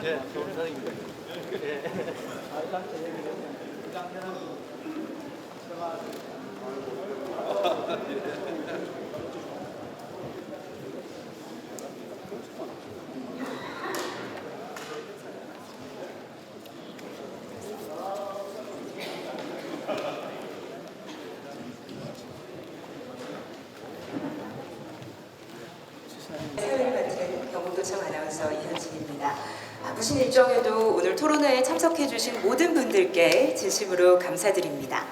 예, 좋은 사람입니다. 예. 사회를 맡은 경북도청 아나운서 이현진입니다. 바쁘신 일정에도 오늘 토론회에 참석해 주신 모든 분들께 진심으로 감사드립니다.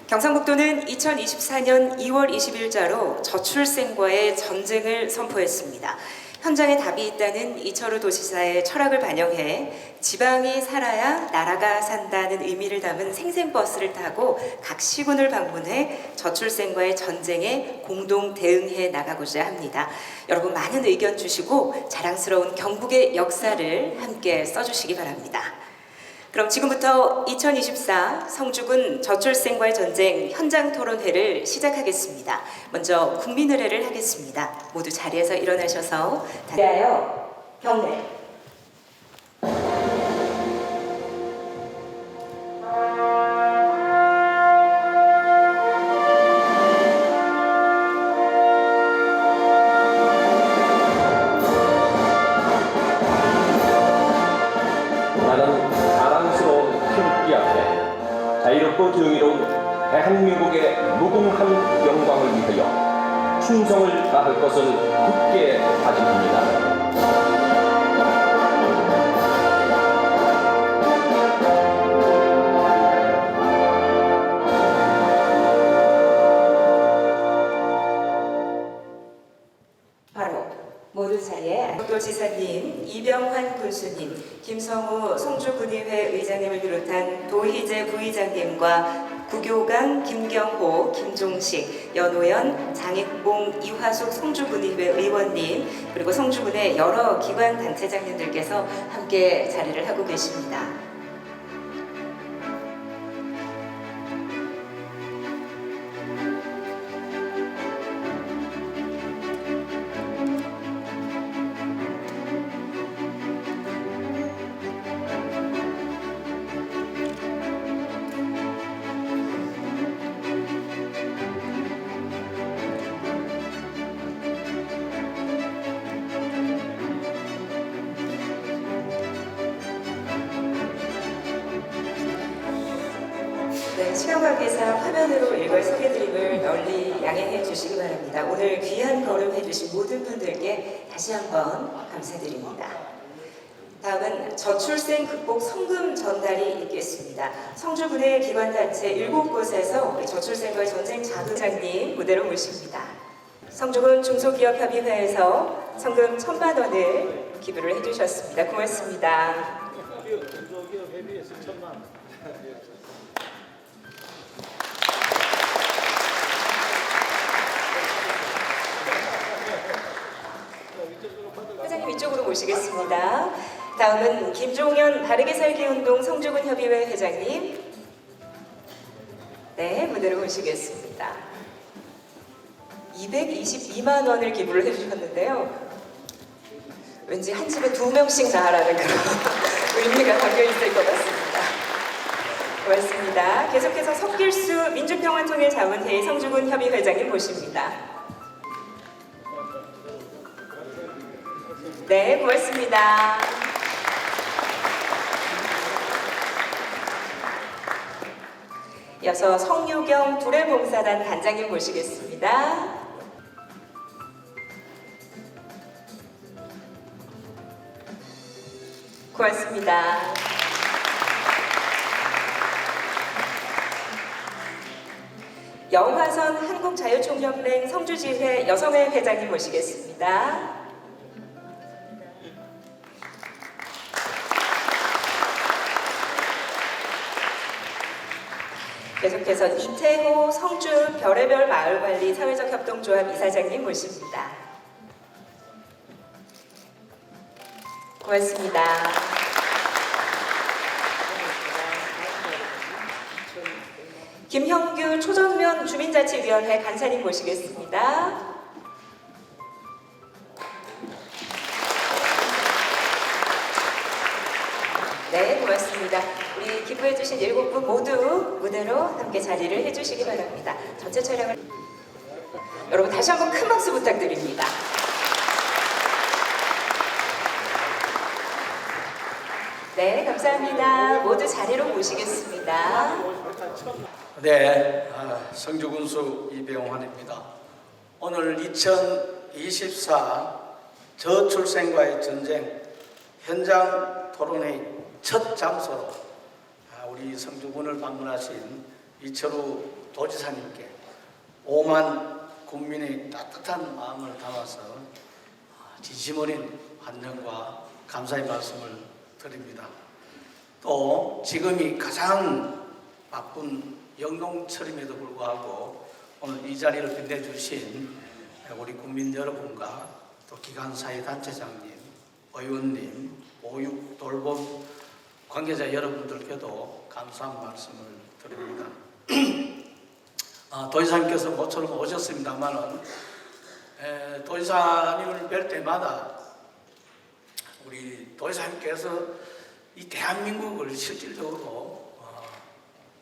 경상북도는 2024년 2월 20일자로 저출생과의 전쟁을 선포했습니다. 현장에 답이 있다는 이철우 도지사의 철학을 반영해 지방이 살아야 나라가 산다는 의미를 담은 생생버스를 타고 각 시군을 방문해 저출생과의 전쟁에 공동 대응해 나가고자 합니다. 여러분 많은 의견 주시고 자랑스러운 경북의 역사를 함께 써주시기 바랍니다. 그럼 지금부터 2024 성주군 저출생과의 전쟁 현장 토론회를 시작하겠습니다. 먼저 국민의례를 하겠습니다. 모두 자리에서 일어나셔서 대하여 경례. 자유롭고 정의로운 대한민국의 무궁한 영광을 위하여 충성을 다할 것을 굳게 다짐합니다. 모두 자리에 도지사님, 이병환 군수님, 김성우 성주군의회 의장님을 비롯한 도희재 부의장님과 구교강, 김경호, 김종식, 연호연, 장익봉, 이화숙 성주군의회 의원님 그리고 성주군의 여러 기관 단체장님들께서 함께 자리를 하고 계십니다. 시간 관계상 화면으로 일괄 소개드림을 널리 양해해 주시기 바랍니다. 오늘 귀한 걸음해 주신 모든 분들께 다시 한번 감사드립니다. 다음은 저출생 극복 성금 전달이 있겠습니다. 성주군의 기관단체 7곳에서 저출생과의 전쟁 자부장님 무대로 모십니다. 성주군 중소기업협의회에서 성금 1,000만 원을 기부를 해주셨습니다. 고맙습니다. 중소기업협의회에서 1,000만. 회장님 이쪽으로 모시겠습니다. 다음은 김종현 바르게 살기 운동 성주군 협의회 회장님. 네, 무대로 모시겠습니다. 222만 원을 기부를 해주셨는데요. 왠지 한 집에 2명씩 나으라는 그런 의미가 담겨 있을 것 같습니다. 고맙습니다. 계속해서 석길수 민주평화통일자문회의 성주군 협의회장님 모십니다. 네, 고맙습니다. 이어서 성유경 두레봉사단 단장님 모시겠습니다. 고맙습니다. 영화선 한국자유총연맹 성주지회 여성회 회장님 모시겠습니다. 계속해서 이태호 성주 별의별 마을관리 사회적 협동조합 이사장님 모십니다. 고맙습니다. 김형규 초전면 주민자치위원회 간사님 모시겠습니다. 고맙습니다. 우리 기부해주신 7분 모두 무대로 함께 자리를 해주시기 바랍니다. 전체 촬영을 여러분 다시 한번 큰 박수 부탁드립니다. 네, 감사합니다. 모두 자리로 모시겠습니다. 네, 성주군수 이병환입니다. 오늘 2024 저출생과의 전쟁 현장 토론회의 첫 장소로 우리 성주군을 방문하신 이철우 도지사님께 5만 국민의 따뜻한 마음을 담아서 진심 어린 환영과 감사의 말씀을 드립니다. 또 지금이 가장 바쁜 영농철임에도 불구하고 오늘 이 자리를 빛내주신 우리 국민 여러분과 또 기관사회 단체장님, 의원님, 보육, 돌봄 관계자 여러분들께도 감사한 말씀을 드립니다. 도지사님께서 모처럼 오셨습니다만은 도지사님을 뵐 때마다 우리 도지사님께서 이 대한민국을 실질적으로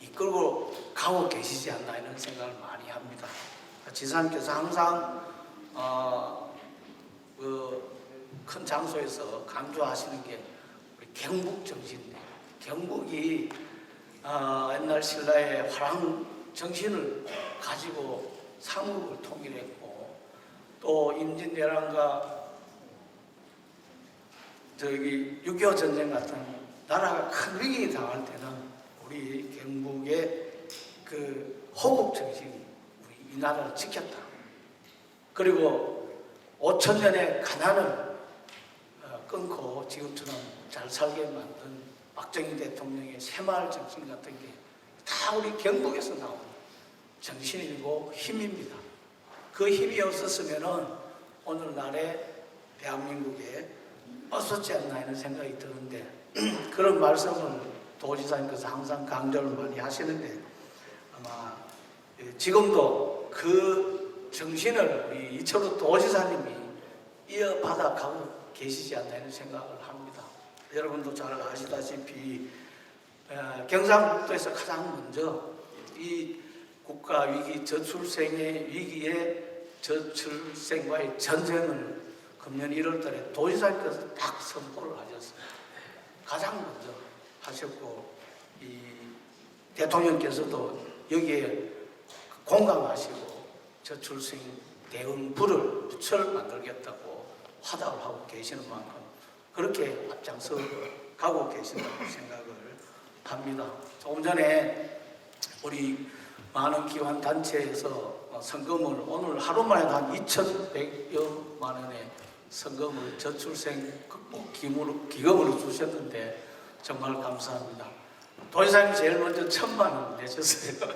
이끌고 가고 계시지 않나 이런 생각을 많이 합니다. 지사님께서 항상 큰 장소에서 강조하시는 게 우리 경북 정신이에요. 경북이 옛날 신라의 화랑 정신을 가지고 삼국을 통일했고 또 임진왜란과 6.25 전쟁 같은 나라가 큰 위기에 당할 때는 우리 경북의 그 호국 정신이 우리 이 나라를 지켰다. 그리고 5,000년의 가난을 끊고 지금처럼 잘 살게 만든 박정희 대통령의 새마을 정신 같은 게 다 우리 경북에서 나온 정신이고 힘입니다. 그 힘이 없었으면은 오늘날의 대한민국에 없었지 않나 이런 생각이 드는데 그런 말씀을 도지사님께서 항상 강조를 많이 하시는데 아마 지금도 그 정신을 우리 이철우 도지사님이 이어받아 가고 계시지 않나 이런 생각을 합니다. 여러분도 잘 아시다시피 경상북도에서 가장 먼저 이 국가 위기 저출생의 위기에 저출생과의 전쟁을 금년 1월 달에 도지사님께서 딱 선포를 하셨어요. 가장 먼저 하셨고 이 대통령께서도 여기에 공감하시고 저출생 대응부를 부처를 만들겠다고 화답을 하고 계시는 만큼 그렇게 앞장서 가고 계신다고 생각을 합니다. 조금 전에 우리 많은 기관 단체에서 성금을 오늘 하루만에 한 2,100여만 원의 성금을 저출생 극복 기금으로 주셨는데 정말 감사합니다. 도지사님 제일 먼저 1,000만 원 내셨어요.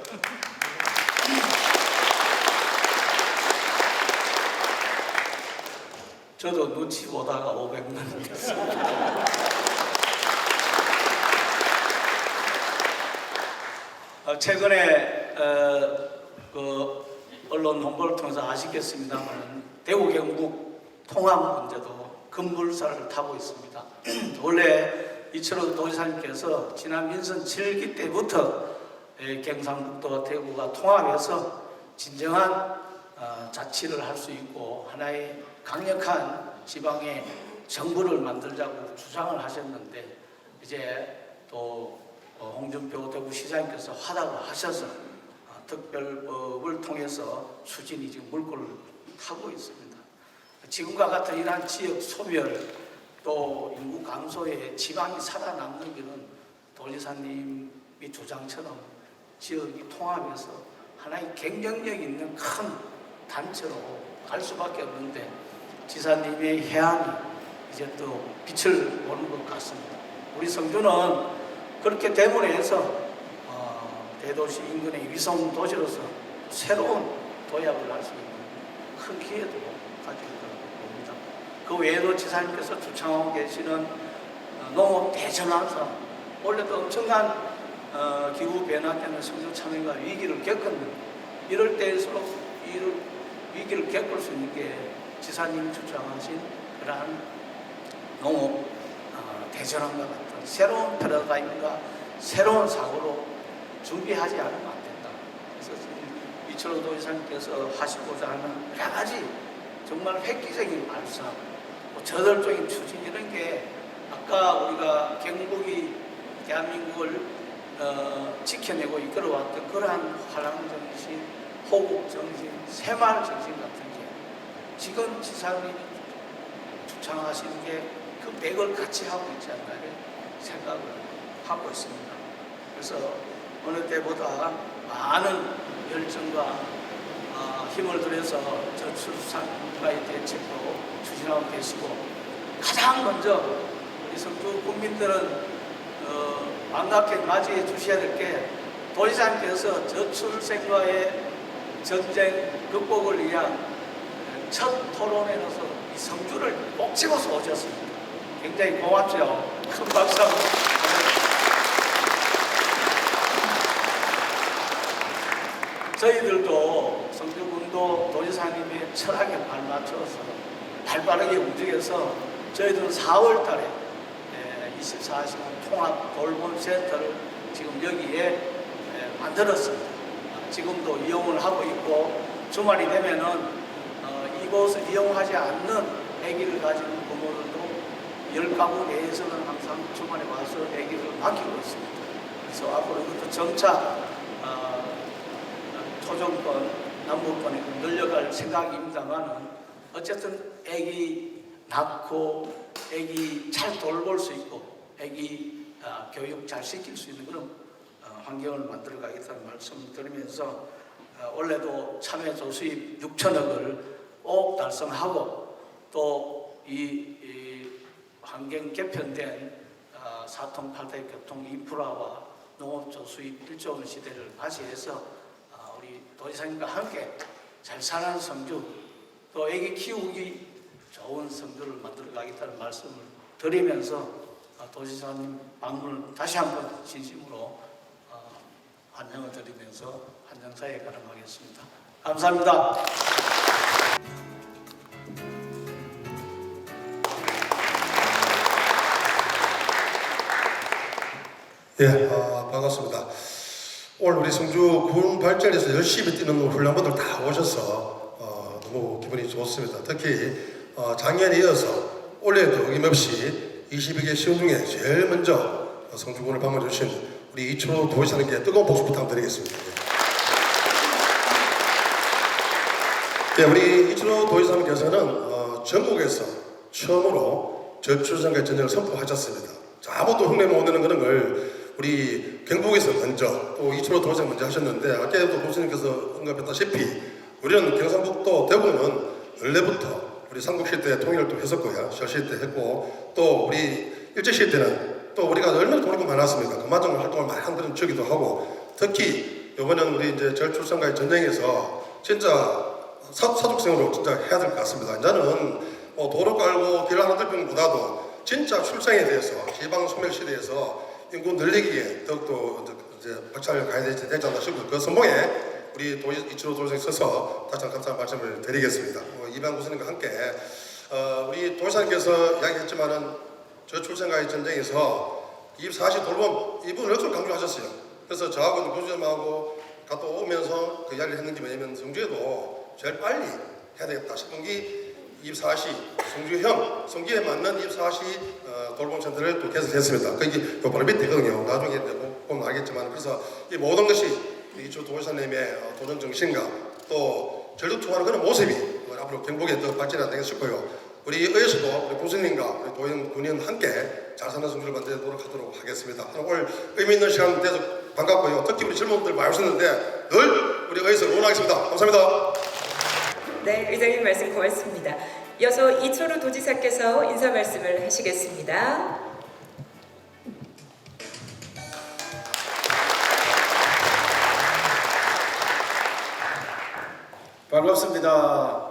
저도 눈치 보다가 500만 원 냈습니다. 최근에 언론 홍보를 통해서 아시겠습니다만 대구 경북 통합 문제도 급물살을 타고 있습니다. 원래 이철우 도지사님께서 지난 민선 7기 때부터 경상북도와 대구가 통합해서 진정한 자치를 할 수 있고 하나의 강력한 지방의 정부를 만들자고 주장을 하셨는데 이제 또 홍준표 대구시장님께서 화답을 하셔서 특별법을 통해서 추진이 지금 물꼬를 타고 있습니다. 지금과 같은 이러한 지역 소멸 또 인구 감소에 지방이 살아남는 길은 도지사님이 주장처럼 지역이 통합해서 하나의 경쟁력 있는 큰 단체로 갈 수밖에 없는데 지사님의 해안이 이제 또 빛을 보는 것 같습니다. 우리 성주는 그렇게 됨으로 해서 대도시 인근의 위성 도시로서 새로운 도약을 할 수 있는 큰 기회도 가지고 있다고 봅니다. 그 외에도 지사님께서 주창하고 계시는 농업 대전환사 원래도 엄청난 기후 변화 때문에 성주 참여가 위기를 겪었는데 이럴 때일수록 이 위기를 겪을 수 있는 게 지사님이 주장하신 그러한 농업 대전환과 같은 새로운 패러다임과 새로운 사고로 준비하지 않으면 안 된다. 그래서 지금 이철호 도지사님께서 하시고자 하는 여러 가지 정말 획기적인 발상, 저돌적인 추진 이런 게 아까 우리가 경북이 대한민국을 지켜내고 이끌어왔던 그러한 화랑 정신, 호국 정신, 새마을 정신 같은 게 지금 지사님이 주창하시는 게 그 맥을 같이 하고 있지 않나 생각을 하고 있습니다. 그래서 어느 때보다 많은 열정과 힘을 들여서 저출산과의 대책도 추진하고 계시고 가장 먼저 우리 성주 국민들은 반갑게 맞이해 주셔야 될 게 도지사님께서 저출생과의 전쟁 극복을 위한 첫 토론에 나서 이 성주를 꼭 집어서 오셨습니다. 굉장히 고맙죠. 큰 박수 한번. 저희들도 성주군도 도지사님의 철학에 발맞춰서 발빠르게 움직여서 저희들은 4월 달에 24시간 통합 돌봄센터를 지금 여기에 만들었습니다. 지금도 이용을 하고 있고 주말이 되면은 이곳을 이용하지 않는 아기를 가지는 부모들도 10가구 내에서는 항상 주말에 와서 아기를 맡기고 있습니다. 그래서 앞으로 이것도 점차 토종권, 남북권에 늘려갈 생각입니다만은 어쨌든 아기 낳고 아기 잘 돌볼 수 있고 아기 교육 잘 시킬 수 있는 그런 환경을 만들어 가겠다는 말씀을 드리면서 올해도 참여 조수입 6천억을 꼭 달성하고 또 이 환경 개편된 사통팔다의 교통 인프라와 농업 조수입 1조 원 시대를 맞이해서 우리 도지사님과 함께 잘 사는 성주 또 애기 키우기 좋은 성주를 만들어 가겠다는 말씀을 드리면서 도지사님 방문을 다시 한번 진심으로 환영을 드리면서 환영사에 가름하겠습니다. 감사합니다. 예, 반갑습니다. 오늘 우리 성주 군 발전에서 열심히 뛰는 훈련분들 다 오셔서 너무 기분이 좋습니다. 특히 작년에 이어서 올해도 어김없이 22개 시군 중에 제일 먼저 성주군을 방문해 주신 우리 이철호 도지사님께 뜨거운 박수 부탁드리겠습니다. 예, 우리 이철호 도지사님께서는 전국에서 처음으로 저출산과 전쟁을 선포하셨습니다. 아무도 흉내 못 내는 그런 걸 우리 경북에서 먼저 또 이철호 도지사 먼저 하셨는데 아까도 도지사님께서 언급했다시피 우리는 경상북도 대구는 원래부터 우리 삼국시대 통일을 또 했었고요. 설시대 했고 또 우리 일제시대는 또 우리가 얼마나 돈이 많았습니까? 그만큼 활동을 많이 한 그런 주기도 하고 특히 이번에는 우리 이제 저출산과의 전쟁에서 진짜 사족생으로 진짜 해야 될 것 같습니다. 이제는 도로 깔고 길 하나 들평보다도 진짜 출생에 대해서 지방 소멸 시대에서 인구 늘리기에 더욱더 이제 박차를 가야 되지 않나 싶고 그 선봉에 우리 이철호 도지사에 있어서 다시 한번 감사한 말씀을 드리겠습니다. 이반 교수님과 함께 우리 도지사님께서 이야기했지만은 저출생과의 전쟁에서 24시 돌봄 이 부분을 역으로 강조하셨어요. 그래서 저하고 교수님하고 갔다 오면서 그 이야기를 했는 게 뭐냐면 성주에도 제일 빨리 해야 되겠다 싶은 게 24시 성주형 성주에 맞는 24시 돌봄센터를 또 개설했습니다. 그게 바로 밑에거든요. 나중에 보면 알겠지만 그래서 이 모든 것이 이철호 도지사님의 도전 정신과 또 전력 투하하는 그런 모습이 앞으로 경북에 더 발전이 안 되겠 싶고요. 우리 의회에서도 우리 교수님과 우리 도현 군의원 함께 잘 사는 성주를 만들어 노력하도록 하겠습니다. 오늘 의미 있는 시간 돼서 반갑고요. 특히 우리 젊은 분들 많이 오셨는데 늘 우리 의회에서 응원하겠습니다. 감사합니다. 네, 의장님 말씀 고맙습니다. 이어서 이철호 도지사께서 인사 말씀을 하시겠습니다. 반갑습니다.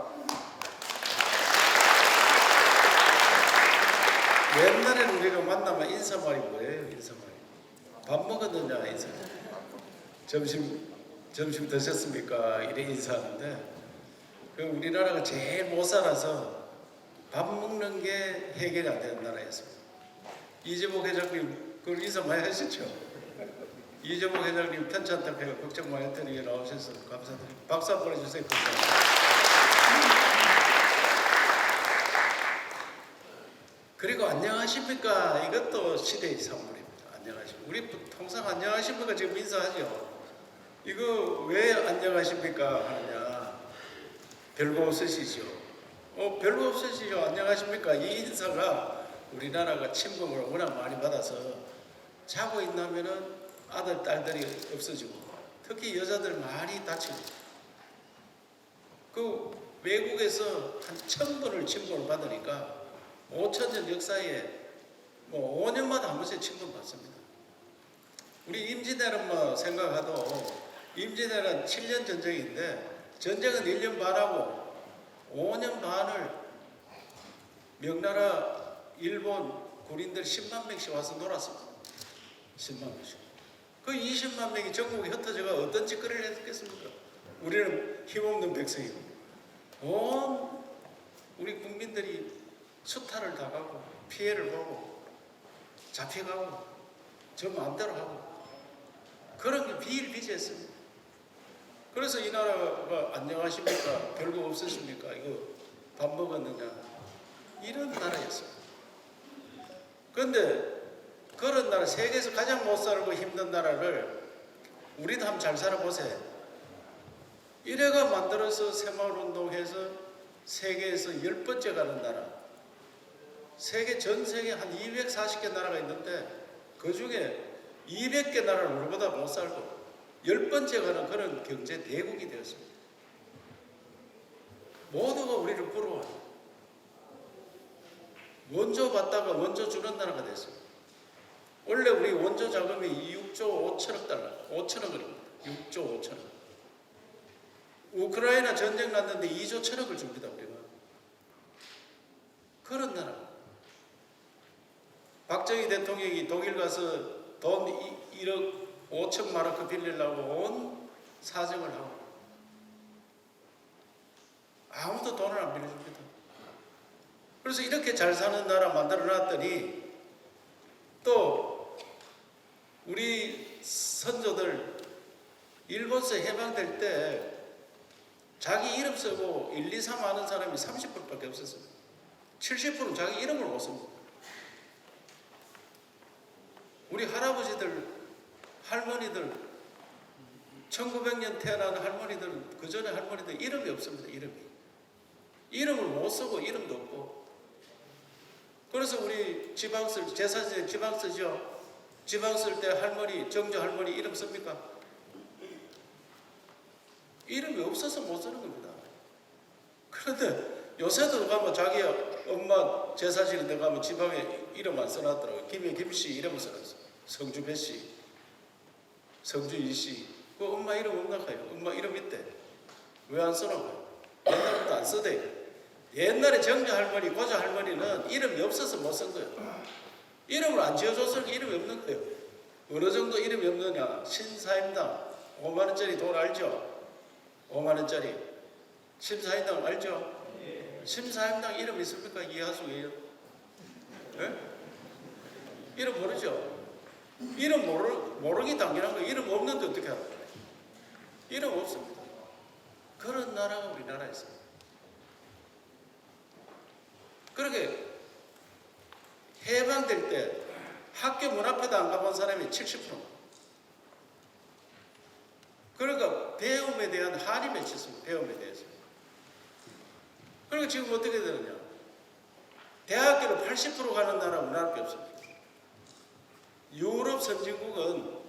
옛날에는 우리가 만나면 인사말이 뭐예요? 인사말이. 밥 먹었느냐 인사. 점심 드셨습니까? 이래 인사하는데 그 우리나라가 제일 못 살아서 밥 먹는 게 해결이 안 되는 나라였습니다. 이재복 회장님 그걸 인사 많이 하셨죠? 이재복 회장님 편찮다고 해서 걱정 많이 했더니 나오셔서 감사드립니다. 박수 한번 해주세요. 감사합니다. 그리고 안녕하십니까? 이것도 시대의 산물입니다. 안녕하십니까? 우리 통상 안녕하십니까? 지금 인사하죠. 이거 왜 안녕하십니까? 하느냐? 별거 없으시죠? 별거 없으시죠? 안녕하십니까? 이 인사가 우리나라가 침범을 워낙 많이 받아서 자고 있나면은 아들, 딸들이 없어지고 특히 여자들 많이 다치고 그 외국에서 한 1000번을 침범을 받으니까 5000년 역사에 뭐 5년마다 한 번씩 침범 받습니다. 우리 임진왜란 뭐 생각해도 임진왜란 7년 전쟁인데 전쟁은 1년 반하고 5년 반을 명나라 일본 군인들 10만 명씩 와서 놀았습니다. 10만 명씩. 그 20만 명이 전국에 흩어져가 어떤 짓거리를 했겠습니까? 우리는 힘없는 백성이고 온 우리 국민들이 수탈을 당하고 피해를 보고 잡혀가고 저 마음대로 하고 그런 게 비일비재했습니다. 그래서 이 나라가 안녕하십니까? 별거 없으십니까? 이거 밥 먹었느냐? 이런 나라였어요. 그런데 그런 나라, 세계에서 가장 못 살고 힘든 나라를 우리도 한번 잘 살아보세요. 이래가 만들어서 새마을운동해서 세계에서 10번째 가는 나라. 전 세계 한 240개 나라가 있는데 그 중에 200개 나라는 우리보다 못 살고 10번째 가는 그런 경제 대국이 되었습니다. 모두가 우리를 부러워요. 원조 받다가 원조 주는 나라가 됐어요. 원래 우리 원조 자금이 6조 5천억 달러, 5천억입니다. 6조 5천억. 우크라이나 전쟁 났는데 2조 1천억을 줍니다, 우리가. 그런 나라. 박정희 대통령이 독일 가서 돈 1억 5천 마르크 빌리려고 온 사정을 하고 아무도 돈을 안 빌려줍니다. 그래서 이렇게 잘 사는 나라 만들어 놨더니 또 우리 선조들 일본서 해방될 때 자기 이름 쓰고 1, 2, 3 하는 사람이 30%밖에 없었어요. 70%는 자기 이름을 못 씁니다. 우리 할아버지들, 할머니들, 1900년 태어난 할머니들, 그 전에 할머니들 이름이 없습니다. 이름을 못 쓰고 이름도 없고. 그래서 우리 지방 쓸, 제사 지낼 지방 쓰죠. 지방 쓸 때 할머니, 정조 할머니 이름 씁니까? 이름이 없어서 못 쓰는 겁니다. 그런데 요새도 가면 자기 엄마 제사 지낼 때 가면 지방에 이름 안 써놨더라고요. 김해 김씨 이름을 써놨어요. 성주 배씨, 성주 이씨. 그 엄마 이름 없나 가요? 엄마 이름 있대. 왜 안 써놔요? 옛날부터 안 써대요. 옛날에 정조 할머니, 고조 할머니는 이름이 없어서 못 쓴 거예요. 이름을 안 지어줬으니까 이름이 없는 거예요. 어느 정도 이름이 없느냐? 신사임당 5만원짜리 돈 알죠? 5만원짜리. 신사임당 알죠? 신사임당 이름 있습니까? 이해하수 이름? 네? 이름 모르죠? 이름 모르기 당연한 거예요. 이름 없는데 어떻게 알아요? 이름 없습니다. 그런 나라가 우리나라였어요. 그렇게 해방될 때 학교 문 앞에도 안 가본 사람이 70%. 그러니까 배움에 대한 한이 맺혔습니다. 배움에 대해서. 그러니까 지금 어떻게 되느냐. 대학교로 80% 가는 나라 우리나라밖에 없습니다. 유럽 선진국은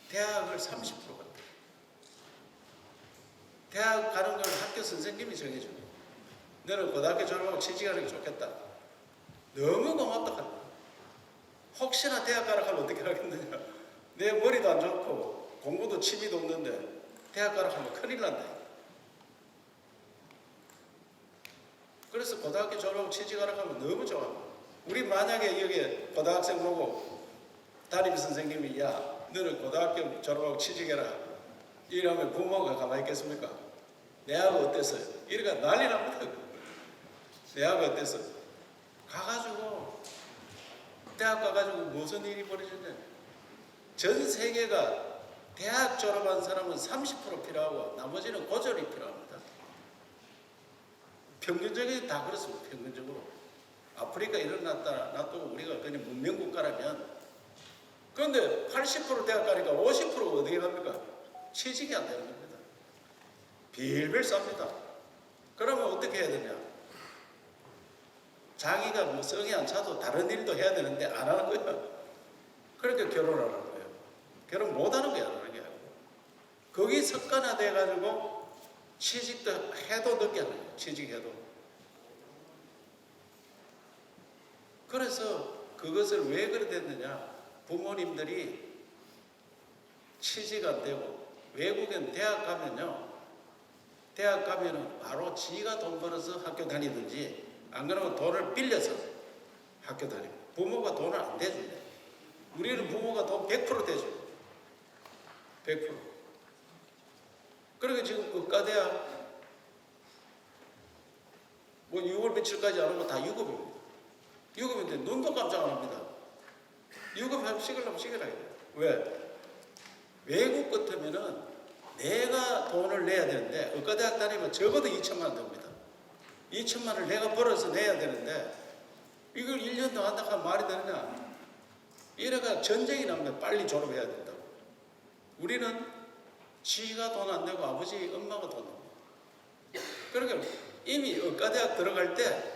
대학을 30% 갑니다. 대학 가는 걸 학교 선생님이 정해줍니다. 너는 고등학교 졸업하고 취직하는 게 좋겠다. 너무 고맙다 합니다. 혹시나 대학 가라 하면 어떻게 하겠느냐. 내 머리도 안 좋고 공부도 취미도 없는데 대학 가라 하면 큰일 난다. 그래서 고등학교 졸업하고 취직하라 하면 너무 좋아. 우리 만약에 여기 고등학생 보고 담임 선생님이 야 너는 고등학교 졸업하고 취직해라 이러면 부모가 가만히 있겠습니까? 내하고 어땠어요? 이러니까 난리 납니다. 내하고 어땠어? 가가지고 대학 가가지고 무슨 일이 벌어졌냐. 전 세계가 대학 졸업한 사람은 30% 필요하고 나머지는 고졸이 필요합니다. 평균적인 다 그렇습니다. 평균적으로. 아프리카 이런 놔두고 우리가 그냥 문명국가라면, 그런데 80% 대학 가니까 50% 어디에 갑니까? 취직이 안 되는 겁니다. 빌빌 쌉니다. 그러면 어떻게 해야 되냐? 자기가 뭐 성이 안 차도 다른 일도 해야 되는데 안 하는 거야. 그러니까 결혼하는 거예요. 결혼 못 하는 거야, 안 하는 게 아니고. 거기 습관화돼 가지고 취직도 해도 늦게 하는 거예요. 취직해도. 그래서 그것을 왜 그래 됐느냐? 부모님들이 취직 안 되고, 외국엔 대학 가면요, 대학 가면은 바로 지가 돈 벌어서 학교 다니든지 안 그러면 돈을 빌려서 학교 다니고, 부모가 돈을 안 대준대. 우리는 부모가 돈 100% 대줘요. 100%. 그러니까 지금 의과대학 뭐 6월 며칠까지 안 오면 다 유급입니다. 유급인데 눈도 깜짝 안 합니다. 유급하면 시키려면 시켜야 돼요. 왜? 외국 같으면은 내가 돈을 내야 되는데, 의과대학 다니면 적어도 2천만 원 됩니다. 2천만 원을 내가 벌어서 내야 되는데, 이걸 1년 더 한다고 하면 말이 되느냐? 이래가 전쟁이 나면 빨리 졸업해야 된다고. 우리는 지가 돈 안 내고 아버지, 엄마가 돈 내고. 그러니까 이미 의과대학 들어갈 때,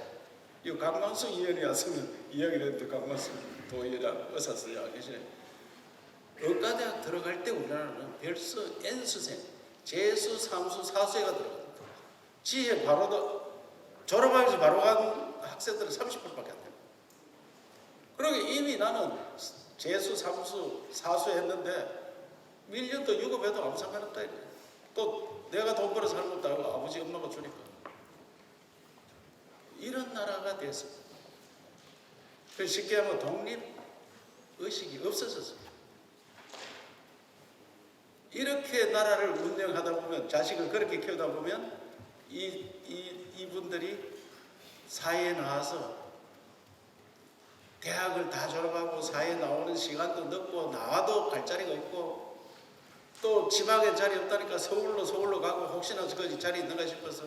이 강만수 의원이 왔으면 이야기를 했는데, 강만수 도의회장 의사선생님 계시네. 의과대학 들어갈 때 우리나라는 벌써 N수생, 재수, 삼수, 사수회가 들어갑니다. 지혜 바로 졸업하면서 바로 간 학생들은 30%밖에 안 돼요. 그러니까 이미 나는 재수, 삼수, 사수 했는데 1년 더 유급해도 아무 상관없다. 또 내가 돈 벌어서 하는 것도 아니고 아버지, 엄마가 주니까. 이런 나라가 됐습니다. 쉽게 하면 독립의식이 없어졌습니다. 이렇게 나라를 운영하다 보면, 자식을 그렇게 키우다 보면 이분들이 사회에 나와서 대학을 다 졸업하고 사회에 나오는 시간도 늦고, 나와도 갈 자리가 없고, 또 지방에 자리 없다니까 서울로 가고, 혹시나 거기 자리 있는가 싶어서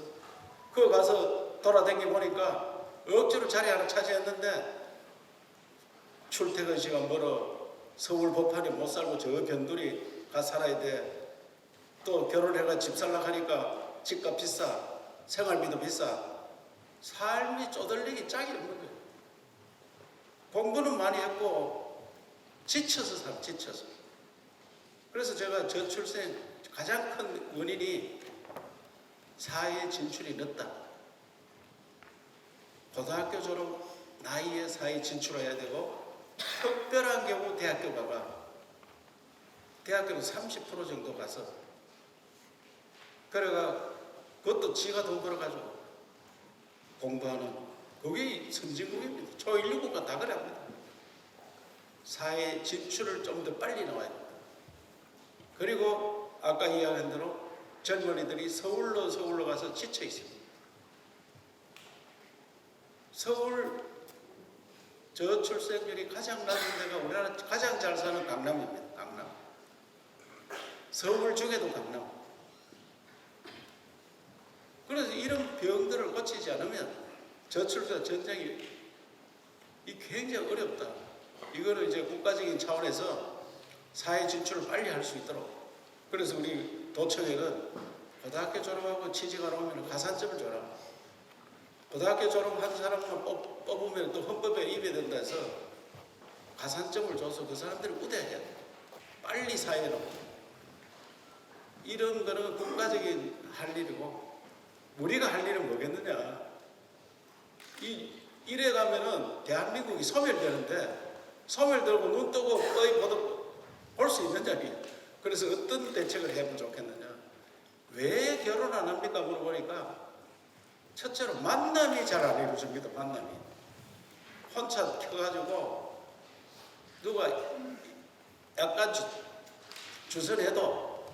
그거 가서 돌아다니 보니까 억지로 자리 하나 차지했는데 출퇴근 시간 멀어, 서울 법한에 못 살고 저 변두리 가 살아야 돼. 또 결혼해가 집 살라고 하니까 집값 비싸, 생활비도 비싸. 삶이 쪼들리기 짝이 없는 거예요. 공부는 많이 했고 지쳐서 살아, 지쳐서. 그래서 제가 저출생 가장 큰 원인이 사회 진출이 늦다. 고등학교 졸업 나이에 사회 진출해야 되고, 특별한 경우 대학교 가봐. 대학교는 30% 정도 가서, 그래가 그것도 지가 돈 벌어가지고 공부하는, 그게 선진국입니다. 초일류국가 다 그래 합니다. 사회 진출을 좀 더 빨리 나와야 됩니다. 그리고 아까 이야기한 대로 젊은이들이 서울로 가서 지쳐 있습니다. 서울 저출생률이 가장 낮은 데가 우리나라 가장 잘 사는 강남입니다. 강남. 서울 중에도 강남. 그래서 이런 병들을 고치지 않으면 저출산 전쟁이 굉장히 어렵다. 이거를 이제 국가적인 차원에서 사회 진출을 빨리 할 수 있도록. 그래서 우리 도청에는 고등학교 졸업하고 취직하러 오면 가산점을 줘라. 고등학교 졸업한 사람만 뽑으면 또 헌법에 입에 된다 해서 가산점을 줘서 그 사람들을 우대해야 돼. 빨리 사회에 나오고. 이런 거는 국가적인 할 일이고, 우리가 할 일은 뭐겠느냐. 이래 가면은 대한민국이 소멸되는데, 소멸되고 눈 뜨고 거의 볼 수 있는 자리. 그래서 어떤 대책을 해보면 좋겠느냐. 왜 결혼 안 합니까? 물어보니까 첫째로 만남이 잘 안 이루어집니다. 만남이. 혼자 켜가지고 누가 약간 주선해도,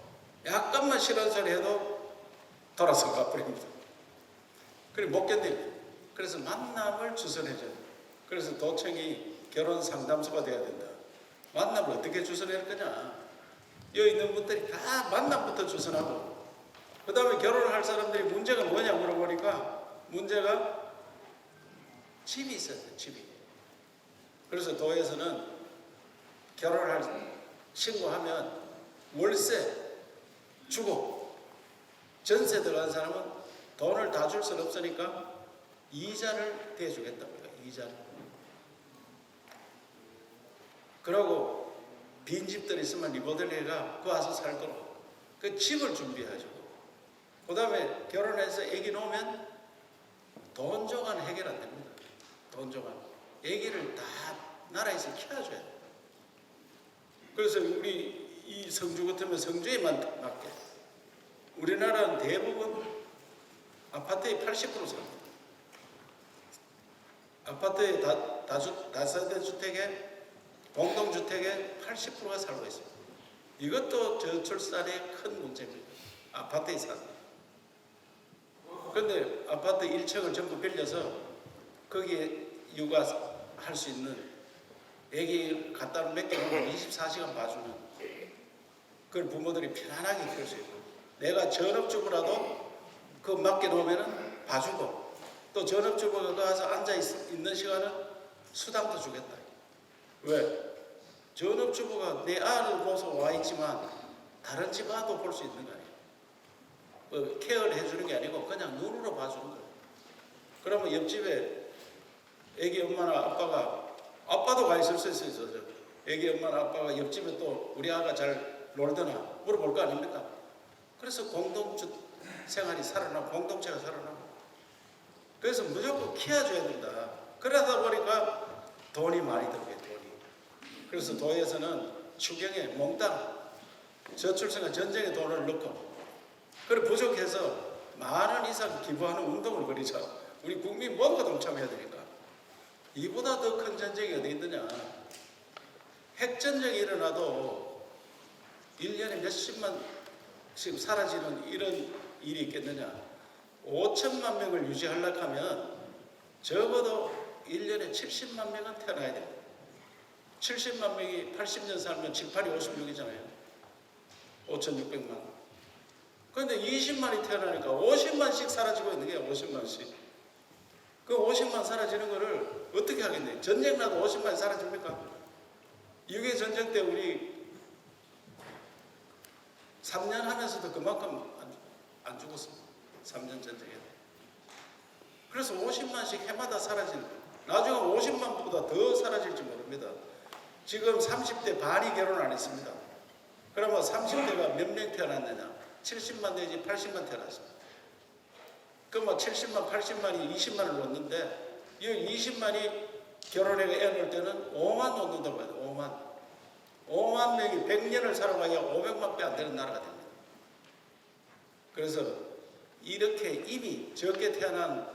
약간만 싫은 소리 해도 돌아서 가버립니다. 그래 못 견딥니다. 그래서 만남을 주선해줘요. 그래서 도청이 결혼 상담소가 돼야 된다. 만남을 어떻게 주선할 거냐. 여기 있는 분들이 다 만남부터 주선하고 그 다음에 결혼을 할 사람들이 문제가 뭐냐 물어보니까 문제가 집이 있어야 돼. 집이. 그래서 도에서는 결혼을 신고하면 월세 주고 전세 들어간 사람은 돈을 다 줄 수는 없으니까 이자를 대주겠다고 해요. 이자를. 그러고 빈 집들 있으면 리모델링해가 그 와서 살도록 그 집을 준비해주고 그 다음에 결혼해서 애기 놓으면 돈 조간 해결 안 됩니다. 돈 조간. 애기를 다 나라에서 키워줘야 돼요. 그래서 우리 이 성주 같으면 성주에만 맞게 우리나라는 대부분 아파트의 80% 삽니다. 아파트의 다세대 주택에 공동주택의 80%가 살고 있습니다. 이것도 저출산의 큰 문제입니다. 아파트에 사는. 그런데 아파트 1층을 전부 빌려서 거기에 육아할 수 있는 애기 갖다 몇 개 놓으면 24시간 봐주는 그걸 부모들이 편안하게 키울 수 있고 내가 전업주부라도 그 맡겨 놓으면 봐주고 또 전업주부가 가서 앉아 있는 시간은 수당도 주겠다. 왜? 전업주부가 내 아를 보서 와 있지만 다른 집 아도 볼 수 있는 거 아니에요. 뭐 케어를 해주는 게 아니고 그냥 눈으로 봐주는 거예요. 그러면 옆집에 애기 엄마나 아빠도 가 있을 수 있어요. 애기 엄마나 아빠가 옆집에 또 우리 아가 잘 놀더나 물어볼 거 아닙니까? 그래서 공동주 생활이 살아나고 공동체가 살아나고 그래서 무조건 키워줘야 된다. 그러다 보니까 돈이 많이 들게 돈이. 그래서 도에서는 추경에 몽땅 저출생과 전쟁에 돈을 넣고 그걸 부족해서 만원 이상 기부하는 운동을 벌이자. 우리 국민 모두가 동참해야 되니까. 이보다 더 큰 전쟁이 어디 있느냐. 핵전쟁이 일어나도 1년에 몇십만씩 사라지는 이런 일이 있겠느냐. 5천만 명을 유지하려고 하면 적어도 1년에 70만 명은 태어나야 됩니다. 70만 명이 80년 살면 7, 8이 56이잖아요. 5,600만. 그런데 20만이 태어나니까 50만씩 사라지고 있는 게 50만씩. 그 50만 사라지는 거를 어떻게 하겠네. 전쟁 나도 50만이 사라집니까? 6.25 전쟁 때 우리 3년 하면서도 그만큼 안 죽었습니다. 3년 전쟁에. 그래서 50만씩 해마다 사라지는 거예요. 나중에 50만보다 더 사라질지 모릅니다. 지금 30대 반이 결혼 안 했습니다. 그러면 30대가 몇 명 태어났느냐? 70만 내지 80만 태어났습니다. 그럼 70만, 80만이 20만을 놓는데 이 20만이 결혼해가 애 낳을 때는 5만 놓는다고 해요. 5만 명이 100년을 살아가야 500만 배 안 되는 나라가 됩니다. 그래서 이렇게 이미 적게 태어난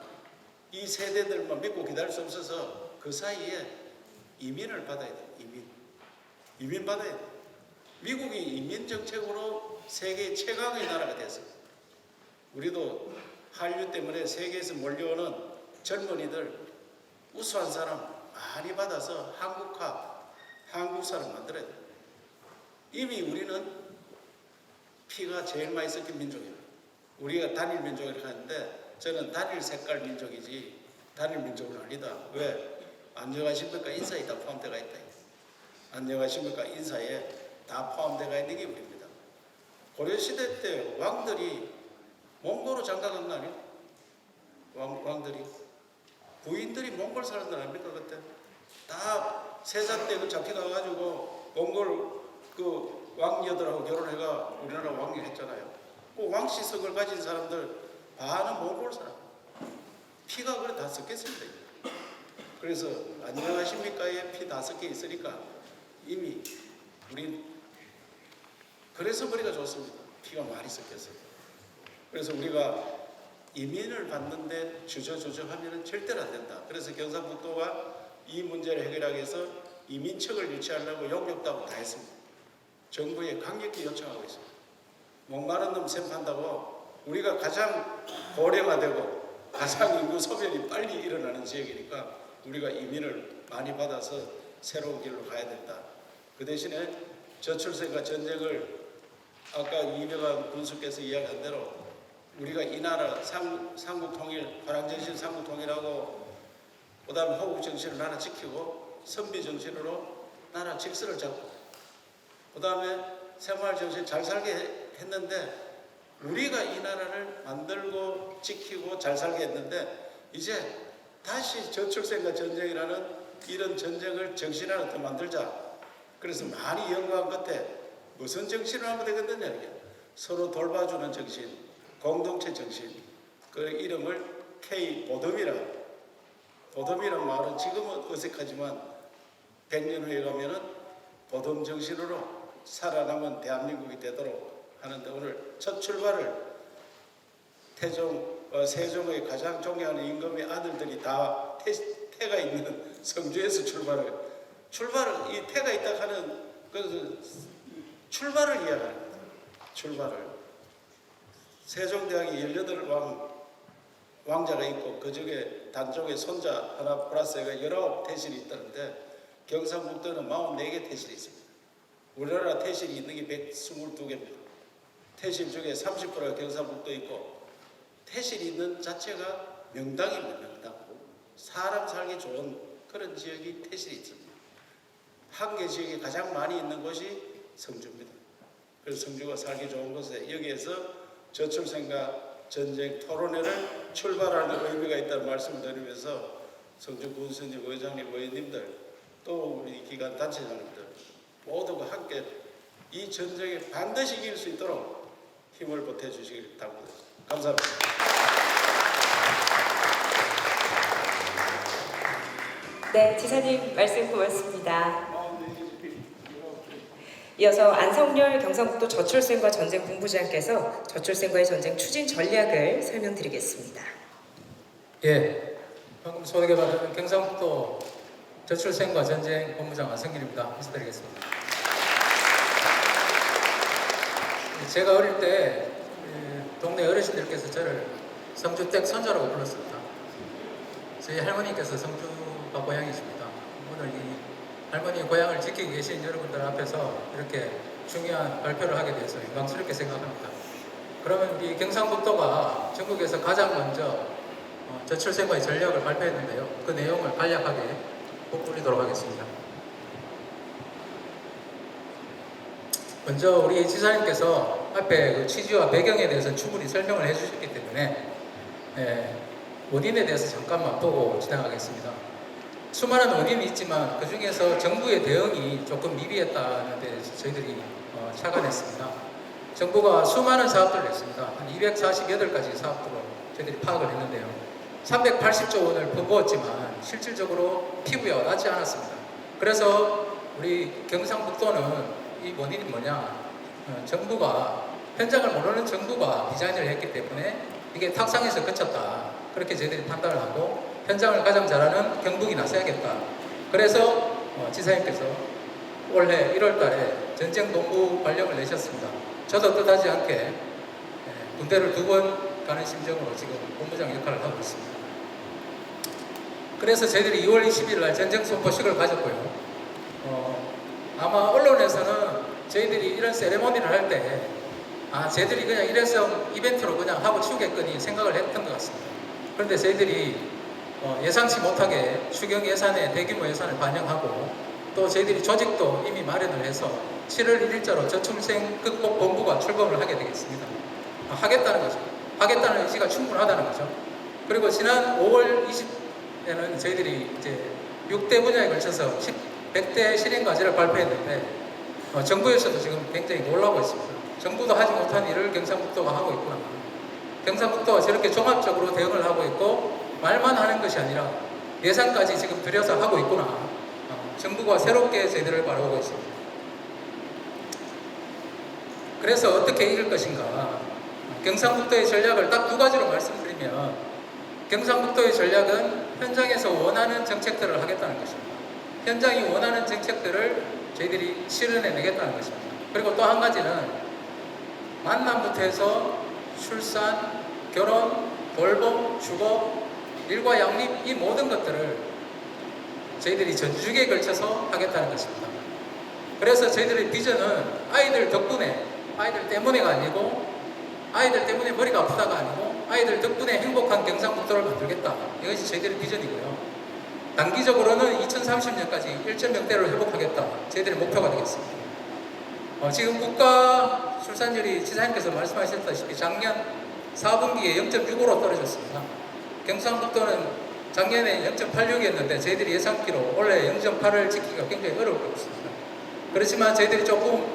이 세대들만 믿고 기다릴 수 없어서 그 사이에 이민을 받아야 돼요. 이민 받아야 돼요. 미국이 이민 정책으로 세계 최강의 나라가 됐어요. 우리도 한류 때문에 세계에서 몰려오는 젊은이들 우수한 사람 많이 받아서 한국 사람 만들어야 돼요. 이미 우리는 피가 제일 많이 섞인 민족이에요. 우리가 단일 민족이라고 하는데 저는 단일 색깔 민족이지 단일 민족은 아니다. 왜? 안녕하십니까? 인사에 다 포함되어 있다. 안녕하십니까? 인사에 다 포함되어 있는 게 우리입니다. 고려시대 때 왕들이 몽골로 장가간 거 아니에요? 왕들이. 부인들이 몽골 사람들 아닙니까? 그때? 다 세자 때 잡혀가가지고 몽골 그 왕녀들하고 결혼해가 우리나라 왕이 했잖아요. 그 왕씨석을 가진 사람들 반은 몽골 사람. 피가 그래 다 섞였습니다. 그래서 안녕하십니까에 피 다 섞여 있으니까 이미 우리 그래서 머리가 좋습니다. 피가 많이 섞였어요. 그래서 우리가 이민을 받는데 주저하면 절대로 안 된다. 그래서 경상북도가 이 문제를 해결하기 위해서 이민척을 유치하려고 용역도 다 했습니다. 정부에 강력히 요청하고 있습니다. 목마른 놈 샘판다고 우리가 가장 고령화되고 가장 인구 소멸이 빨리 일어나는 지역이니까 우리가 이민을 많이 받아서 새로운 길로 가야 된다. 그 대신에 저출생과 전쟁을 아까 이병헌 군수께서 이야기한 대로 우리가 이 나라 삼국통일, 화랑정신 삼국통일하고 그 다음에 호국정신을 나라 지키고 선비정신으로 나라 질서를 잡고 그 다음에 생활정신 잘 살게 했는데 우리가 이 나라를 만들고 지키고 잘 살게 했는데 이제 다시 저출생과 전쟁이라는 이런 전쟁을 정신 하나 더 만들자. 그래서 많이 연구한 끝에 무슨 정신을 하면 되겠느냐 이게 서로 돌봐주는 정신, 공동체 정신. 그 이름을 K 보덤이란 말은 지금은 어색하지만 100년 후에 가면은 보덤 정신으로 살아남은 대한민국이 되도록 하는데 오늘 첫 출발을 세종의 가장 존경하는 임금의 아들들이 다 태가 있는 성주에서 출발을 이 태가 있다 하는 그 출발을 이야기하는 겁니다. 출발을 세종대왕이 18왕자가 있고 그 중에 단종의 손자 하나 플러스 해가 19태실이 있다는데 경상북도는 44개 태실이 있습니다. 우리나라 태실이 있는 게 122개입니다. 태실 중에 30%가 경상북도에 있고 태실이 있는 자체가 명당입니다. 명당. 사람 살기 좋은 그런 지역이 태실이 있습니다. 한계 지역이 가장 많이 있는 곳이 성주입니다. 그래서 성주가 살기 좋은 곳에 여기에서 저출생과 전쟁 토론회를 출발하는 의미가 있다는 말씀을 드리면서 성주 군수님, 의장님, 의원님들 또 우리 기관 단체장님들 모두가 함께 이 전쟁에 반드시 이길 수 있도록 힘을 보태주시길 바랍니다. 감사합니다. 네, 지사님 말씀 고맙습니다. 이어서 안성렬 경상북도 저출생과 전쟁 본부장께서 저출생과의 전쟁 추진 전략을 설명드리겠습니다. 예, 방금 소개받은 경상북도 저출생과 전쟁 본부장 안성길입니다. 인사드리겠습니다. 제가 어릴 때 동네 어르신들께서 저를 성주댁 선조라고 불렀습니다. 저희 할머니께서 성주가 고향이십니다. 오늘 이 할머니 고향을 지키고 계신 여러분들 앞에서 이렇게 중요한 발표를 하게 돼서 영광스럽게 생각합니다. 그러면 우리 경상북도가 전국에서 가장 먼저 저출생과의 전략을 발표했는데요. 그 내용을 간략하게 돋보이도록 하겠습니다. 먼저 우리 지사님께서 앞에 그 취지와 배경에 대해서 충분히 설명을 해주셨기 때문에 원인에 대해서 잠깐만 보고 진행하겠습니다. 수많은 원인이 있지만 그 중에서 정부의 대응이 조금 미비했다는 데 저희들이 착안했습니다. 정부가 수많은 사업들을 했습니다. 한 248가지 사업들을 저희들이 파악을 했는데요. 380조 원을 퍼부었지만 실질적으로 피부에 와닿지 않았습니다. 그래서 우리 경상북도는 이 원인이 뭐냐? 정부가 현장을 모르는 정부가 디자인을 했기 때문에 이게 탁상에서 그쳤다. 그렇게 저희들이 판단을 하고 현장을 가장 잘하는 경북이 나서야겠다. 그래서 지사님께서 올해 1월 달에 전쟁본부 발령을 내셨습니다. 저도 뜻하지 않게 군대를 2번 가는 심정으로 지금 본부장 역할을 하고 있습니다. 그래서 저희들이 2월 20일 날 전쟁 선포식을 가졌고요. 아마 언론에서는 저희들이 이런 세레모니를 할 때 저희들이 그냥 일회성 이벤트로 그냥 하고 치우겠거니 생각을 했던 것 같습니다. 그런데 저희들이 예상치 못하게 추경 예산에 대규모 예산을 반영하고 또 저희들이 조직도 이미 마련을 해서 7월 1일자로 저출생 극복 본부가 출범을 하게 되겠습니다. 하겠다는 거죠. 하겠다는 의지가 충분하다는 거죠. 그리고 지난 5월 20일에는 저희들이 이제 6대 분야에 걸쳐서 100대 실행 과제를 발표했는데 정부에서도 지금 굉장히 놀라고 있습니다. 정부도 하지 못한 일을 경상북도가 하고 있구나. 경상북도가 저렇게 종합적으로 대응을 하고 있고 말만 하는 것이 아니라 예산까지 지금 들여서 하고 있구나. 정부가 새롭게 저희들을 바라보고 있습니다. 그래서 어떻게 이길 것인가? 경상북도의 전략을 딱 2가지로 말씀드리면 경상북도의 전략은 현장에서 원하는 정책들을 하겠다는 것입니다. 현장이 원하는 정책들을 저희들이 실현해내겠다는 것입니다. 그리고 또 한 가지는 만남부터 해서 출산, 결혼, 돌봄, 주거, 일과 양립 이 모든 것들을 저희들이 전주기에 걸쳐서 하겠다는 것입니다. 그래서 저희들의 비전은 아이들 덕분에, 아이들 때문에가 아니고, 아이들 때문에 머리가 아프다가 아니고, 아이들 덕분에 행복한 경상북도를 만들겠다. 이것이 저희들의 비전이고요. 단기적으로는 2030년까지 1.0대를 회복하겠다. 저희들의 목표가 되겠습니다. 지금 국가 출산율이 지사님께서 말씀하셨다시피 작년 4분기에 0.65로 떨어졌습니다. 경상북도는 작년에 0.86이었는데 저희들이 예상키로 올해 0.8을 지키기가 굉장히 어려울 것 같습니다. 그렇지만 저희들이 조금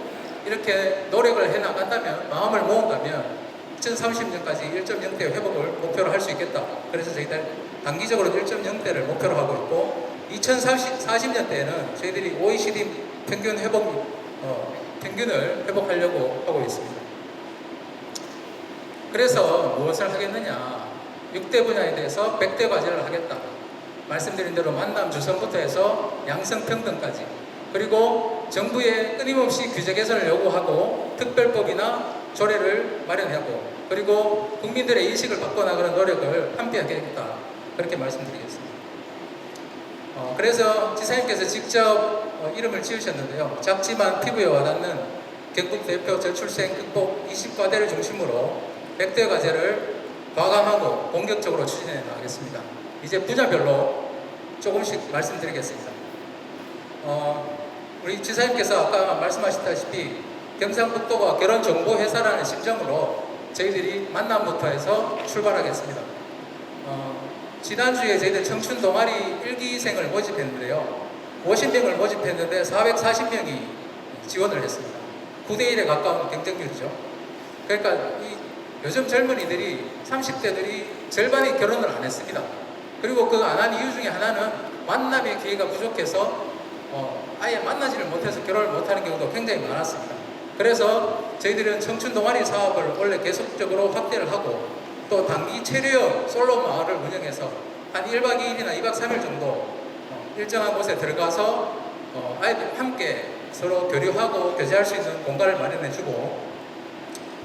이렇게 노력을 해나간다면, 마음을 모은다면 2030년까지 1.0대 회복을 목표로 할 수 있겠다. 그래서 저희들 단기적으로 1.0대를 목표로 하고 있고, 2040년대에는 저희들이 OECD 평균 평균을 회복하려고 하고 있습니다. 그래서 무엇을 하겠느냐? 6대 분야에 대해서 100대 과제를 하겠다. 말씀드린 대로 만남 주선부터 해서 양성평등까지, 그리고 정부에 끊임없이 규제 개선을 요구하고 특별법이나 조례를 마련하고, 그리고 국민들의 인식을 바꿔나가는 노력을 함께 하겠다. 그렇게 말씀드리겠습니다. 그래서 지사님께서 직접 이름을 지으셨는데요. 작지만 피부에 와닿는 경북 대표 저출생 극복 20과제를 중심으로 100대 과제를 과감하고 공격적으로 추진해 나가겠습니다. 이제 분야별로 조금씩 말씀드리겠습니다. 우리 지사님께서 아까 말씀하셨다시피 경상북도가 결혼정보회사라는 심정으로 저희들이 만남부터 해서 출발하겠습니다. 지난주에 저희들 청춘 동아리 1기생을 모집했는데요. 50명을 모집했는데 440명이 지원을 했습니다. 9대1에 가까운 경쟁률이죠. 그러니까 요즘 젊은이들이 30대들이 절반이 결혼을 안 했습니다. 그리고 그 안 한 이유 중에 하나는 만남의 기회가 부족해서 아예 만나지를 못해서 결혼을 못하는 경우도 굉장히 많았습니다. 그래서 저희들은 청춘 동아리 사업을 원래 계속적으로 확대를 하고, 또 단기 체류형 솔로 마을을 운영해서 한 1박 2일이나 2박 3일 정도 일정한 곳에 들어가서 아이들 함께 서로 교류하고 교제할 수 있는 공간을 마련해주고,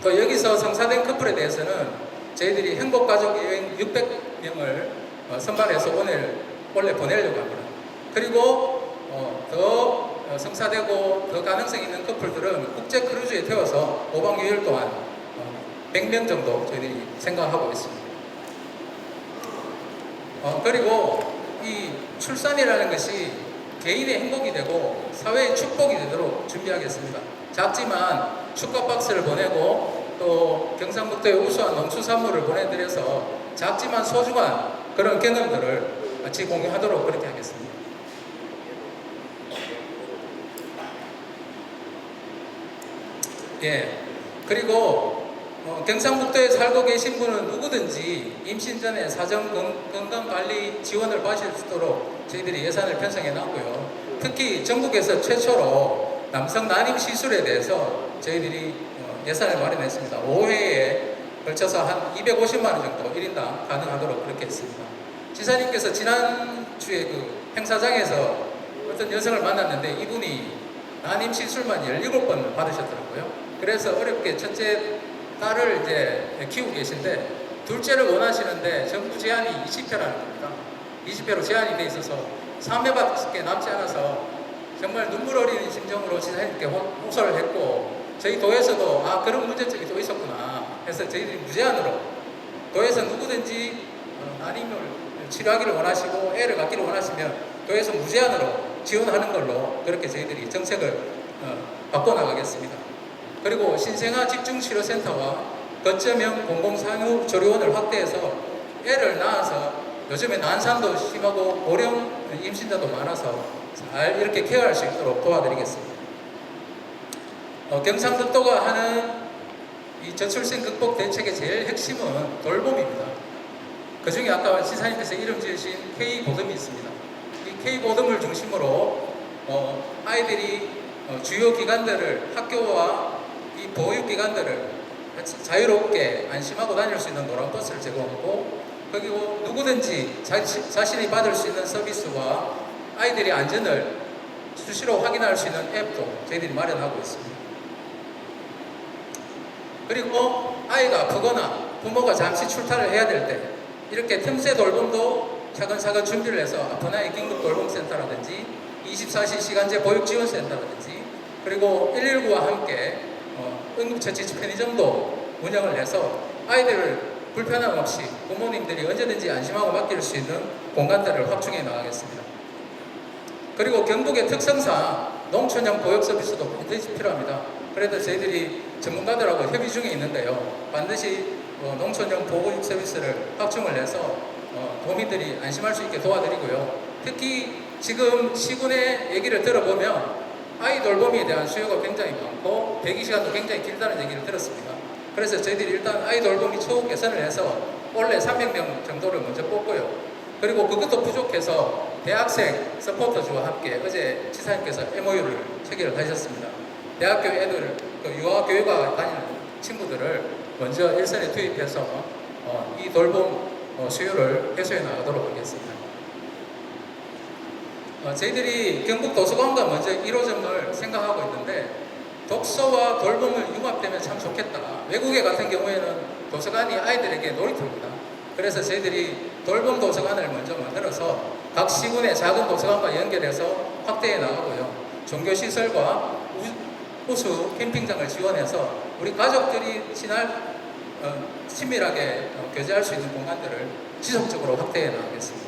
또 여기서 성사된 커플에 대해서는 저희들이 행복가족 여행 600명을 선발해서 원래 보내려고 합니다. 그리고 더 성사되고 더 가능성 있는 커플들은 국제 크루즈에 태워서 5박 6일 동안 100명 정도 저희들이 생각하고 있습니다. 그리고 이 출산이라는 것이 개인의 행복이 되고 사회의 축복이 되도록 준비하겠습니다. 작지만 축가 박스를 보내고 또 경상북도의 우수한 농수산물을 보내드려서 작지만 소중한 그런 경험들을 같이 공유하도록 그렇게 하겠습니다. 예. 그리고 경상북도에 살고 계신 분은 누구든지 임신 전에 사전 건강관리 지원을 받을 수 있도록 저희들이 예산을 편성해 놨고요. 특히 전국에서 최초로 남성 난임 시술에 대해서 저희들이 예산을 마련했습니다. 5회에 걸쳐서 한 250만 원 정도 1인당 가능하도록 그렇게 했습니다. 지사님께서 지난주에 그 행사장에서 어떤 여성을 만났는데 이분이 난임 시술만 17번 받으셨더라고요. 그래서 어렵게 첫째 딸을 이제 키우고 계신데 둘째를 원하시는데 정부 제한이 20회라는 겁니다. 20회로 제한이 돼 있어서 3회밖에 남지 않아서 정말 눈물 어리는 심정으로 지사님께 호소를 했고, 저희 도에서도 그런 문제점이 또 있었구나 해서 저희들이 무제한으로 도에서 누구든지 난임을 치료하기를 원하시고 애를 갖기를 원하시면 도에서 무제한으로 지원하는 걸로 그렇게 저희들이 정책을 바꿔나가겠습니다. 그리고 신생아 집중치료센터와 거점형 공공상휴 조리원을 확대해서 애를 낳아서 요즘에 난산도 심하고 고령 임신자도 많아서 잘 이렇게 케어할 수 있도록 도와드리겠습니다. 경상북도가 하는 이 저출생 극복 대책의 제일 핵심은 돌봄입니다. 그 중에 아까 지사님께서 이름 지으신 K보듬이 있습니다. 이 K보듬을 중심으로 아이들이 주요 기관들을, 학교와 이 보육기관들을 자유롭게 안심하고 다닐 수 있는 노란버스를 제공하고, 그리고 누구든지 자신이 받을 수 있는 서비스와 아이들의 안전을 수시로 확인할 수 있는 앱도 저희들이 마련하고 있습니다. 그리고 아이가 아프거나 부모가 잠시 출타를 해야 될 때 이렇게 틈새 돌봄도 차근차근 준비를 해서 아프나이 긴급돌봄센터라든지 24시 시간제 보육지원센터라든지 그리고 119와 함께 응급처치 편의점도 운영을 해서 아이들을 불편함 없이 부모님들이 언제든지 안심하고 맡길 수 있는 공간들을 확충해 나가겠습니다. 그리고 경북의 특성상 농촌형 보육 서비스도 반드시 필요합니다. 그래도 저희들이 전문가들하고 협의 중에 있는데요. 반드시 농촌형 보육 서비스를 확충을 해서 도민들이 안심할 수 있게 도와드리고요. 특히 지금 시군의 얘기를 들어보면 아이 돌봄에 대한 수요가 굉장히 많고 대기시간도 굉장히 길다는 얘기를 들었습니다. 그래서 저희들이 일단 아이 돌봄이 초급 개선을 해서 원래 300명 정도를 먼저 뽑고요. 그리고 그것도 부족해서 대학생 서포터즈와 함께 어제 지사님께서 MOU를 체결을 하셨습니다. 대학교 애들, 유아교육과 다니는 친구들을 먼저 일선에 투입해서 이 돌봄 수요를 해소해 나가도록 하겠습니다. 저희들이 경북 도서관과 먼저 1호점을 생각하고 있는데 독서와 돌봄을 융합되면 참 좋겠다. 외국에 같은 경우에는 도서관이 아이들에게 놀이터입니다. 그래서 저희들이 돌봄 도서관을 먼저 만들어서 각 시군의 작은 도서관과 연결해서 확대해 나가고요. 종교시설과 우수 캠핑장을 지원해서 우리 가족들이 친밀하게 교제할 수 있는 공간들을 지속적으로 확대해 나가겠습니다.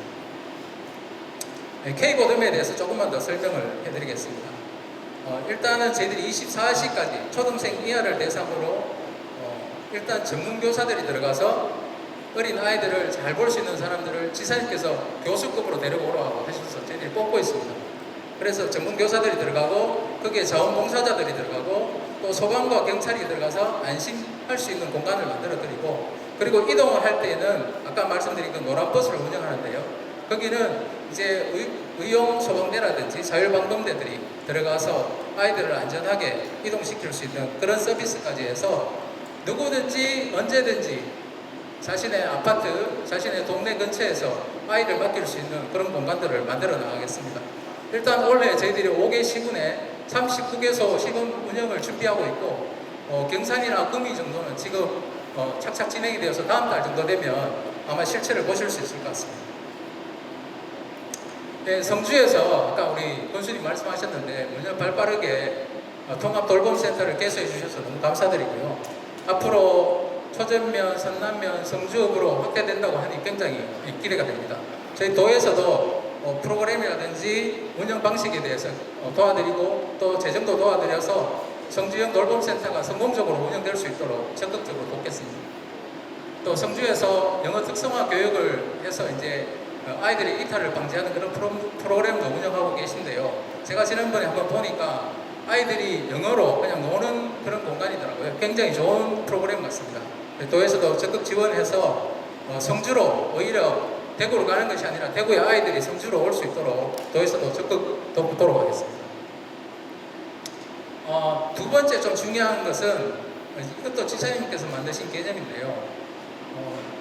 K보듬에 대해서 조금만 더 설명을 해드리겠습니다. 일단은 저희들이 24시까지 초등생 이하를 대상으로 일단 전문교사들이 들어가서 어린 아이들을 잘 볼 수 있는 사람들을 지사님께서 교수급으로 데려오라고 하셔서 저희들이 뽑고 있습니다. 그래서 전문교사들이 들어가고 거기에 자원봉사자들이 들어가고 또 소방과 경찰이 들어가서 안심할 수 있는 공간을 만들어드리고 그리고 이동을 할 때에는 아까 말씀드린 그 노란 버스를 운영하는데요. 거기는 이제 의용 소방대라든지 자율방범대들이 들어가서 아이들을 안전하게 이동시킬 수 있는 그런 서비스까지 해서 누구든지 언제든지 자신의 아파트, 자신의 동네 근처에서 아이를 맡길 수 있는 그런 공간들을 만들어 나가겠습니다. 일단 원래 저희들이 5개 시군에 39개소 시군 운영을 준비하고 있고 경산이나 구미 정도는 지금 착착 진행이 되어서 다음 달 정도 되면 아마 실체를 보실 수 있을 것 같습니다. 네, 성주에서 아까 우리 군수님 말씀하셨는데 먼저 발빠르게 통합돌봄센터를 개소해 주셔서 너무 감사드리고요. 앞으로 초전면, 선남면, 성주읍으로 확대된다고 하니 굉장히 기대가 됩니다. 저희 도에서도 프로그램이라든지 운영 방식에 대해서 도와드리고 또 재정도 도와드려서 성주형 돌봄센터가 성공적으로 운영될 수 있도록 적극적으로 돕겠습니다. 또 성주에서 영어 특성화 교육을 해서 이제 아이들이 이탈을 방지하는 그런 프로그램도 운영하고 계신데요. 제가 지난번에 한번 보니까 아이들이 영어로 그냥 노는 그런 공간이더라고요. 굉장히 좋은 프로그램 같습니다. 도에서도 적극 지원해서 성주로 오히려 대구로 가는 것이 아니라 대구의 아이들이 성주로 올 수 있도록 도에서도 적극 돕도록 하겠습니다. 두 번째 좀 중요한 것은 이것도 지사님께서 만드신 개념인데요.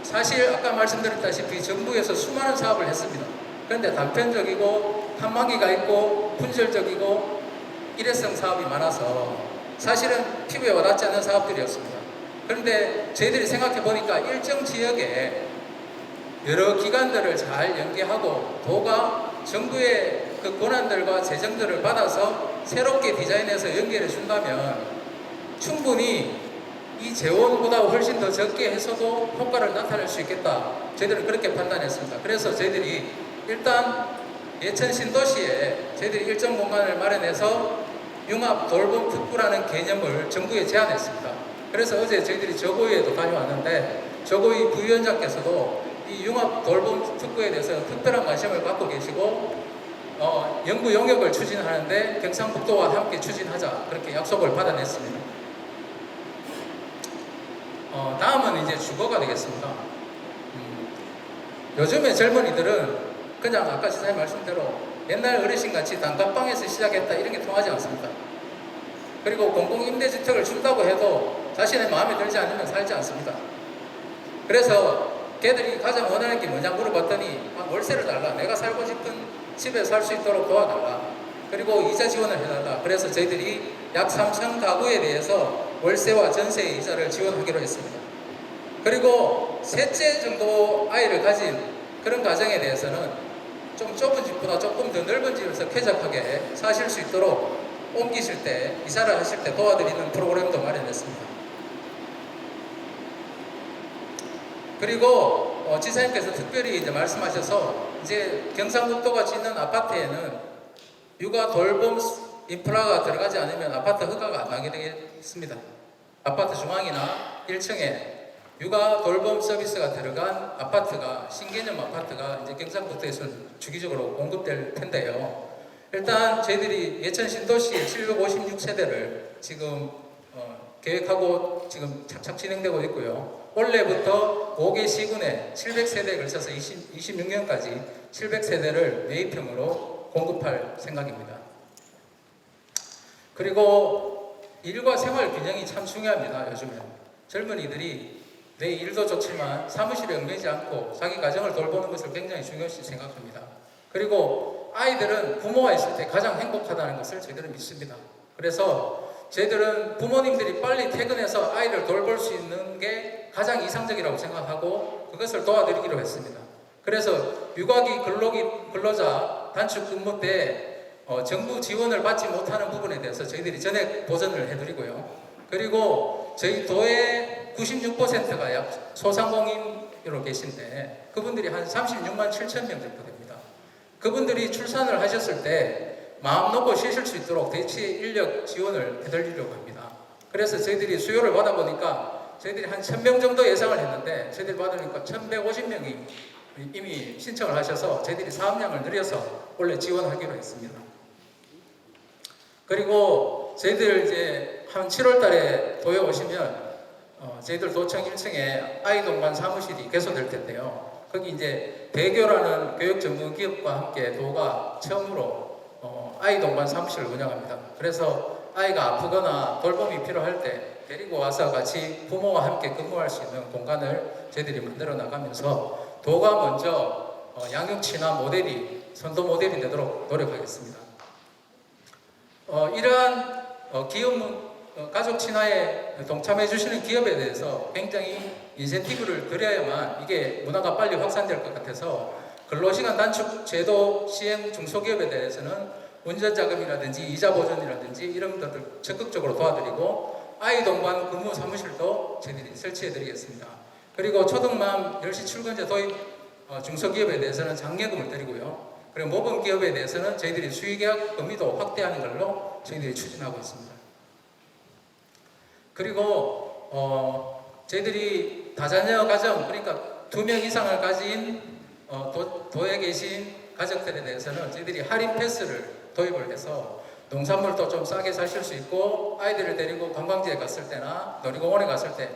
사실 아까 말씀드렸다시피 정부에서 수많은 사업을 했습니다. 그런데 단편적이고 한마디가 있고 분절적이고 일회성 사업이 많아서 사실은 피부에 와닿지 않는 사업들이었습니다. 그런데 저희들이 생각해 보니까 일정 지역에 여러 기관들을 잘 연계하고 도가 정부의 그 권한들과 재정들을 받아서 새롭게 디자인해서 연결해 준다면 충분히 이 재원보다 훨씬 더 적게 해서도 효과를 나타낼 수 있겠다. 저희들은 그렇게 판단했습니다. 그래서 저희들이 일단 예천 신도시에 저희들이 일정 공간을 마련해서 융합 돌봄 특구라는 개념을 정부에 제안했습니다. 그래서 어제 저희들이 저고위에도 다녀왔는데 저고위 부위원장께서도 이 융합 돌봄 특구에 대해서 특별한 관심을 갖고 계시고 연구 용역을 추진하는데 경상북도와 함께 추진하자 그렇게 약속을 받아냈습니다. 다음은 이제 주거가 되겠습니다. 요즘의 젊은이들은 그냥 아까 지사님 말씀대로 옛날 어르신같이 단칸방에서 시작했다 이런 게 통하지 않습니다. 그리고 공공임대주택을 준다고 해도 자신의 마음에 들지 않으면 살지 않습니다. 그래서 걔들이 가장 원하는 게 뭐냐 물어봤더니 월세를 달라. 내가 살고 싶은 집에 살 수 있도록 도와달라. 그리고 이자 지원을 해달라. 그래서 저희들이 약 3,000 가구에 대해서 월세와 전세 이자를 지원하기로 했습니다. 그리고 셋째 정도 아이를 가진 그런 가정에 대해서는 좀 좁은 집보다 조금 더 넓은 집에서 쾌적하게 사실 수 있도록 옮기실 때, 이사를 하실 때 도와드리는 프로그램도 마련했습니다. 그리고 지사님께서 특별히 이제 말씀하셔서 이제 경상북도가 짓는 아파트에는 육아 돌봄 인프라가 들어가지 않으면 아파트 허가가 안 나게 되겠습니다. 아파트 중앙이나 1층에 육아 돌봄 서비스가 들어간 아파트가, 신개념 아파트가 이제 경상북도에서 주기적으로 공급될 텐데요. 일단 저희들이 예천 신도시에 756세대를 지금 계획하고 지금 착착 진행되고 있고요. 올해부터 5개 시군에 700세대에 걸쳐서 26년까지 700세대를 매입형으로 공급할 생각입니다. 그리고 일과 생활 균형이 참 중요합니다. 요즘은 젊은이들이 내 일도 좋지만 사무실에 얽매이지 않고 자기 가정을 돌보는 것을 굉장히 중요시 생각합니다. 그리고 아이들은 부모가 있을 때 가장 행복하다는 것을 저희들은 믿습니다. 그래서 저희들은 부모님들이 빨리 퇴근해서 아이를 돌볼 수 있는 게 가장 이상적이라고 생각하고 그것을 도와드리기로 했습니다. 그래서 육아기 근로자 단축 근무 때 정부 지원을 받지 못하는 부분에 대해서 저희들이 전액 보전을 해드리고요. 그리고 저희 도의 96%가 약 소상공인으로 계신데 그분들이 한 36만 7천 명 정도 됩니다. 그분들이 출산을 하셨을 때 마음 놓고 쉬실 수 있도록 대체 인력 지원을 해드리려고 합니다. 그래서 저희들이 수요를 받아보니까 저희들이 한 1000명 정도 예상을 했는데 저희들이 받으니까 1150명이 이미 신청을 하셔서 저희들이 사업량을 늘려서 원래 지원하기로 했습니다. 그리고 저희들 이제 한 7월 달에 도에 오시면 저희들 도청 1층에 아이동반 사무실이 개소될 텐데요. 거기 이제 대교라는 교육 전문 기업과 함께 도가 처음으로 아이동반 사무실을 운영합니다. 그래서 아이가 아프거나 돌봄이 필요할 때 데리고 와서 같이 부모와 함께 근무할 수 있는 공간을 저희들이 만들어 나가면서 도가 먼저 양육 친화 모델이 선도 모델이 되도록 노력하겠습니다. 이러한 가족 친화에 동참해 주시는 기업에 대해서 굉장히 인센티브를 드려야만 이게 문화가 빨리 확산될 것 같아서 근로시간 단축 제도 시행 중소기업에 대해서는 운전자금이라든지 이자 보전이라든지 이런 것들 적극적으로 도와드리고 아이 동반 근무 사무실도 저희들이 설치해 드리겠습니다. 그리고 초등맘 10시 출근제 도입 중소기업에 대해서는 장려금을 드리고요. 그리고 모범기업에 대해서는 저희들이 수의계약 범위도 확대하는 걸로 저희들이 추진하고 있습니다. 그리고 저희들이 다자녀 가정, 그러니까 2명 이상을 가진 도에 계신 가족들에 대해서는 저희들이 할인 패스를 도입을 해서 농산물도 좀 싸게 사실 수 있고 아이들을 데리고 관광지에 갔을 때나 놀이공원에 갔을 때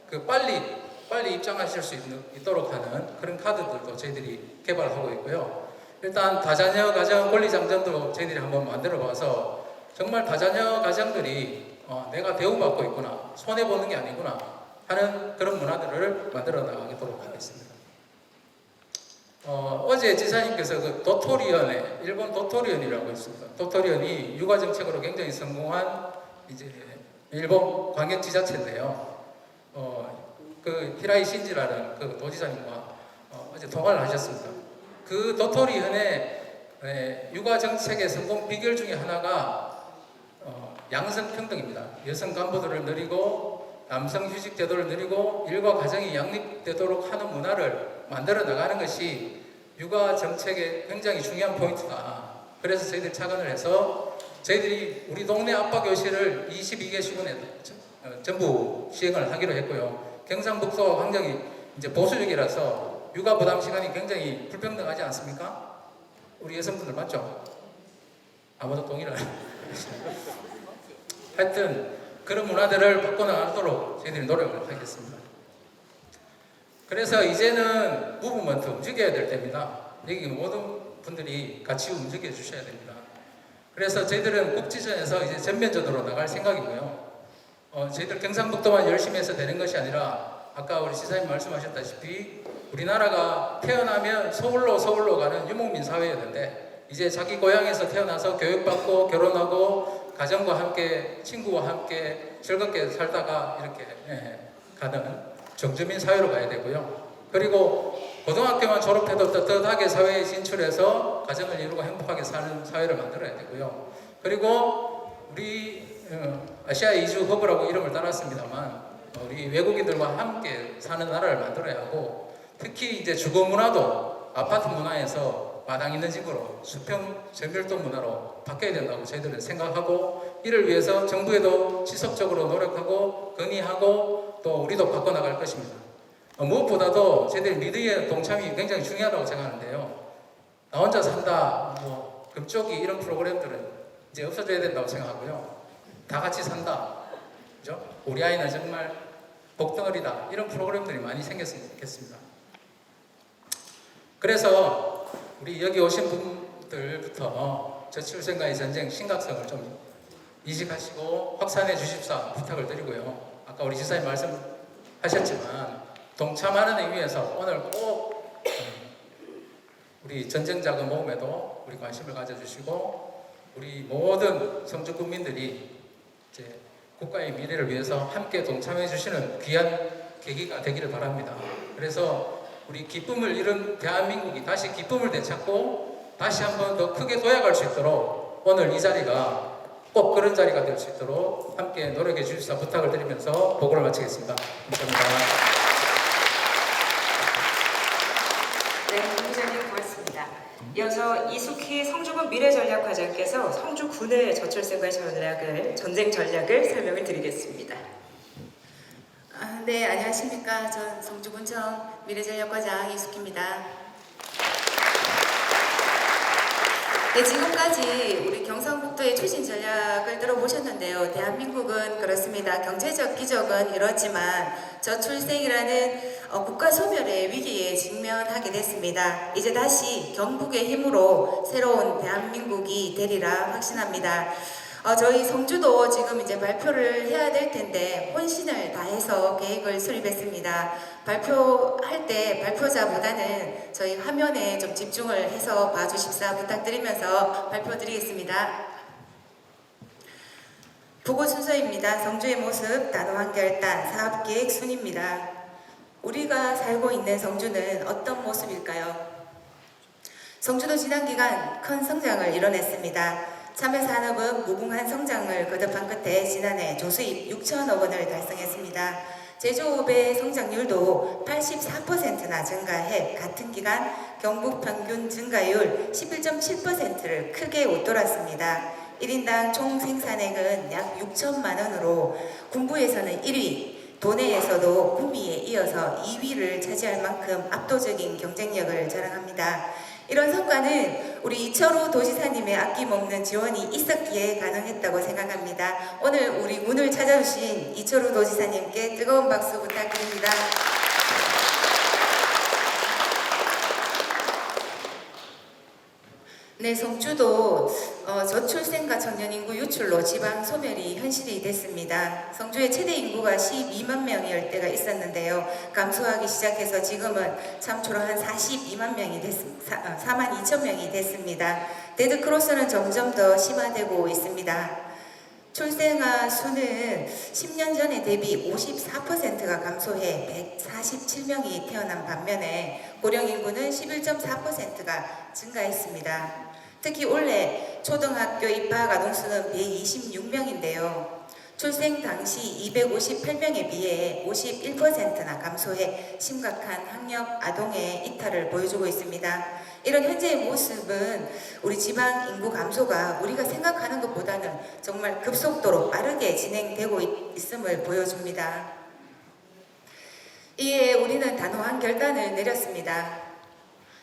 그 빨리 입장하실 수 있도록 하는 그런 카드들도 저희들이 개발하고 있고요. 일단 다자녀 가정 권리장전도 저희들이 한번 만들어 봐서 정말 다자녀 가정들이 내가 대우받고 있구나, 손해보는 게 아니구나 하는 그런 문화들을 만들어 나가도록 하겠습니다. 어제 지사님께서 그 도토리현에, 일본 도토리현이라고 있습니다. 도토리현이 육아정책으로 굉장히 성공한 이제 일본 광역지자체인데요. 그 히라이 신지라는 그 도지사님과 어제 통화를 하셨습니다. 그 도토리현의 육아정책의 성공 비결 중에 하나가 양성평등입니다. 여성 간부들을 늘리고 남성 휴직 제도를 늘리고 일과 가정이 양립되도록 하는 문화를 만들어 나가는 것이 육아 정책의 굉장히 중요한 포인트다. 그래서 저희들이 착안을 해서 저희들이 우리 동네 아빠 교실을 22개 시군에 전부 시행을 하기로 했고요. 경상북도 환경이 이제 보수적이라서 육아 부담 시간이 굉장히 불평등하지 않습니까? 우리 여성분들 맞죠? 아무도 동의를 안 해요. 하여튼 그런 문화들을 바꿔나가도록 저희들이 노력을 하겠습니다. 그래서 이제는 무브먼트 움직여야 될 때입니다. 여기 모든 분들이 같이 움직여 주셔야 됩니다. 그래서 저희들은 국지전에서 이제 전면전으로 나갈 생각이고요. 저희들 경상북도만 열심히 해서 되는 것이 아니라 아까 우리 시사님 말씀하셨다시피 우리나라가 태어나면 서울로 가는 유목민 사회였는데 이제 자기 고향에서 태어나서 교육받고 결혼하고 가정과 함께 친구와 함께 즐겁게 살다가 이렇게 가는 정주민 사회로 가야 되고요. 그리고 고등학교만 졸업해도 떳떳하게 사회에 진출해서 가정을 이루고 행복하게 사는 사회를 만들어야 되고요. 그리고 우리 아시아 이주 허브라고 이름을 따랐습니다만 우리 외국인들과 함께 사는 나라를 만들어야 하고, 특히 이제 주거 문화도 아파트 문화에서 마당 있는 집으로 수평 저밀도 문화로 바뀌어야 된다고 저희들은 생각하고, 이를 위해서 정부에도 지속적으로 노력하고 건의하고 또 우리도 바꿔나갈 것입니다. 무엇보다도 저희들 미디어의 동참이 굉장히 중요하다고 생각하는데요. 나 혼자 산다, 뭐 금쪽이 이런 프로그램들은 이제 없어져야 된다고 생각하고요. 다 같이 산다, 그죠? 우리 아이는 정말 복덩어리다, 이런 프로그램들이 많이 생겼으면 좋겠습니다. 그래서 우리 여기 오신 분들부터 저출생과의 전쟁 심각성을 좀 인식하시고 확산해 주십사 부탁을 드리고요. 아까 우리 지사님 말씀하셨지만 동참하는 의미에서 오늘 꼭 우리 전쟁자금 모금에도 우리 관심을 가져주시고, 우리 모든 성주 국민들이 이제 국가의 미래를 위해서 함께 동참해 주시는 귀한 계기가 되기를 바랍니다. 그래서 우리 기쁨을 잃은 대한민국이 다시 기쁨을 되찾고 다시 한 번 더 크게 도약할 수 있도록 오늘 이 자리가 꼭 그런 자리가 될 수 있도록 함께 노력해 주십사 부탁을 드리면서 보고를 마치겠습니다. 감사합니다. 네, 본부장님 고맙습니다. 이어서 이숙희 성주군 미래전략과장께서 성주군의 저출생과의 전쟁 전략을 설명을 드리겠습니다. 네, 안녕하십니까. 전 성주군청 미래전략과장 이숙희입니다. 네, 지금까지 우리 경상북도의 추진 전략을 들어보셨는데요. 대한민국은 그렇습니다. 경제적 기적은 이렇지만 저출생이라는 국가 소멸의 위기에 직면하게 됐습니다. 이제 다시 경북의 힘으로 새로운 대한민국이 되리라 확신합니다. 저희 성주도 지금 이제 발표를 해야 될 텐데 혼신을 다해서 계획을 수립했습니다. 발표할 때 발표자보다는 저희 화면에 좀 집중을 해서 봐주십사 부탁드리면서 발표드리겠습니다. 보고 순서입니다. 성주의 모습, 단호한 결단, 사업계획 순입니다. 우리가 살고 있는 성주는 어떤 모습일까요? 성주도 지난 기간 큰 성장을 이뤄냈습니다. 참여산업은 무궁한 성장을 거듭한 끝에 지난해 조수입 6천억 원을 달성했습니다. 제조업의 성장률도 84%나 증가해 같은 기간 경북 평균 증가율 11.7%를 크게 웃돌았습니다. 1인당 총 생산액은 약 6천만 원으로 군부에서는 1위, 도내에서도 구미에 이어서 2위를 차지할 만큼 압도적인 경쟁력을 자랑합니다. 이런 성과는 우리 이철우 도지사님의 아낌없는 지원이 있었기에 가능했다고 생각합니다. 오늘 우리 문을 찾아주신 이철우 도지사님께 뜨거운 박수 부탁드립니다. 네, 성주도 저출생과 청년인구 유출로 지방 소멸이 현실이 됐습니다. 성주의 최대 인구가 12만 명일 때가 있었는데요. 감소하기 시작해서 지금은 참초로 한 42만 명이 4만 2천 명이 됐습니다. 데드크로스는 점점 더 심화되고 있습니다. 출생아 수는 10년 전에 대비 54%가 감소해 147명이 태어난 반면에 고령 인구는 11.4%가 증가했습니다. 특히 올해 초등학교 입학 아동수는 126명인데요. 출생 당시 258명에 비해 51%나 감소해 심각한 학력 아동의 이탈을 보여주고 있습니다. 이런 현재의 모습은 우리 지방 인구 감소가 우리가 생각하는 것보다는 정말 급속도로 빠르게 진행되고 있음을 보여줍니다. 이에 우리는 단호한 결단을 내렸습니다.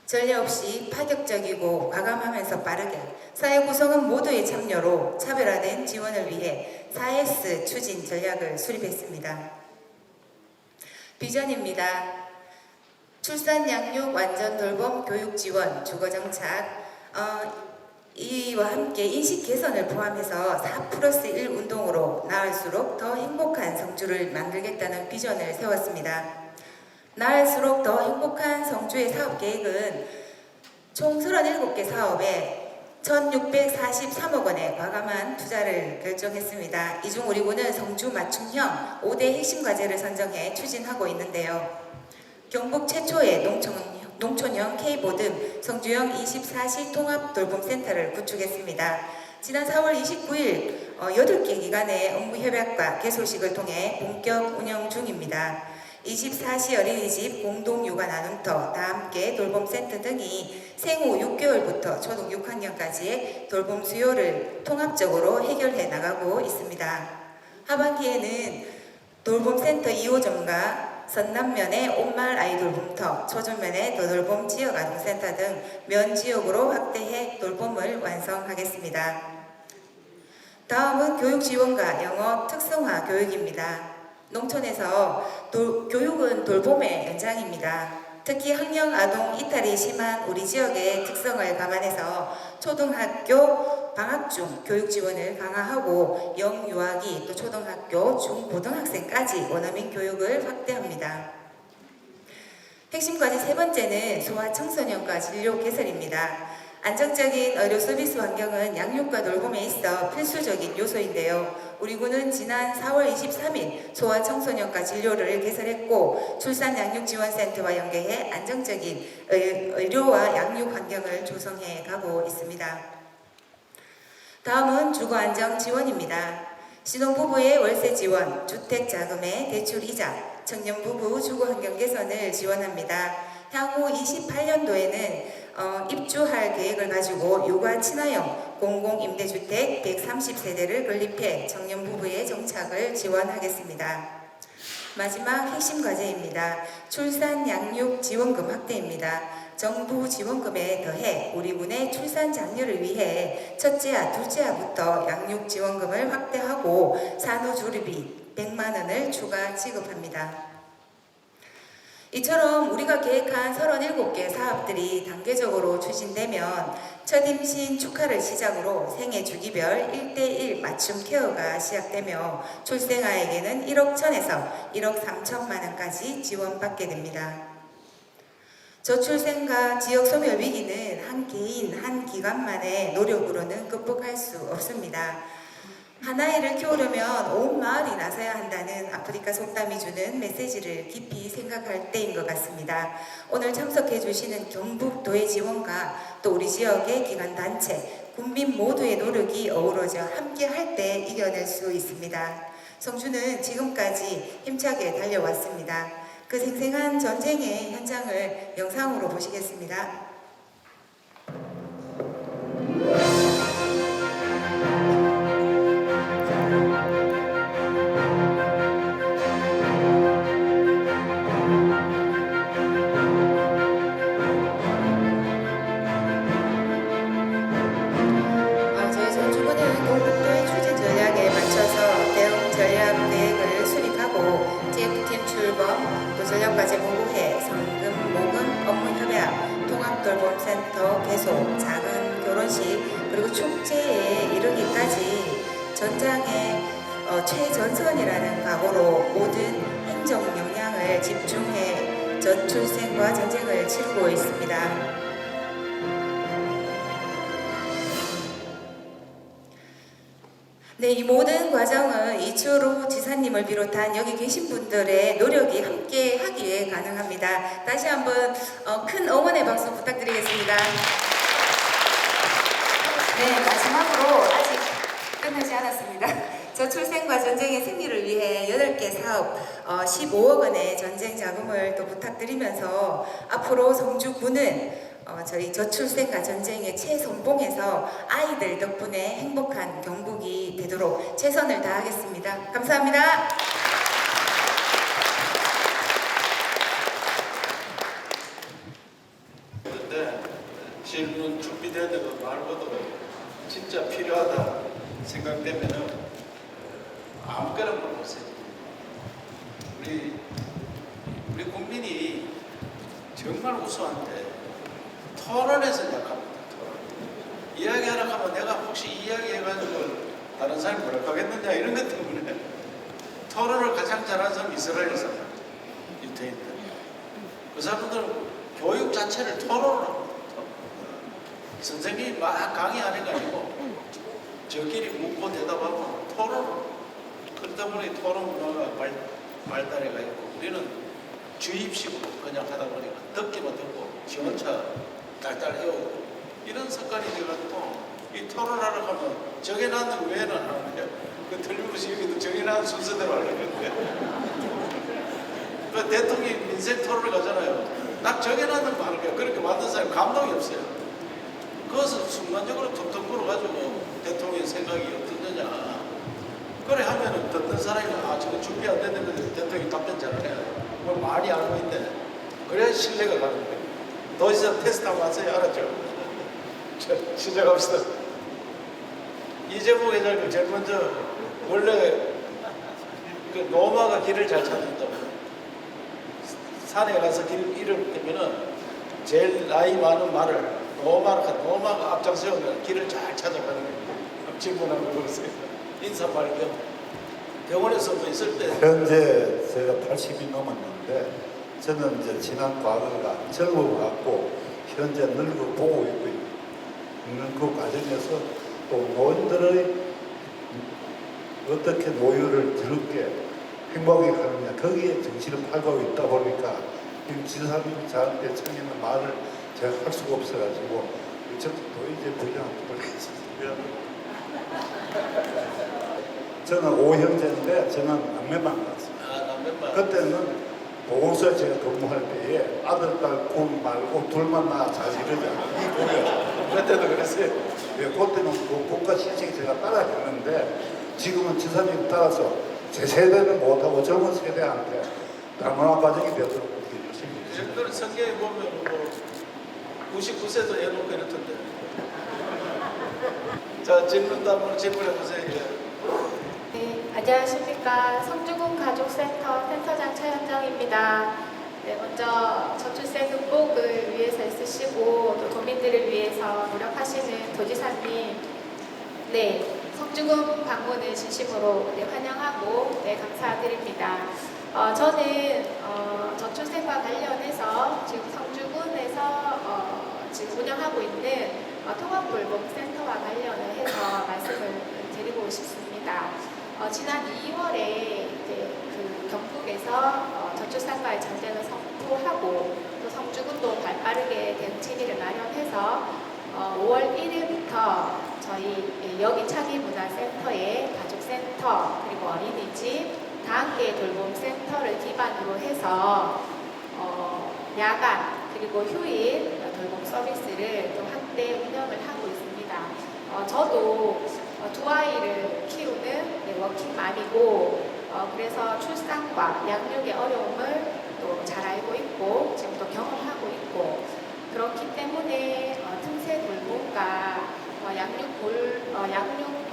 전례 없이 파격적이고 과감하면서 빠르게 사회 구성원 모두의 참여로 차별화된 지원을 위해 4S 추진 전략을 수립했습니다. 비전입니다. 출산, 양육, 완전 돌봄, 교육 지원, 주거 정착, 이와 함께 인식 개선을 포함해서 4+1 운동으로 나을수록 더 행복한 성주를 만들겠다는 비전을 세웠습니다. 나을수록 더 행복한 성주의 사업 계획은 총 37개 사업에 1,643억 원의 과감한 투자를 결정했습니다. 이 중 우리 군은 성주 맞춤형 5대 핵심 과제를 선정해 추진하고 있는데요. 경북 최초의 농촌 농촌형 K보듬, 성주형 24시 통합 돌봄센터를 구축했습니다. 지난 4월 29일 8개 기관의 업무 협약과 개소식을 통해 본격 운영 중입니다. 24시 어린이집, 공동육아 나눔터, 다함께 돌봄센터 등이 생후 6개월부터 초등 6학년까지의 돌봄 수요를 통합적으로 해결해 나가고 있습니다. 하반기에는 돌봄센터 2호점과 선남면의 온마을 아이돌봄터, 초전면의 더돌봄 지역아동센터 등 면 지역으로 확대해 돌봄을 완성하겠습니다. 다음은 교육 지원과 영어 특성화 교육입니다. 농촌에서 교육은 돌봄의 연장입니다. 특히 학령 아동 이탈이 심한 우리 지역의 특성을 감안해서 초등학교 방학 중 교육 지원을 강화하고 영유아기 또 초등학교 중고등학생까지 원어민 교육을 확대합니다. 핵심 과제 세 번째는 소아청소년과 진료 개설입니다. 안정적인 의료 서비스 환경은 양육과 돌봄에 있어 필수적인 요소인데요. 우리 군은 지난 4월 23일 소아청소년과 진료를 개설했고 출산양육지원센터와 연계해 안정적인 의료와 양육 환경을 조성해 가고 있습니다. 다음은 주거안정 지원입니다. 신혼부부의 월세 지원, 주택자금의 대출이자, 청년부부 주거환경 개선을 지원합니다. 향후 28년도에는 입주할 계획을 가지고 육아 친화형 공공임대주택 130세대를 건립해 청년부부의 정착을 지원하겠습니다. 마지막 핵심 과제입니다. 출산양육지원금 확대입니다. 정부 지원금에 더해 우리 군의 출산 장려를 위해 첫째아, 둘째아부터 양육지원금을 확대하고 산후조리비 100만 원을 추가 지급합니다. 이처럼 우리가 계획한 37개 사업들이 단계적으로 추진되면 첫 임신 축하를 시작으로 생애 주기별 1:1 맞춤 케어가 시작되며 출생아에게는 1억 1천에서 1억 3천만 원까지 지원받게 됩니다. 저출생과 지역 소멸 위기는 한 개인, 한 기관만의 노력으로는 극복할 수 없습니다. 한 아이를 키우려면 온 마을이 나서야 한다는 아프리카 속담이 주는 메시지를 깊이 생각할 때인 것 같습니다. 오늘 참석해 주시는 경북도의 지원과 또 우리 지역의 기관단체, 국민 모두의 노력이 어우러져 함께 할 때 이겨낼 수 있습니다. 성주는 지금까지 힘차게 달려왔습니다. 그 생생한 전쟁의 현장을 영상으로 보시겠습니다. 저희 전주군은 경북도의 추진 전략에 맞춰서 대응 전략 계획을 수립하고 TF팀 출범, 또 전략과제 보고회, 성금, 모금, 업무 협약, 통합돌봄센터 개소, 작은 결혼식, 그리고 축제에 이르기까지 전장의 최전선이라는 각오로 모든 행정 역량을 집중해 저출생과 전쟁을 치르고 있습니다. 네, 이 모든 과정은 이철우 지사님을 비롯한 여기 계신 분들의 노력이 함께 하기에 가능합니다. 다시 한번 큰 응원의 박수 부탁드리겠습니다. 네, 마지막으로 아직 끝나지 않았습니다. 저출생과 전쟁의 승리를 위해 8개 사업 15억 원의 전쟁 자금을 또 부탁드리면서 앞으로 성주군은 저희 저출생과 전쟁에 최선봉해서 아이들 덕분에 행복한 경북이 되도록 최선을 다하겠습니다. 감사합니다. 근데 질문 준비되는 거 말고도 진짜 필요하다 생각되면은 아무거나 물어보세요. 우리 국민이 정말 우수한데 토론에서 약합니다. 이야기하라 하면 내가 혹시 이야기해가지고 다른 사람이 뭐라 하겠느냐 이런 것 때문에 토론을 가장 잘하는 사람이 이스라엘 사람, 유태인들. 그 사람들은 교육 자체를 토론을 합니다. 선생님이 막 강의하는 게 아니고 저끼리 묻고 대답하고 토론. 그러다 보니 토론 문화가 발달해가 있고 우리는 주입식으로 그냥 하다 보니까 듣기만 듣고 지원차 달달 해오고 이런 습관이 돼가지고 이 토론하러 가면 정해놨는 외에는 안 하는데 그 틀림없이 여기도 정해놨는 순서대로 하려는데 그 대통령이 민생 토론을 가잖아요. 딱 정해놨는 거 하는 거야. 그렇게 만든 사람이 감동이 없어요. 그것은 순간적으로 툭툭 불어가지고 대통령의 생각이 어떠느냐. 그래 하면은 듣는 사람이 저거 준비 안 됐는데 대통령이 답변 잘하네. 뭘 많이 알고 있네. 그래야 신뢰가 가는 거예요. 도지사 테스트 한번 하세요. 알았죠? 자, 시작합시다. 이재모 회장님 제일 먼저 원래 그 노마가 길을 잘 찾는다고. 산에 가서 길 잃으면은 제일 나이 많은 말을 노마가 앞장서면 길을 잘 찾아가는 거예요. 질문 한번 해보세요. 인사말 겸 병원에서도 있을 때 현재 제가 80이 넘었는데 저는 이제 지난 과거가 젊어갖고 현재 늙어 보고 있는 그 과정에서 또 노인들의 어떻게 노후를 즐겁게 행복하게 하느냐 거기에 정신을 팔고 있다 보니까 지사님이 저한테 청하는 말을 제가 할 수가 없어가지고 저도 이제 부장을 했습니다. 저는 5형제인데 저는 남매만 갔습니다. 남편만 그때는 보건소에 제가 근무할 때에 아들, 딸, 군 말고 둘만 나 잘 이러지 않아요. 이 고려. 그때도 그랬어요. 예, 그때는 그 국가 실직에 제가 따라했는데 지금은 지사님 따라서 제 세대는 못하고 젊은 세대한테 당연한 과정이 되도록 그렇게 열심히 했습니다. 그런 성경에 보면 뭐 99세도 해놓고 이렇던데. 자, 질문도 한번 질문해 보세요. 네, 안녕하십니까. 성주군 가족센터 센터장 차현정입니다. 네, 먼저 저출생 극복을 위해서 애쓰시고 또 도민들을 위해서 노력하시는 도지사님, 네, 성주군 방문을 진심으로 환영하고 감사드립니다. 저는 저출생과 관련해서 지금 성주군에서 지금 운영하고 있는 통합돌봄센터와 관련을 해서 말씀을 드리고 싶습니다. 지난 2월에 이제 그 경북에서 저출산과의 전쟁을 선포하고 또 성주군도 발빠르게 대응 체계를 마련해서 5월 1일부터 저희 여기 차기문화센터의 가족센터 그리고 어린이집 다함께 돌봄센터를 기반으로 해서 야간 그리고 휴일 돌봄 서비스를 또 확대 운영을 하고 있습니다. 저도 두 아이를 키우는 워킹맘이고 그래서 출산과 양육의 어려움을 또 잘 알고 있고 지금 또 경험하고 있고 그렇기 때문에 틈새 돌봄과 양육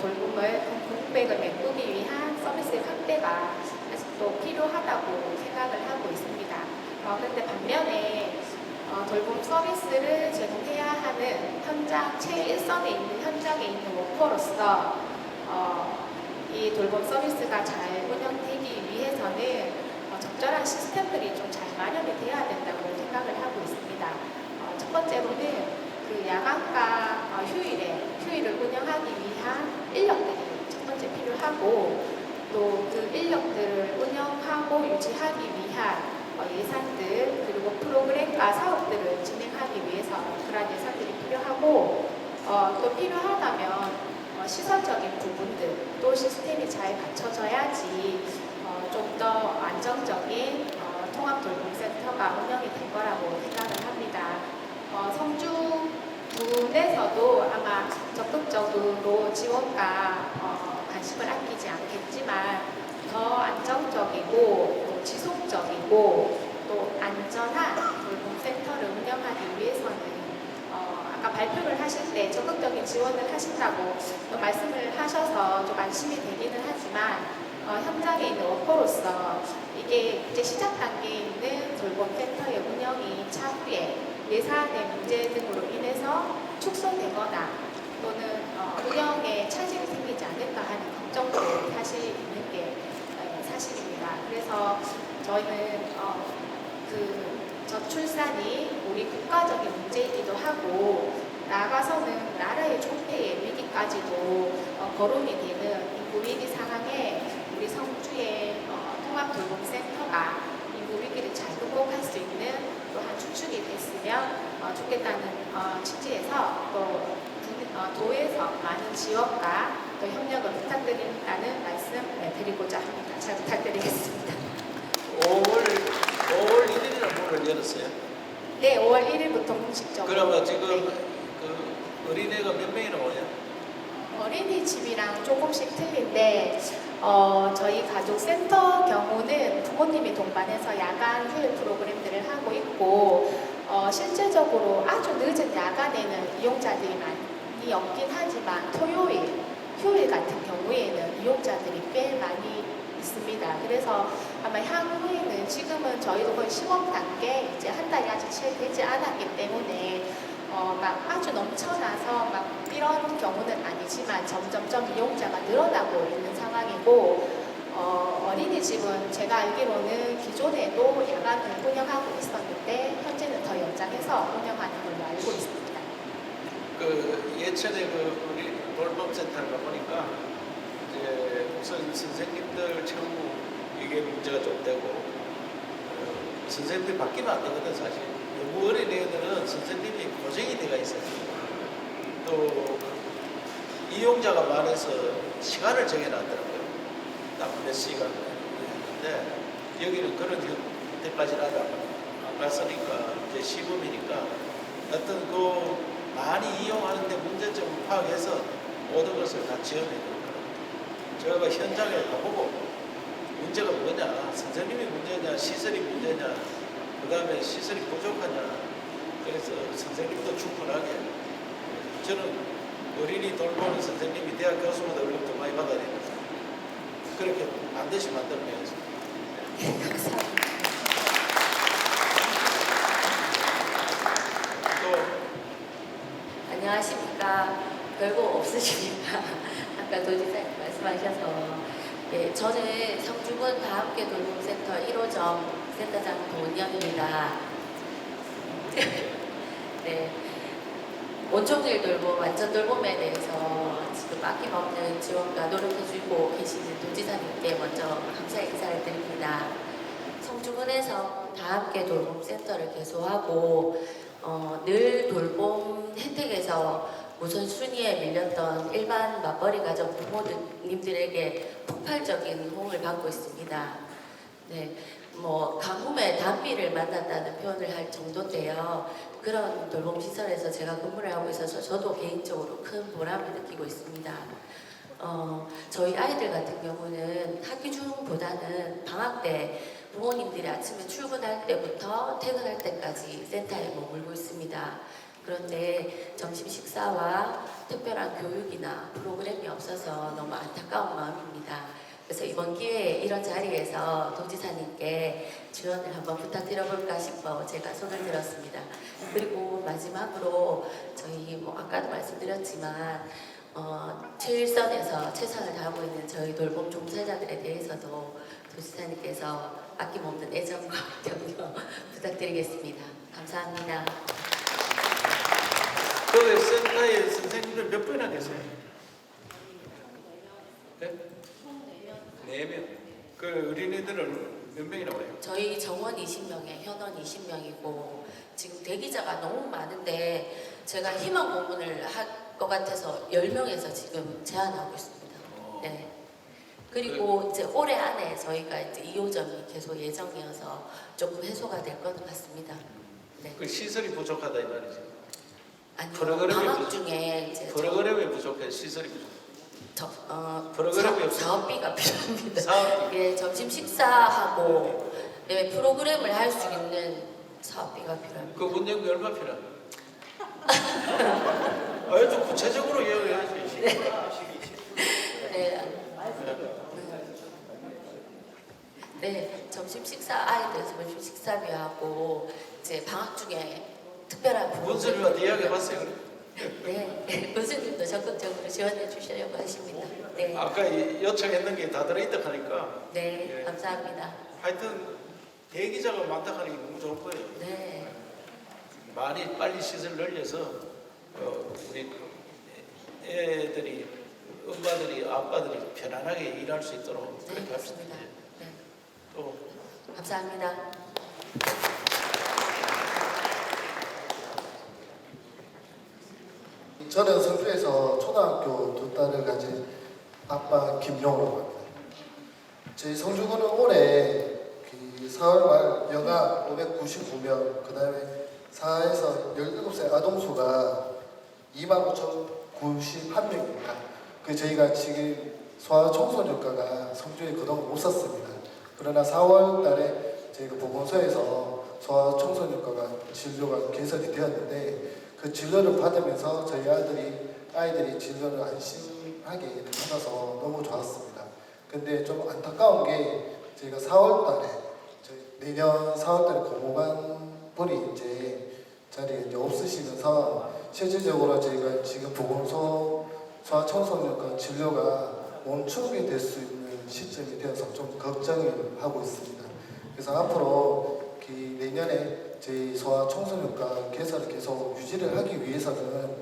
돌봄을 공백을 메꾸기 위한 서비스 확대가 아직도 필요하다고 생각을 하고 있습니다. 그런데 반면에 돌봄 서비스를 제공해야 하는 현장 최일선에 있는 현장에 있는 워커로서 이 돌봄 서비스가 잘 운영되기 위해서는 적절한 시스템들이 좀 잘 마련이 되어야 된다고 생각을 하고 있습니다. 첫 번째로는 그 야간과 휴일을 운영하기 위한 인력들이 첫 번째 필요하고 또 그 인력들을 운영하고 유지하기 위한 예산들 그리고 프로그램과 사업들을 진행하기 위해서 그러한 예산들이 필요하고 또 필요하다면 시설적인 부분들 또 시스템이 잘 갖춰져야지 좀 더 안정적인 통합돌봄센터가 운영이 될 거라고 생각을 합니다. 성주군에서도 아마 적극적으로 지원과 관심을 아끼지 않겠지만 더 안정적이고 또 지속적이고 또 안전한 돌봄센터를 운영하기 위해서는 아까 발표를 하실 때 적극적인 지원을 하신다고 또 말씀을 하셔서 좀 안심이 되기는 하지만 현장에 있는 워커로서 이게 이제 시작 단계에 있는 돌봄센터의 운영이 차후에 예산의 문제 등으로 인해서 축소되거나 또는 운영에 차질이 생기지 않을까 하는 걱정도 사실 있는 게 사실입니다. 그래서 저희는 그 저출산이 우리 국가적인 문제이기도 하고 나아가서는 나라의 총폐의 위기까지도 거론이 되는 인구 위기 상황에 우리 성주의 통합돌봄센터가 인구 위기를 잘 극복할 수 있는 또한 축축이 됐으면 좋겠다는 취지에서 또 도에서 많은 지원과 또 협력을 부탁드린다는 말씀 드리고자 합니다. 잘 부탁드리겠습니다. 5월 1일에 문을 열었어요. 네, 5월 1일부터 공식적으로. 그러면 지금 네. 그 어린애가 몇 명이나 오냐? 어린이집이랑 조금씩 틀린데 저희 가족센터 경우는 부모님이 동반해서 야간 휴일 프로그램들을 하고 있고 실제적으로 아주 늦은 야간에는 이용자들이 많이 없긴 하지만 토요일, 휴일 같은 경우에는 이용자들이 꽤 많이 있습니다. 그래서 아마 향후에는 지금은 저희도 거의 시범 단계 이제 한 달이 아직 채 되지 않았기 때문에 막 아주 넘쳐나서 막 이런 경우는 아니지만 점점점 이용자가 늘어나고 있는 상황이고 어린이집은 제가 알기로는 기존에도 야간을 운영하고 있었는데 현재는 더 연장해서 운영하는 걸로 알고 있습니다. 그 예전에 그 우리 돌봄센터를 가보니까 이제 우선 선생님들 전부 이게 문제가 좀 되고 선생님들이 바뀌면 안 되거든 사실. 너무 어린 애들은 선생님이 고정이 돼가 있어요. 또 이용자가 많아서 시간을 정해놨더라고요. 딱 몇 시간 했는데 여기는 그런 데까지는 아직 안 갔으니까 이제 시범이니까 어떤 그 많이 이용하는데 문제점을 파악해서 모든 것을 다 지원해요. 저희가 현장에 가보고 문제가 뭐냐, 선생님이 문제냐, 시설이 문제냐, 그 다음에 시설이 부족하냐. 그래서 선생님도 충분하게. 저는 어린이 돌보는 선생님이 대학 교수보다 월급 더 많이 받아야 됩니다. 그렇게 반드시 만들어내야죠. 안녕하십니까. 별거 없으십니까? 아까 도지사님 말씀하셔서 저는 성주군 다함께 돌봄센터 1호점 센터장 도은영입니다. 네, 온종일 돌봄, 완전 돌봄에 대해서 지금 아낌없는 지원과 노력해주고 계시는 도지사님께 먼저 감사의 인사를 드립니다. 성주군에서 다함께 돌봄센터를 개소하고 늘 돌봄 혜택에서 우선순위에 밀렸던 일반 맞벌이 가정 부모님들에게 폭발적인 호응을 받고 있습니다. 네, 뭐 가뭄에 단비를 만난다는 표현을 할 정도인데요. 그런 돌봄시설에서 제가 근무를 하고 있어서 저도 개인적으로 큰 보람을 느끼고 있습니다. 저희 아이들 같은 경우는 학기 중보다는 방학 때 부모님들이 아침에 출근할 때부터 퇴근할 때까지 센터에 머물고 있습니다. 그런데 점심 식사와 특별한 교육이나 프로그램이 없어서 너무 안타까운 마음입니다. 그래서 이번 기회에 이런 자리에서 도지사님께 지원을 한번 부탁드려볼까 싶어 제가 손을 들었습니다. 그리고 마지막으로 저희 아까도 말씀드렸지만 최일선에서 최선을 다하고 있는 저희 돌봄 종사자들에 대해서도 도지사님께서 아낌없는 애정과 격려 부탁드리겠습니다. 감사합니다. 그 센터에 선생님들 몇 분이나 계세요? 네? 4명. 그 어린이들은 몇 명이나 와요? 저희 정원 20명에 현원 20명이고 지금 대기자가 너무 많은데 제가 희망 고문을 할 것 같아서 10명에서 지금 제한하고 있습니다. 네. 그리고 이제 올해 안에 저희가 이제 2호점이 계속 예정이어서 조금 해소가 될 것 같습니다. 네. 그 시설이 부족하다 이 말이죠. 아니요. 방학 중에 이제 프로그램이 부족해, 시설이 부족해. 사업비가 필요합니다. 사업비. 예, 점심 식사하고 네, 프로그램을 할 수 있는 사업비가 필요합니다. 그 운영비 얼마 필요합니까? 아유, 좀 구체적으로 이야기해야지. 네, 점심 식사 아이들 점심 식사비하고 이제 방학 중에 특별한 문수님한테 이야기해봤어요. 네, 문수님도 적극적으로 지원해 주시려고 하십니다. 네. 아까 요청했는 게 다 들어있다 하니까. 네, 예. 감사합니다. 하여튼 대기자가 많다 하는 게 너무 좋은 거예요. 네. 많이 빨리 시설 늘려서 우리 애들이, 엄마들이, 아빠들이 편안하게 일할 수 있도록 그렇게 합시다. 네. 또 감사합니다. 저는 성주에서 초등학교 2딸을 가진 아빠 김용호라고 합니다. 저희 성주군은 올해 4월 말 영아 599명, 그 다음에 4에서 17세 아동수가 25,091명입니다. 저희가 지금 소아청소년과가 성주에 그동안 못 썼습니다. 그러나 4월 달에 저희가 보건소에서 소아청소년과가 진료가 개설이 되었는데 그 진료를 받으면서 저희 아이들이 진료를 안심하게 받아서 너무 좋았습니다. 근데 좀 안타까운 게 저희가 4월 달에 내년 4월 달에 고모관 분이 이제 자리에 이제 없으시면서 실질적으로 저희가 지금 보건소 소아청소년과 진료가 멈춤이 될 수 있는 시점이 되어서 좀 걱정을 하고 있습니다. 그래서 앞으로 내년에 저희 소아청소년과 개설을 계속 유지를 하기 위해서는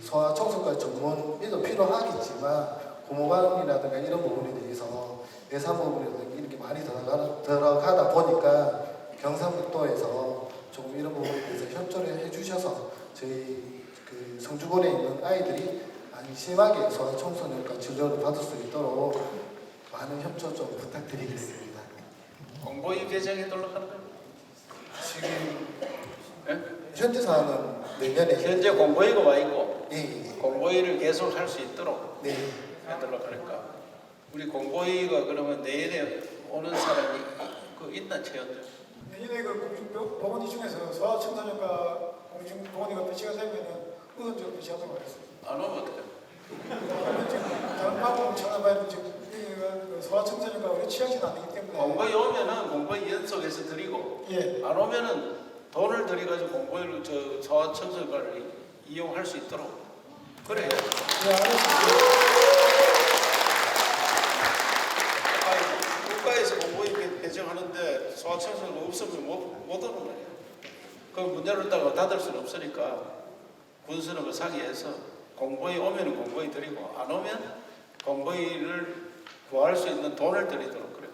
소아청소년 전문의도 필요하겠지만 고모관이라든가 이런 부분에 대해서 예산 부분이라든가 이렇게 많이 들어가다 보니까 경상북도에서 조금 이런 부분에 대해서 협조를 해주셔서 저희 성주군에 있는 아이들이 안심하게 소아청소년과 진료를 받을 수 있도록 많은 협조 좀 부탁드리겠습니다. 공보위 개정해달라고 하는 겁니다. 지금 현재 사항은 내년에 현재 공보위가 와 있고 예. 공보위를 계속 할 수 있도록 네. 해달라고 하니까 우리 공보위가 그러면 내일에 오는 사람이 있나 체험들? 내년에 공중보건이 중에서 소아청소년과 공중보건이가 배치가 되면은 의원적으로 배치하도록 하겠습니다. 안 오면 어떡해? 다른 방법 찾아봐야 지금 소아청소년과 우리 취하지는 않기 때문에 공보위 오면은 공보위 연속해서 드리고 예. 안 오면은 돈을 들여가지고 공보위를 소아청소년과를 이용할 수 있도록 그래요. 예, 알겠습니다. 국가에서 공보위 배정하는데 소아청소년 없으면 못 오는 거예요. 그 문제를 닫을 수는 없으니까 군수는 그 상의해서 공보위 오면 공보위 드리고 안 오면 공보위를 구할 수 있는 돈을 드리도록 그래요.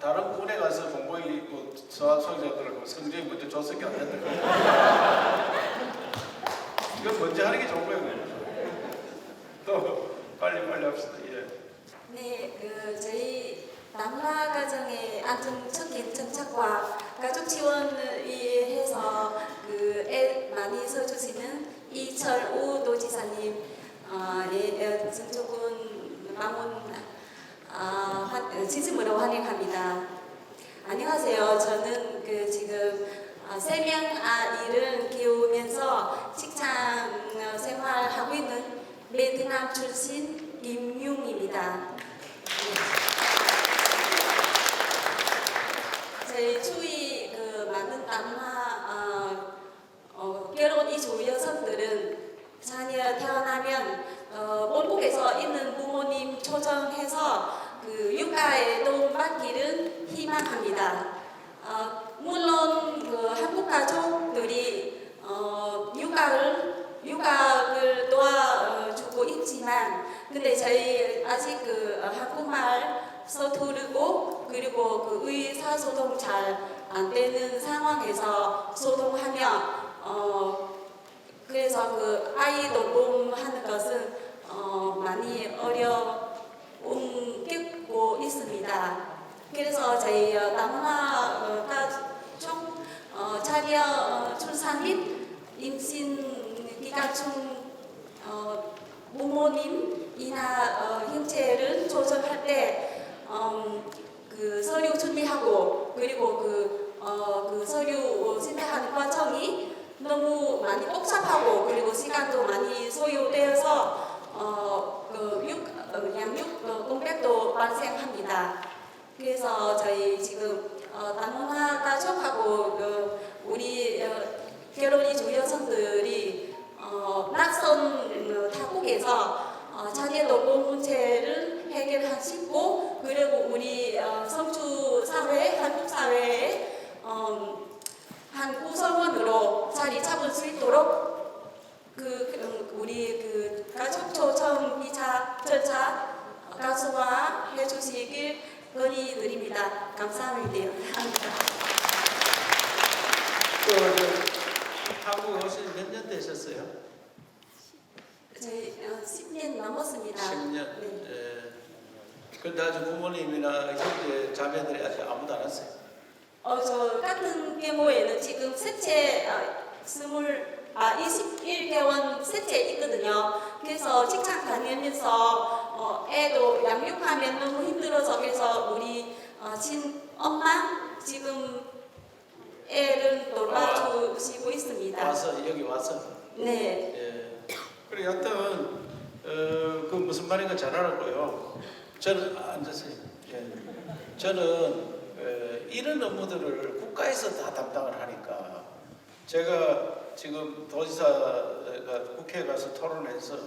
다른 군에 가서 공보위 소아청소년들을 성적이 먼저 줬을 게 안 된다. 이건 먼저 하는 게 좋은 거예요. 또 빨리 합시다. 예. 네, 저희 남화 가정의 안정적인 정착과 가족 지원을 위해서 애 많이 써주시는 이철우 노지사님, 성주군 방문 진심으로 환영합니다. 안녕하세요. 저는 지금 3명 아이를 키우면서 직장 생활하고 있는 베트남 출신 김용입니다. 저희 주위 많은 남화 결혼 이주 여성들은 자녀 태어나면 본국에서 있는 부모님 초청해서 육아에 도움받기를 희망합니다. 물론 한국 가족들이 육아를 도와주고 있지만 근데 저희 아직 한국말 서투르고 그리고 의사소통 잘 안 되는 상황에서 소통하며 그래서 아이 돌봄하는 것은 많이 어려움 겪고 있습니다. 그래서 저희 남화가 총 자녀 출산 및 임신 기간 중 부모님이나 형제를 조정할 때 서류 준비하고 그리고 서류 신청하는 과정이 너무 많이 복잡하고 그리고 시간도 많이 소요되어서 양육 공백도 발생합니다. 그래서 저희 지금 남화 가족하고 우리 결혼 이주 여성들이 낯선 타국에서 자녀 돌봄 문제를 해결하시고 그리고 우리 성주 사회, 한국 사회에 한 구성원으로 자리 잡을 수 있도록 우리 가족 초청 비자 절차 가수화 해주시길 건의드립니다. 감사합니다. 한국 오신 몇 년 되셨어요? 저희 10년 넘었습니다. 10년. 네. 예. 근데 아직 부모님이나 형제 자매들이 아직 아무도 안 왔어요. 저 같은 경우에는 지금 셋째 21개월 셋째 있거든요. 그래서 직장 다니면서 애도 양육하면 너무 힘들어서 그래서 우리 친엄마 지금 애를 돌봐주시고 있습니다. 여기 와서. 네. 예. 그래 여하튼 그 무슨 말인가 잘 알았고요. 저는 앉으세요. 예. 저는 이런 업무들을 국가에서 다 담당을 하니까 제가 지금 도지사가 국회에 가서 토론해서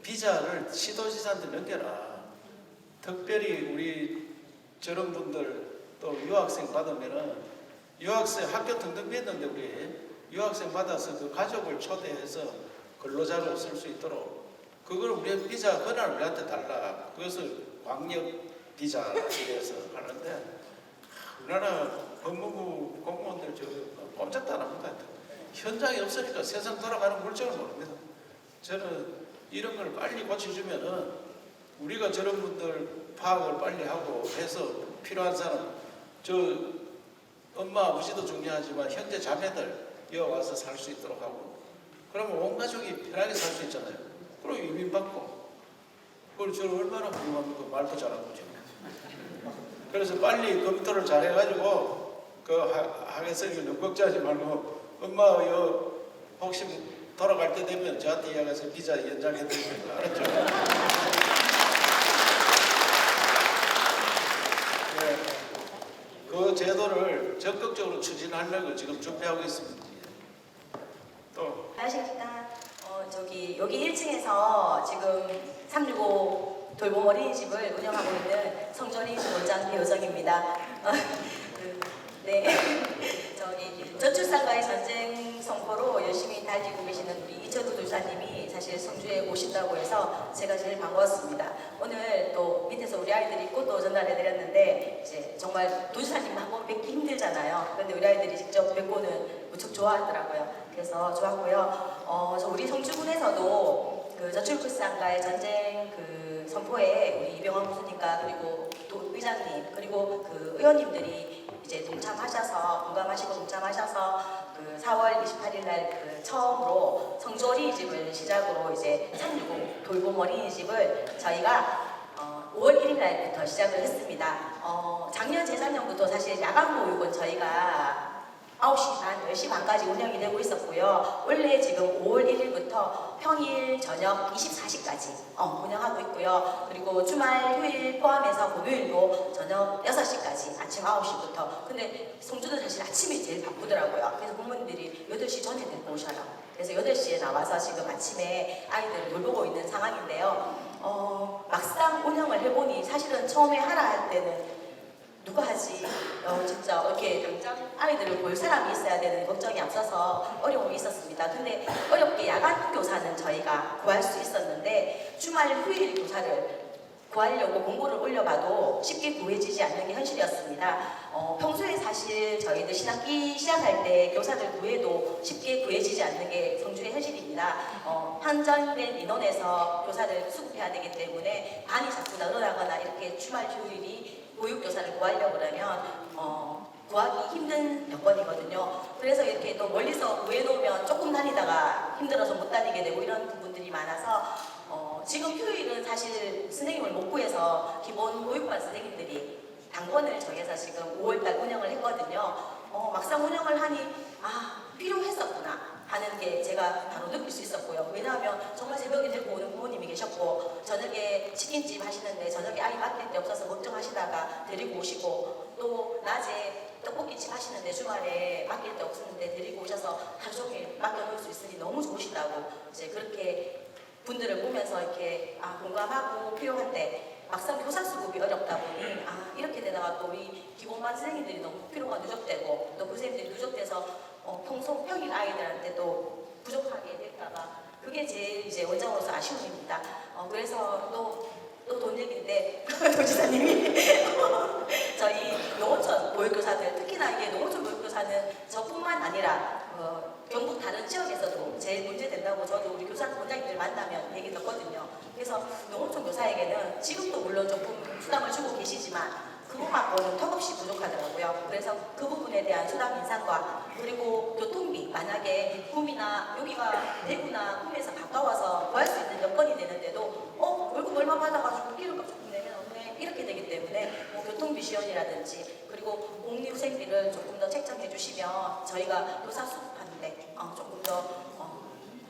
비자를 시도지사한테 넘겨라. 특별히 우리 저런 분들 또 유학생 받으면은 유학생 학교 등록비 했는데 우리 유학생 받아서 그 가족을 초대해서 근로자로 쓸 수 있도록 그걸 우리 비자 권한을 우리한테 달라. 그것을 광역 비자 이래서 하는데 우리나라 법무부 공무원들 저 꼼짝도 안 합니다. 현장이 없으니까 세상 돌아가는 물정을 모릅니다. 저는 이런 걸 빨리 고쳐주면은 우리가 저런 분들 파악을 빨리 하고 해서 필요한 사람 저 엄마 아버지도 중요하지만 형제 자매들 여기 와서 살 수 있도록 하고 그러면 온 가족이 편하게 살 수 있잖아요. 그리고 이민 받고 그걸 저는 얼마나 훌륭합니까? 말도 잘하고 지금. 그래서 빨리 검토를 잘 해가지고 그 하겠으니 너무 걱정하지 말고 엄마 혹시 돌아갈 때 되면 저한테 이야기해서 비자 연장해 드리면 알았죠? 네. 그 제도를 적극적으로 추진하려고 지금 준비하고 있습니다. 또 안녕하십니까. 여기 1층에서 지금 365 돌봄 어린이집을 운영하고 있는 성전어린이집 원장 배효정입니다. 네, 저출산과의 전쟁 선포로 열심히 달리고 계시는 우리 이철우 도지사님이 사실 성주에 오신다고 해서 제가 제일 반가웠습니다. 오늘 또 밑에서 우리 아이들이 꽃도 전달해드렸는데 이제 정말 도지사님 한번 뵙기 힘들잖아요. 그런데 우리 아이들이 직접 뵙고는 무척 좋아하더라고요. 그래서 좋았고요. 우리 성주군에서도 그 저출산과의 전쟁 그 선포에 우리 이병헌 교수님과 그리고 도 의장님 그리고 그 의원님들이 이제 동참하셔서 공감하시고 동참하셔서 그 4월 28일 날 그 처음으로 성주 어린이집을 시작으로 이제 365 돌봄 어린이집을 저희가 5월 1일 날부터 시작을 했습니다. 작년 재작년부터 사실 야간 보육은 저희가 9시 반, 10시 반까지 운영이 되고 있었고요. 원래 지금 5월 1일부터 평일 저녁 24시까지 운영하고 있고요. 그리고 주말, 휴일 포함해서 금요일도 저녁 6시까지 아침 9시부터. 근데 성주는 사실 아침이 제일 바쁘더라고요. 그래서 부모님들이 8시 전에 데리고 오셔라. 그래서 8시에 나와서 지금 아침에 아이들을 돌보고 있는 상황인데요. 막상 운영을 해보니 사실은 처음에 하라 할 때는 누가 하지? 진짜 이렇게 당장 아이들을 볼 사람이 있어야 되는 걱정이 앞서서 어려움이 있었습니다. 근데 어렵게 야간 교사는 저희가 구할 수 있었는데 주말 휴일 교사를 구하려고 공고를 올려봐도 쉽게 구해지지 않는 게 현실이었습니다. 평소에 사실 저희들 신학기 시작할 때 교사들 구해도 쉽게 구해지지 않는 게 성주의 현실입니다. 한정된 인원에서 교사를 수급해야 되기 때문에 반이 자꾸 늘어나거나 이렇게 주말 휴일이 보육교사를 구하려고 그러면 구하기 힘든 여건이거든요. 그래서 이렇게 또 멀리서 구해놓으면 조금 다니다가 힘들어서 못 다니게 되고 이런 부분들이 많아서 지금 휴일은 사실 선생님을 못 구해서 기본 보육반 선생님들이 당번을 정해서 지금 5월달 운영을 했거든요. 막상 운영을 하니 필요했었구나 하는 게 제가 바로 느낄 수 있었고요. 왜냐하면 정말 새벽에 데리고 오는 부모님이 계셨고 저녁에 치킨집 하시는데 저녁에 아이 맡길 데 없어서 걱정하시다가 데리고 오시고 또 낮에 떡볶이집 하시는데 주말에 맡길 데 없었는데 데리고 오셔서 하루 종일 맡겨놓을 수 있으니 너무 좋으시다고 이제 그렇게 분들을 보면서 이렇게 공감하고 필요한데 막상 교사 수급이 어렵다 보니 이렇게 되다가 또 우리 기본반 선생님들이 너무 필요가 누적되고 또 그 선생님들이 누적돼서 평일 아이들한테 또 부족하게 될까봐 그게 제일 이제 원장으로서 아쉬움입니다. 그래서 또 돈 얘기인데 도지사님이 저희 농어촌 보육교사들 특히나 이게 농어촌 보육교사는 저뿐만 아니라 경북 다른 지역에서도 제일 문제된다고 저도 우리 교사 원장님들 만나면 얘기 듣거든요. 그래서 농업청 교사에게는 지금도 물론 조금 수당을 주고 계시지만 그것만으로는 턱없이 부족하더라고요. 그래서 그 부분에 대한 수당 인상과 그리고 교통비, 만약에 구미나 여기가 대구나 구미에서 가까워서 구할 수 있는 여건이 되는데도 월급 얼마 받아가지고 기름값 조금 내면 없네 이렇게 되기 때문에 뭐 교통비 지원이라든지 그리고 복리후생비를 조금 더 책정해 주시면 저희가 교사 수급하는데 조금 더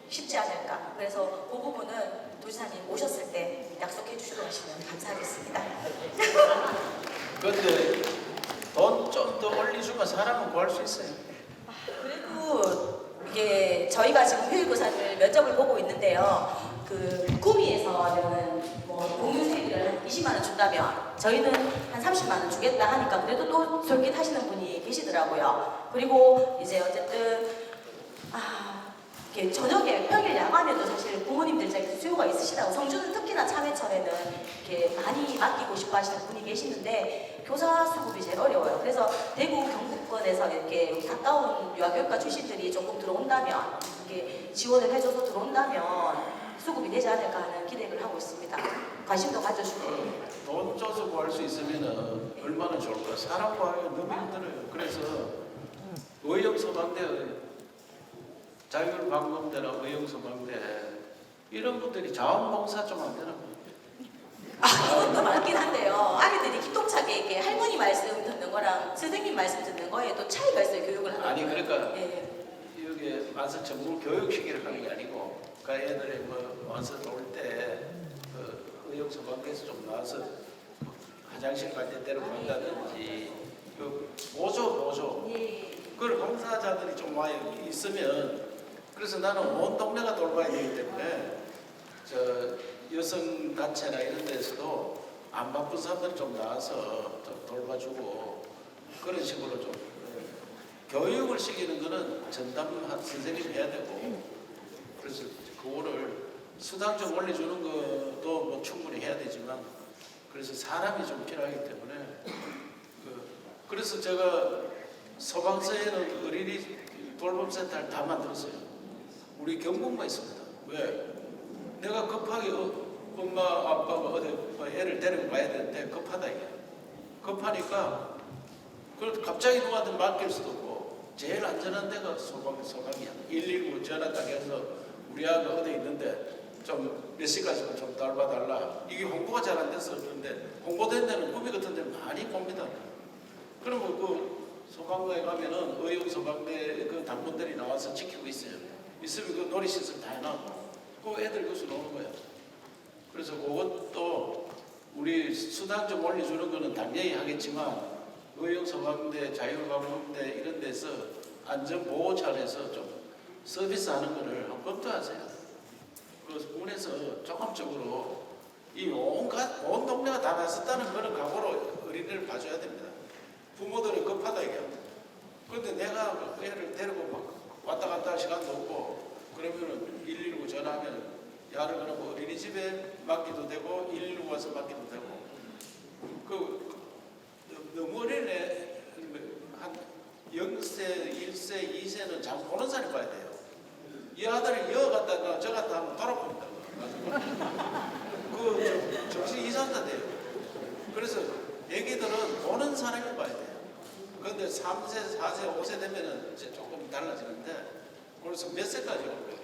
쉽지 않을까. 그래서 그 부분은 도지사님 오셨을 때 약속해 주시고 하시면 감사하겠습니다. 근데 돈 좀 더 올려주면 사람은 구할 수 있어요. 그리고 이게 저희가 지금 효율교사들 면접을 보고 있는데요. 그 구미에서는 뭐 공유세비를 한 20만 원 준다면 저희는 한 30만 원 주겠다 하니까 그래도 또 솔깃하시는 분이 계시더라고요. 그리고 이제 어쨌든 이렇게 저녁에 평일 야간에도 사실 부모님들 입장에서 수요가 있으시다고 성주는 특히나 참외철에는 이렇게 많이 맡기고 싶어 하시는 분이 계시는데 교사 수급이 제일 어려워요. 그래서 대구 경북권에서 이렇게 가까운 유아교육과 출신들이 조금 들어온다면 이렇게 지원을 해줘서 들어온다면 수급이 되지 않을까 하는 기대를 하고 있습니다. 관심도 가져주고. 돈 줘서 구할 수 있으면 얼마나 좋을까. 사람 구하기가 너무 힘들어요. 그래서 의용소방대 자율방범대나 의용소방대 이런 분들이 자원봉사 좀 안 되나? 그것도 많긴 한데요. 아이들이 기똥차게 이렇게 할머니 말씀 듣는 거랑 선생님 말씀 듣는 거에 또 차이가 있어요. 교육을 하는 아니 거예요. 그러니까 예. 여기 와서 전문 교육시키를 하는 게 아니고 그 애들이 뭐 와서 놀 때 그 의용소방대에서 좀 나와서 화장실 갈 때 데리고 간다든지 그 보조 그걸 봉사자들이 좀 와 있으면 그래서 나는 온 동네가 돌봐야 되기 때문에 저 여성 단체나 이런 데서도 안 바쁜 사람들이 좀 나와서 좀 돌봐주고 그런 식으로 좀 교육을 시키는 거는 전담 선생님이 해야 되고 그래서 그거를 수당 좀 올려주는 것도 뭐 충분히 해야 되지만 그래서 사람이 좀 필요하기 때문에 그래서 제가 소방서에는 어린이 돌봄센터를 다 만들었어요. 우리 경북만 있습니다. 왜? 내가 급하게 엄마 아빠가 어디 애를 데리고 가야 되는데 급하다 이게. 급하니까 그래도 갑자기 누구한테 맡길 수도 없고 제일 안전한 데가 소방이야. 119 전화 딱 해서 우리 아가 어디 있는데 좀 몇 시까지만 좀 달봐달라. 이게 홍보가 잘 안 돼서 그런데 홍보된 데는 구미 같은 데 많이 봅니다. 그러면 그 소방서에 가면은 의용소방대 그 당분들이 나와서 지키고 있어요. 있으면 그 놀이시설 다 해놔고 그 애들 교수 노는 거예요. 그래서 그것도 우리 수당 좀 올려주는 거는 당연히 하겠지만 의용소방대, 자율방범대 이런 데서 안전보호 차원에서 좀 서비스하는 거를 한번 검토하세요. 그래서 군에서 조금적으로 이 온 동네가 다 나섰다는 그런 각오로 어린이를 봐줘야 됩니다. 부모들은 급하다 이게. 그런데 내가 애를 데리고 막 왔다 갔다 할 시간도 없고 그러면은 119 전화하면 야를 그러고 어린이집에 맡기도 되고 119 와서 맡기도 되고 너무 어린애 한 0세, 1세, 2세는 잘 보는 사람이 봐야 돼요. 이 아들을 이어갔다가 저 갔다 하면 돌아봅니다. 그 정신 이상자 돼요. 그래서 애기들은 보는 사람이 봐야 돼요. 그런데 3세, 4세, 5세 되면은 이제 조금 달라지는데 그래서 몇 세까지 올까요?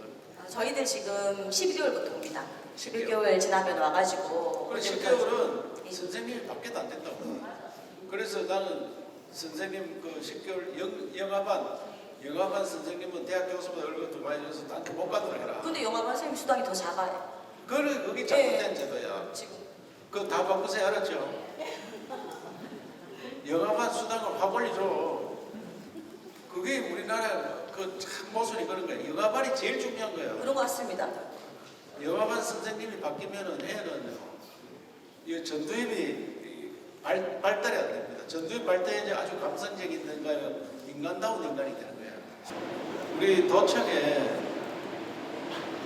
저희들 지금 12개월부터 옵니다. 11개월 지나면 와가지고. 그래 10개월은 선생님이 밖에도 안 된다고. 그래서 나는 선생님 그 10개월 영화반 선생님은 대학 교수보다 월급 더 많이 줘서 나한테 못 받으라 해라. 근데 영화반 선생님 수당이 더 작아요. 그래 그게 잘못된 제도야. 지금. 그거 다 바꾸세요 알았죠? 영화반 수당을 확 올려줘. 그게 우리나라 그 참 모순이 그런 거야. 영화반이 제일 중요한 거야. 그런 것 같습니다. 영화반 선생님이 바뀌면은 애는 이 전두엽이 발달이 안 됩니다. 전두엽 발달이 이제 아주 감성적인 뭔가요, 인간다운 인간이 되는 거야. 우리 도청에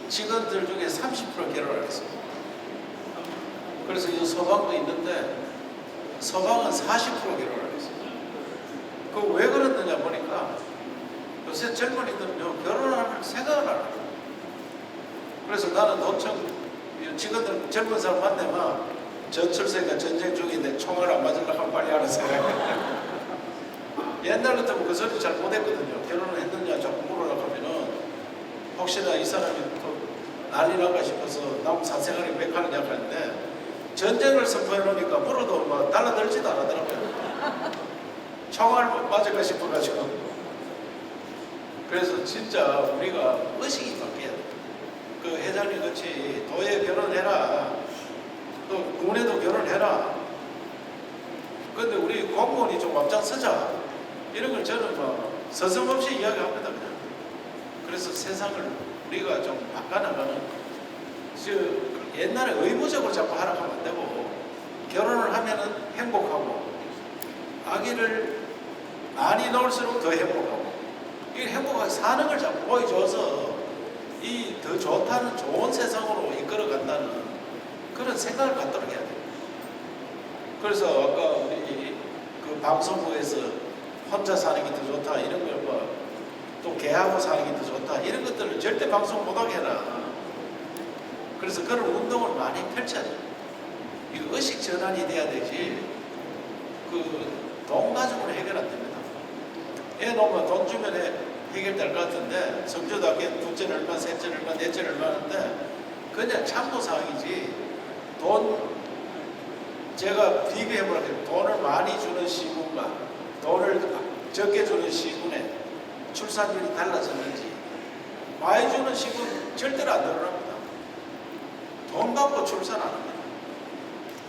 직원들 중에 30% 결혼을 했어요. 그래서 이 소방도 있는데 소방은 40% 결혼을 했어요. 그 왜 그랬느냐 보니까 그 요새 젊은이들은요 결혼할 생각을 안 해요. 그래서 나는 노청 직원들 젊은 사람 만나면 저출생과 전쟁 중인데 총알 안 맞으려고 하면 빨리 알아서 옛날 같으면 그 소리 잘 못했거든요. 결혼을 했느냐 자꾸 물으려고 하면은 혹시나 이 사람이 또 난리 날까 싶어서 남 사생활이 몇 하느냐 하는데 전쟁을 선포해 놓으니까 물어도 뭐 달라들지도 않았더라고요. 총알 맞을까 싶어가지고. 그래서 진짜 우리가 의식이 바뀌어야 돼. 그 회장님 같이 도에 결혼해라. 또 군에도 결혼해라. 근데 우리 공무원이 좀 앞장서자. 이런 걸 저는 뭐 서슴없이 이야기합니다. 그냥. 그래서 세상을 우리가 좀 바꿔나가는 옛날에 의무적으로 자꾸 하라고 하면 안 되고 결혼을 하면은 행복하고 아기를 많이 낳을수록 더 행복하고 이 행복하게 사는 걸 자꾸 보여줘서 이 더 좋다는 좋은 세상으로 이끌어간다는 그런 생각을 갖도록 해야 돼요. 그래서 아까 우리 그 방송국에서 혼자 사는 게 더 좋다 이런 걸 뭐 또 개하고 사는 게 더 좋다 이런 것들을 절대 방송 못하게 해라. 그래서 그런 운동을 많이 펼쳐야 돼요. 이거 의식 전환이 돼야 되지 그 돈 가지고는 해결 안 됩니다. 애 놓으면 돈 주면 해결될 것 같은데 성주답게 둘째는 얼마, 셋째는 얼마, 넷째는 얼마 하는데 그냥 참고사항이지 돈 제가 비교해보라고 돈을 많이 주는 시군과 돈을 적게 주는 시군에 출산율이 달라졌는지 많이 주는 시군 절대로 안 늘어납니다. 돈 받고 출산 안 합니다.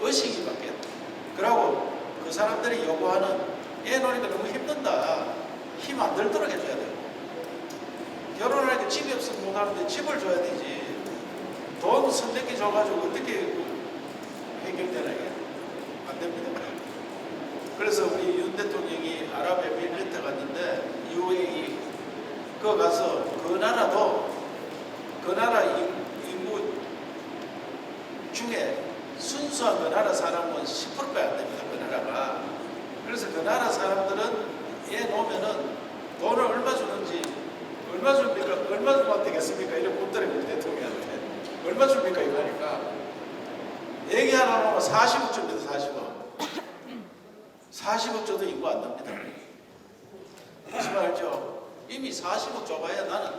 의식이 바뀌었다. 그리고 그 사람들이 요구하는 애 놓으니까 너무 힘든다. 힘 안 들도록 해줘야 되고 결혼을 하니까 집이 없으면 못하는데 집을 줘야 되지. 돈 선택기 줘가지고 어떻게 해결되나 이게 안 됩니다. 그래서 우리 윤 대통령이 아랍에미리트 갔는데 UAE 그거 가서 그 나라도 그 나라 인구 중에 순수한 그 나라 사람은 10%밖에 안 됩니다. 그 나라가. 그래서 그 나라 사람들은 얘 놓으면은 돈을 얼마 주는지 얼마 줍니까? 얼마 주면 되겠습니까? 이렇게 묻더라고요. 대통령한테. 얼마 줍니까? 이거 하니까 얘기 하나 놓으면 40억 줍니다. 40억. 40억 줘도 인구 안 됩니다. 무슨 말이죠? 이미 40억 줘봐야 나는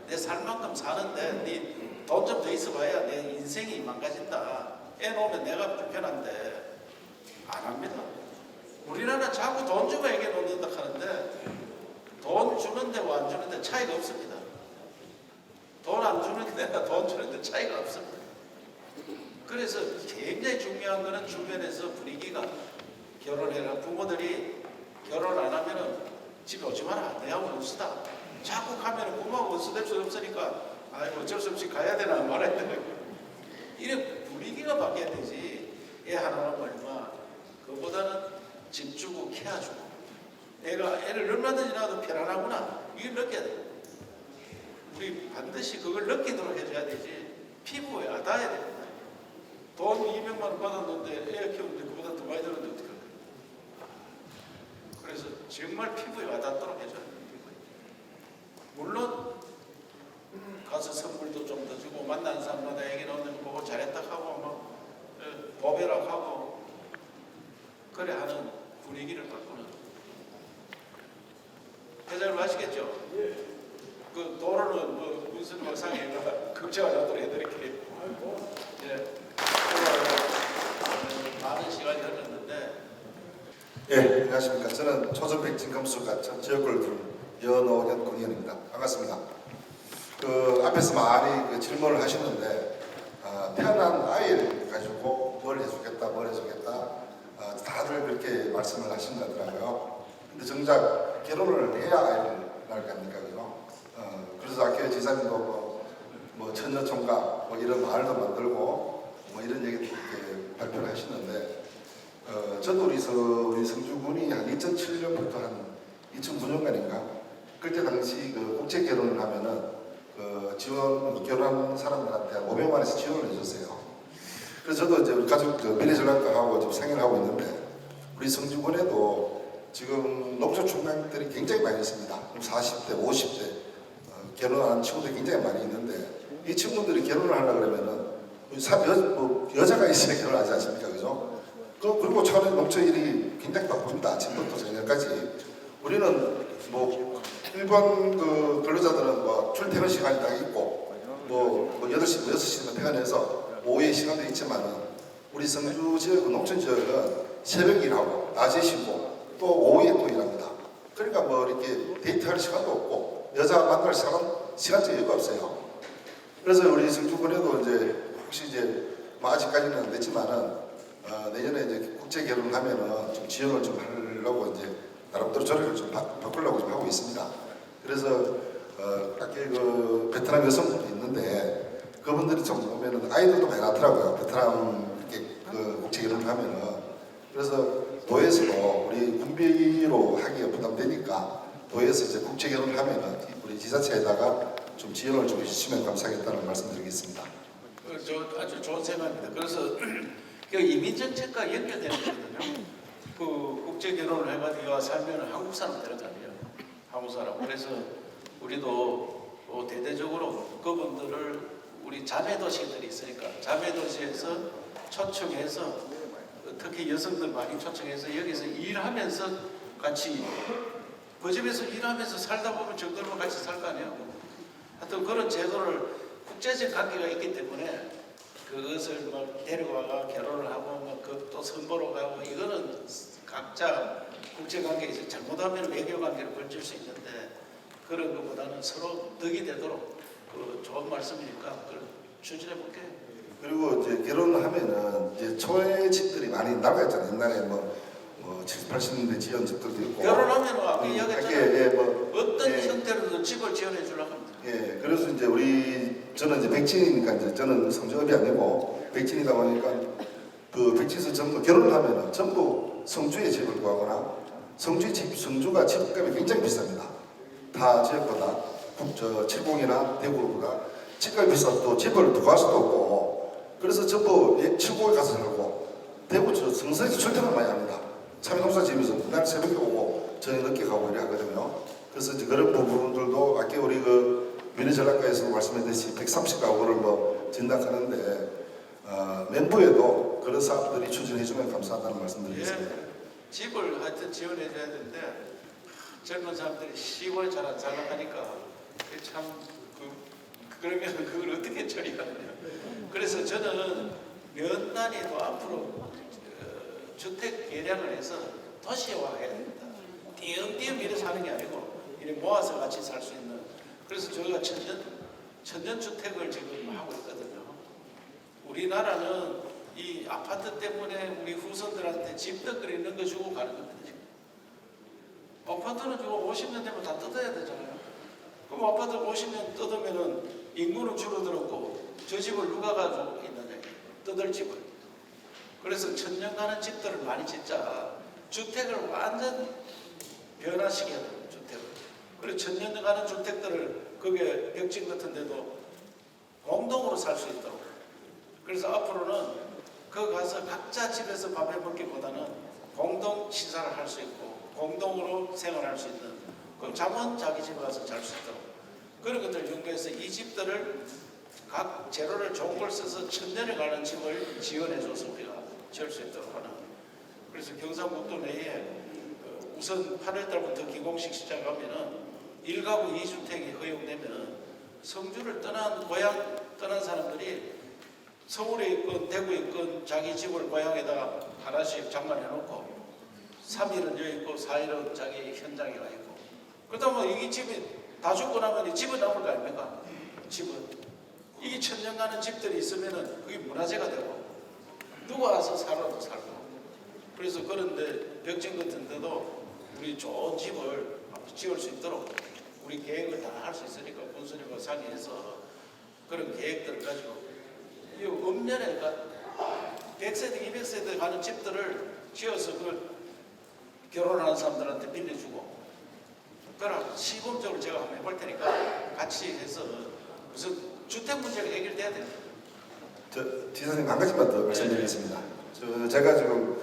내 살만큼 사는데 네 돈 좀 더 있어봐야 내 인생이 망가진다. 애 놓으면 내가 불편한데 안 합니다. 우리나라는 자꾸 돈 주면 애기 놓는다 하는데 돈 주는 데와 안 주는 데 차이가 없습니다. 돈 안 주는 데나 돈 주는 데 차이가 없습니다. 그래서 굉장히 중요한 거는 주변에서 분위기가 결혼해라. 부모들이 결혼 안 하면은 집에 오지 마라. 내하고 원수다. 자꾸 가면은 부모하고 원수 될 수 없으니까 아이고 어쩔 수 없이 가야 되나 말아야 되나. 이런 분위기가 바뀌어야 되지. 애 하나는 얼마. 그것보다는 집 주고 케어 주고. 애가 애를 얼마든지 낳아도 편안하구나. 이걸 느껴야 돼. 우리 반드시 그걸 느끼도록 해줘야 되지. 피부에 와닿아야 됩니다. 돈 200만 원 받았는데 애 키우는데 그보다 더 많이 들었는데 어떡할까. 그래서 정말 피부에 와닿도록 해줘야 돼요. 물론 가서 선물도 좀 더 주고 만난 사람마다 애기 넣는 거 보고 잘했다 하고 막 보배라고 하고 그래 하는 분위기를 바꾸는. 회장님 아시겠죠? 그 도로는 뭐 무슨 영상에가 걱정하지 않도록 해드릴게요. 예. 많은 시간이 흘렀는데. 예, 안녕하십니까. 저는 초전백진금수가 지역구를 연호현 군의원입니다. 반갑습니다. 그 앞에서 많이 그 질문을 하셨는데 태어난 아이를 가지고 뭘 해주겠다, 뭘 해주겠다 다들 그렇게 말씀을 하신 거더라고요. 근데 정작 결혼을 해야 아이를 낳을 겁니까, 그죠? 그래서 아까 지사님도 뭐 처녀총각 뭐 이런 마을도 만들고 뭐 이런 얘기도 이렇게 발표를 하시는데 저도 우리 성주군이 한 2007년부터 한 2009년간인가 그때 당시 그 국제 결혼을 하면은 그 결혼한 사람들한테 500만 원에서 지원을 해줬어요. 그래서 저도 이제 우리 가족 미래전략도 하고 지금 생활을 하고 있는데 우리 성주군에도 지금 농촌 중학생들이 굉장히 많이 있습니다. 40대, 50대 결혼하는 친구들이 굉장히 많이 있는데 이 친구들이 결혼을 하려고 그러면은 여자가 있어야 결혼하지 않습니까? 그죠? 그리고 처음에 농촌 일이 굉장히 바쁩니다. 아침부터 저녁까지. 우리는 뭐 일본 그 근로자들은 뭐 출퇴근 시간이 딱 있고 뭐 8시, 6시면 퇴근해서 오후에 시간도 있지만은 우리 성주 지역, 농촌 지역은 새벽 일하고 낮에 쉬고 또 오후에 또 일합니다. 그러니까 뭐 이렇게 데이트할 시간도 없고 여자 만날 시간적 여유가 없어요. 그래서 우리 성주군에도 이제 혹시 이제 뭐 아직까지는 안 됐지만은 내년에 이제 국제 결혼을 하면은 좀 지원을 좀 하려고 이제 나름대로 조력을 좀 바꾸려고 좀 하고 있습니다. 그래서 밖에 그 베트남 여성분이 있는데 그분들이 좀 보면은 아이들도 많이 낳더라고요. 베트남 이렇게 그 국제 결혼을 하면은. 그래서 도에서도 우리 군비로 하기가 부담되니까 도에서 이제 국제 결혼을 하면은 우리 지자체에다가 좀 지원을 좀 해주시면 감사하겠다는 말씀드리겠습니다. 저 아주 좋은 생각입니다. 그래서 그 이민 정책과 연결되는 거거든요. 그 국제 결혼을 해가지고 살면 한국 사람 되는 거 아니에요. 한국 사람. 그래서 우리도 대대적으로 그분들을 우리 자매 도시들이 있으니까 자매 도시에서 초청해서 특히 여성들 많이 초청해서 여기서 일하면서 같이 그 집에서 일하면서 살다 보면 정들만 같이 살 거 아니에요. 하여튼 그런 제도를 국제적 관계가 있기 때문에 그것을 뭐 데려와가 결혼을 하고 또 선보러 가고 이거는 각자 국제관계에서 잘못하면 외교관계로 걸칠 수 있는데 그런 것보다는 서로 덕이 되도록 그 좋은 말씀이니까 그걸 추진해 볼게요. 그리고 이제 결혼을 하면은 이제 초회 집들이 많이 나가있잖아요. 옛날에 뭐 70, 80년대 지은 집들도 있고. 결혼하면 아까 이야기했잖아요. 어떤 예. 형태로도 집을 지원해 주려고 합니다. 예, 그래서 이제 저는 이제 백진이니까 이제 저는 성주업이 아니고 백진이다 보니까 그 백진에서 전부 결혼을 하면은 전부 성주에 집을 구하거나 성주가 집값이 굉장히 비쌉니다. 다 지역보다 칠곡이나 대구보다 집값이 비싸서 또 집을 구할 수도 없고 그래서 전부 칠곡에 가서 살고 대구 성서에서 출퇴근 많이 합니다. 참외농사 지으면서 날 새벽에 오고 저녁 늦게 가고 이래 하거든요. 그래서 이제 그런 부분들도 아까 우리 그 민의전략가에서 말씀했듯이 130가구를 뭐 진단하는데 멘부에도 그런 사업들이 추진해주면 감사하다는 말씀드리겠습니다. 예, 집을 하여튼 지원해줘야 되는데 젊은 사람들이 시골에 잘 안 살아가니까 참 그러면 그걸 어떻게 처리하느냐. 그래서 저는 몇 단위도 앞으로 주택 개량을 해서 도시화해야 됩니다. 띄엄띄엄 이래 사는 게 아니고 이래 모아서 같이 살 수 있는. 그래서 저희가 천년 주택을 지금 하고 있거든요. 우리나라는 이 아파트 때문에 우리 후손들한테 집덕거리 있는 거 주고 가는 겁니다. 지금. 아파트는 주고 50년 되면 다 뜯어야 되잖아요. 그럼 아파트 50년 뜯으면은 인구는 줄어들었고 저 집을 누가 가지고 있느냐. 뜯을 집을. 그래서 천년 가는 집들을 많이 짓자. 주택을 완전 변화시켜야 돼요. 주택을. 그리고 천년 가는 주택들을 거기에 벽진 같은 데도 공동으로 살 수 있도록. 그래서 앞으로는 그 가서 각자 집에서 밥해 먹기보다는 공동 시설을 할 수 있고 공동으로 생활할 수 있는 그럼 잠은 자기 집에 가서 잘 수 있도록 그런 것들을 연구해서 이 집들을 각 재료를 좋은 걸 써서 천년에 가는 집을 지원해줘서 우리가 지을 수 있도록 하는. 그래서 경상북도 내에 우선 8월달부터 기공식 시작하면은 1가구 2주택이 허용되면 성주를 고향 떠난 사람들이 서울에 있건 대구에 있건 자기 집을 고향에다가 하나씩 장만해놓고 3일은 여기 있고 4일은 자기 현장에 가 있고 그러다 이 집이 다 죽고 나면 이 집은 남을 거 아닙니까? 집은 이게 천년 가는 집들이 있으면은 그게 문화재가 되고 누가 와서 살아도 살고 그래서 그런데 벽진 같은 데도 우리 좋은 집을 지을 수 있도록 우리 계획을 다 할 수 있으니까 군수님과 상의해서 그런 계획들을 가지고 이 읍면에 100세대, 200세대 가는 집들을 지어서 그걸 결혼하는 사람들한테 빌려주고 그럼 시범적으로 제가 한번 해볼 테니까 같이 해서 무슨 주택 문제가 해결돼야 됩니다. 지사님 한 가지만 더 말씀드리겠습니다. 제가 지금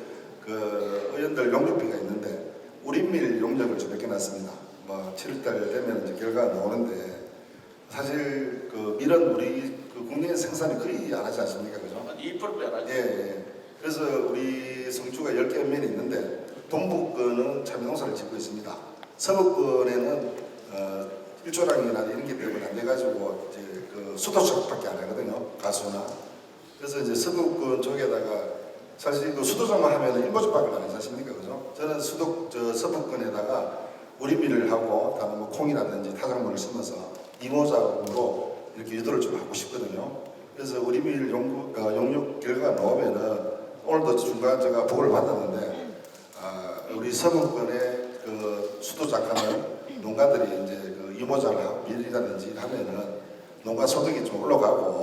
그 의원들 용역비가 있는데 우린밀 용적을 좀 맡겨놨습니다. 뭐 7월달 되면 이제 결과가 나오는데 사실 그 밀은 우리 그 국내 생산이 거의 안 하지 않습니까, 그죠? 한 2%도 안 하죠. 예, 예. 그래서 우리 성주가 10개 면이 있는데 동북권은 참외농사를 짓고 있습니다. 서북권에는 일조량이나 이런 게 때문에 안 돼가지고 이제 그 수도작밖에 안 하거든요, 가수나. 그래서 이제 서북권 쪽에다가 사실 그 수도작만 하면 일모작밖에 안 하지 않습니까, 그죠? 저는 서북권에다가 우리밀을 하고 다른 뭐 콩이라든지 타작물을 심어서 이모작으로 이렇게 유도를 좀 하고 싶거든요. 그래서 우리밀 용역 결과가 나오면은 오늘도 중간 제가 보고를 받았는데 우리 서북권에 그 수도작하는 농가들이 이제 그 이모작을 밀이라든지 하면은 농가 소득이 좀 올라가고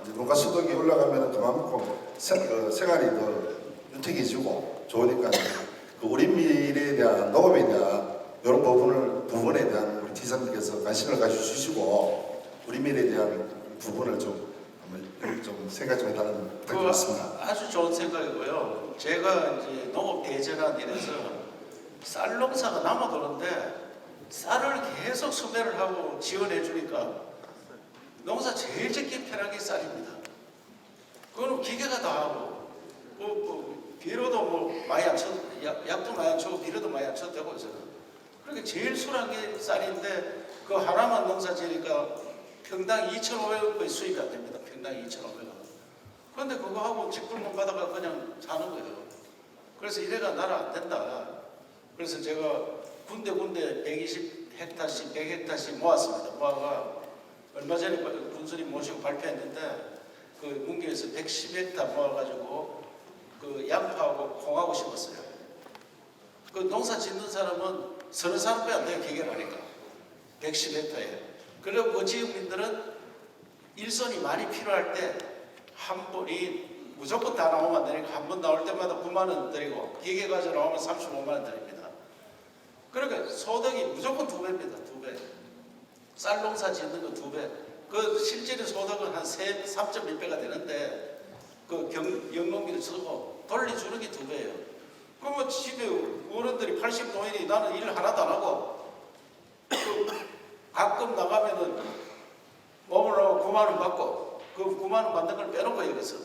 이제 농가 소득이 올라가면은 그만큼 생활이 더 윤택해지고 좋으니까 그 우리밀에 대한 농업에 대한 이런 부분에 대한 우리 지사님께서 관심을 가져주시고 우리밀에 대한 부분을 좀 생각 좀 해달라는 부탁드렸습니다. 아주 좋은 생각이고요. 제가 이제 농업 대전환 이래서 쌀 농사가 남아도는데 쌀을 계속 수매를 하고 지원해 주니까 농사 제일 짓기 편한 게 쌀입니다. 그거는 기계가 다 하고 비료도 뭐 많이 안 쳐도 약도 많이 안 쳐도 비료도 많이 안 쳐도 되고 있어요. 그러니까 제일 순한 게 쌀인데 그 하나만 농사 지으니까 평당 2,500원의 수입이 안 됩니다. 평당 2,500원. 그런데 그거 하고 직불만 받아가 그냥 사는 거예요. 그래서 이래가 나라 안 된다. 그래서 제가 군데 120헥타씩 100헥타씩 모았습니다. 모아가 얼마 전에 군수님 모시고 발표했는데 그 문교에서 110헥타 모아가지고 그 양파하고 콩하고 심었어요. 그 농사 짓는 사람은 서너 사람밖에 안 돼요. 기계를 하니까 110헥타에. 그리고 그 지역민들은 일손이 많이 필요할 때 한 번이 무조건 다 나오면 안 되니까 한 번 나올 때마다 9만 원 드리고 기계 가져 나오면 35만 원 드립니다. 그러니까 소득이 무조건 2배입니다. 2배. 쌀 농사 짓는 거 2배. 그 실제로 소득은 한 3.1배가 되는데 그 영농비를 쓰고 돌려주는 게 2배예요. 그러면 집에 어른들이 80노인이 나는 일 하나도 안 하고 가끔 나가면은 머물러 9만 원 받고 그 9만 원 받는 걸 빼놓고 여기서